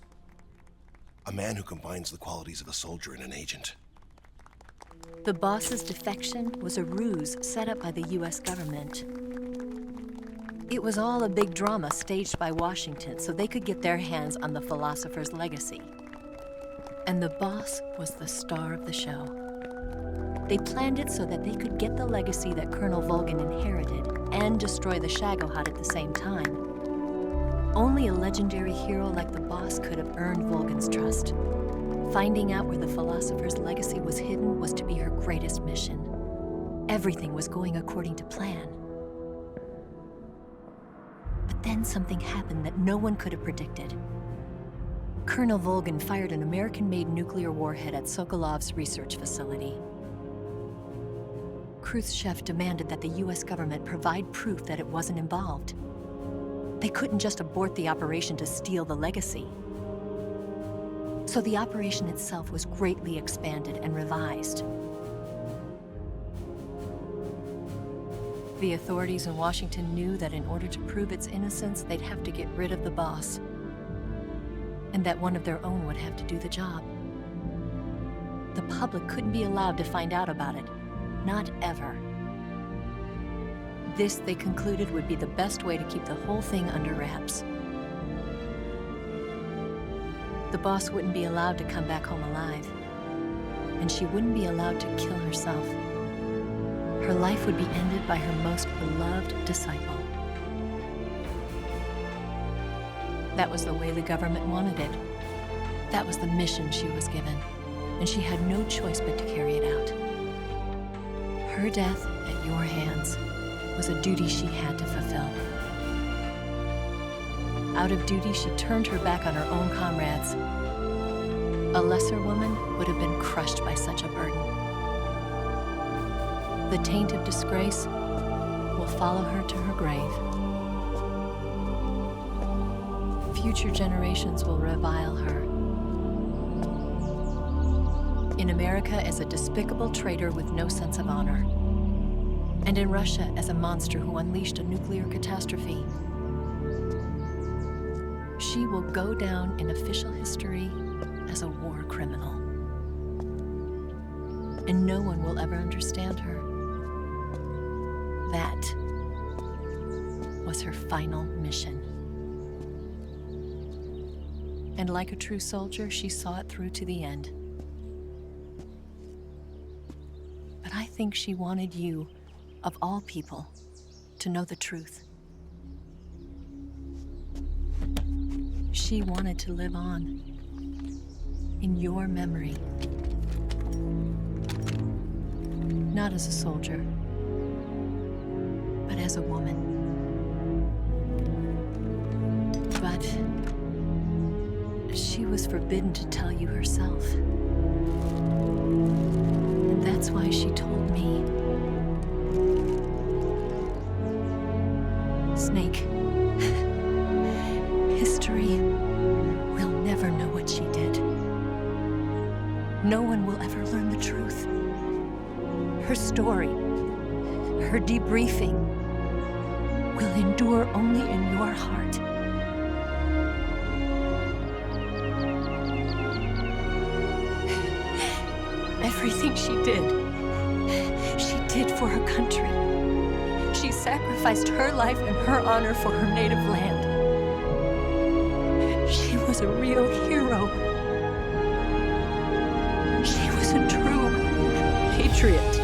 P: A man who combines the qualities of a soldier and an agent.
B: The boss's defection was a ruse set up by the US government. It was all a big drama staged by Washington so they could get their hands on the Philosopher's legacy. And the boss was the star of the show. They planned it so that they could get the legacy that Colonel Volgin inherited and destroy the Shagohod at the same time. Only a legendary hero like the boss could have earned Volgin's trust. Finding out where the Philosopher's legacy was hidden was to be her greatest mission. Everything was going according to plan. But then something happened that no one could have predicted. Colonel Volgin fired an American-made nuclear warhead at Sokolov's research facility. Khrushchev demanded that the US government provide proof that it wasn't involved. They couldn't just abort the operation to steal the legacy. So the operation itself was greatly expanded and revised. The authorities in Washington knew that in order to prove its innocence, they'd have to get rid of the boss, and that one of their own would have to do the job. The public couldn't be allowed to find out about it. Not ever. This, they concluded, would be the best way to keep the whole thing under wraps. The boss wouldn't be allowed to come back home alive, and she wouldn't be allowed to kill herself. Her life would be ended by her most beloved disciple. That was the way the government wanted it. That was the mission she was given, and she had no choice but to carry it out. Her death at your hands was a duty she had to fulfill. Out of duty, she turned her back on her own comrades. A lesser woman would have been crushed by such a burden. The taint of disgrace will follow her to her grave. Future generations will revile her. In America as a despicable traitor with no sense of honor. And in Russia as a monster who unleashed a nuclear catastrophe. She will go down in official history as a war criminal. And no one will ever understand her. That was her final mission. And like a true soldier, she saw it through to the end. But I think she wanted you, of all people, to know the truth. She wanted to live on, in your memory. Not as a soldier, but as a woman. But she was forbidden to tell you herself. And that's why she told me. Snake, history will never know what she did. No one will ever learn the truth. Her story, her debriefing, will endure only in your heart. Everything she did for her country. She sacrificed her life and her honor for her native land. She was a real hero. She was a true patriot.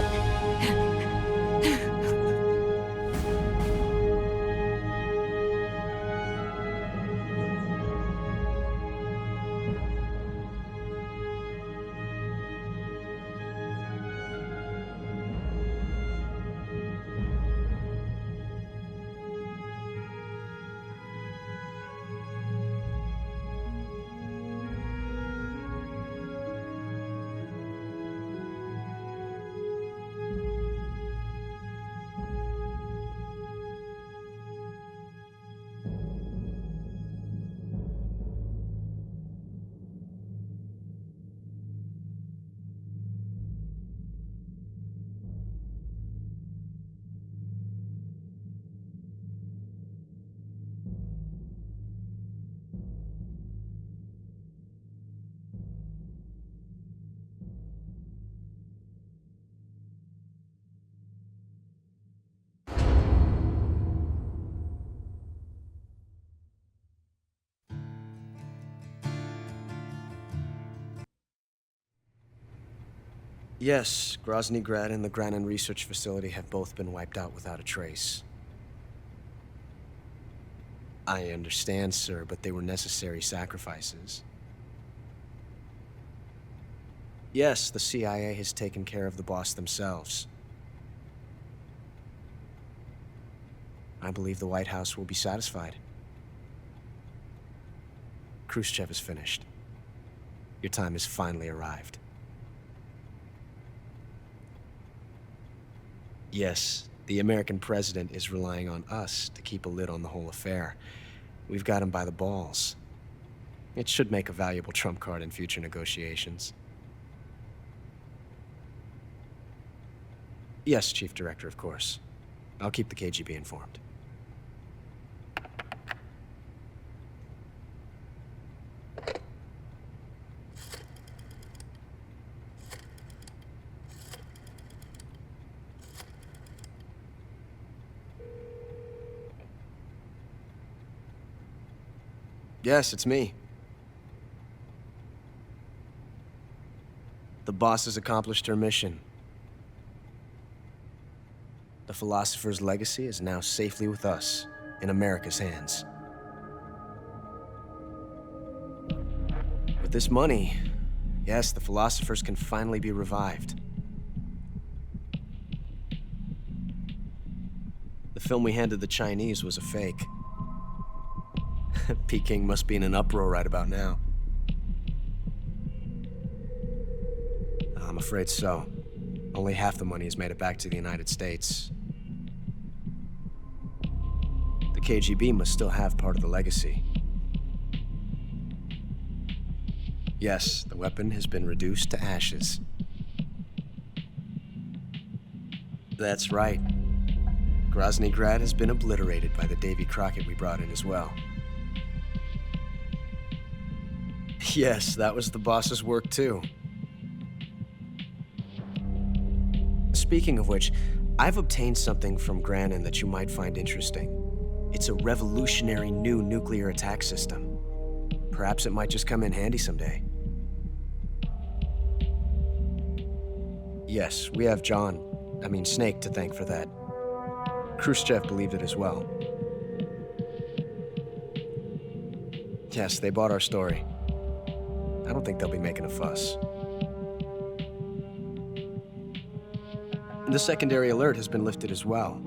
D: Yes, Grozny Grad and the Granin Research Facility have both been wiped out without a trace. I understand, sir, but they were necessary sacrifices. Yes, the CIA has taken care of the boss themselves. I believe the White House will be satisfied. Khrushchev is finished. Your time has finally arrived. Yes, the American president is relying on us to keep a lid on the whole affair. We've got him by the balls. It should make a valuable trump card in future negotiations. Yes, Chief Director, of course. I'll keep the KGB informed. Yes, it's me. The boss has accomplished her mission. The Philosopher's legacy is now safely with us, in America's hands. With this money, yes, the Philosophers can finally be revived. The film we handed the Chinese was a fake. Peking must be in an uproar right about now. I'm afraid so. Only half the money has made it back to the United States. The KGB must still have part of the legacy. Yes, the weapon has been reduced to ashes. That's right. Grozny Grad has been obliterated by the Davy Crockett we brought in as well. Yes, that was the boss's work too. Speaking of which, I've obtained something from Granin that you might find interesting. It's a revolutionary new nuclear attack system. Perhaps it might just come in handy someday. Yes, we have Snake to thank for that. Khrushchev believed it as well. Yes, they bought our story. I don't think they'll be making a fuss. The secondary alert has been lifted as well.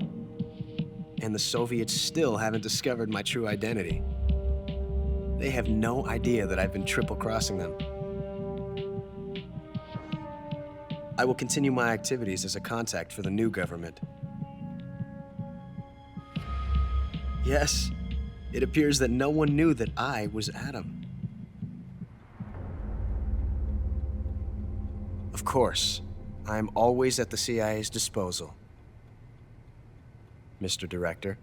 D: And the Soviets still haven't discovered my true identity. They have no idea that I've been triple-crossing them. I will continue my activities as a contact for the new government. Yes, it appears that no one knew that I was Adam. Of course, I am always at the CIA's disposal, Mr. Director.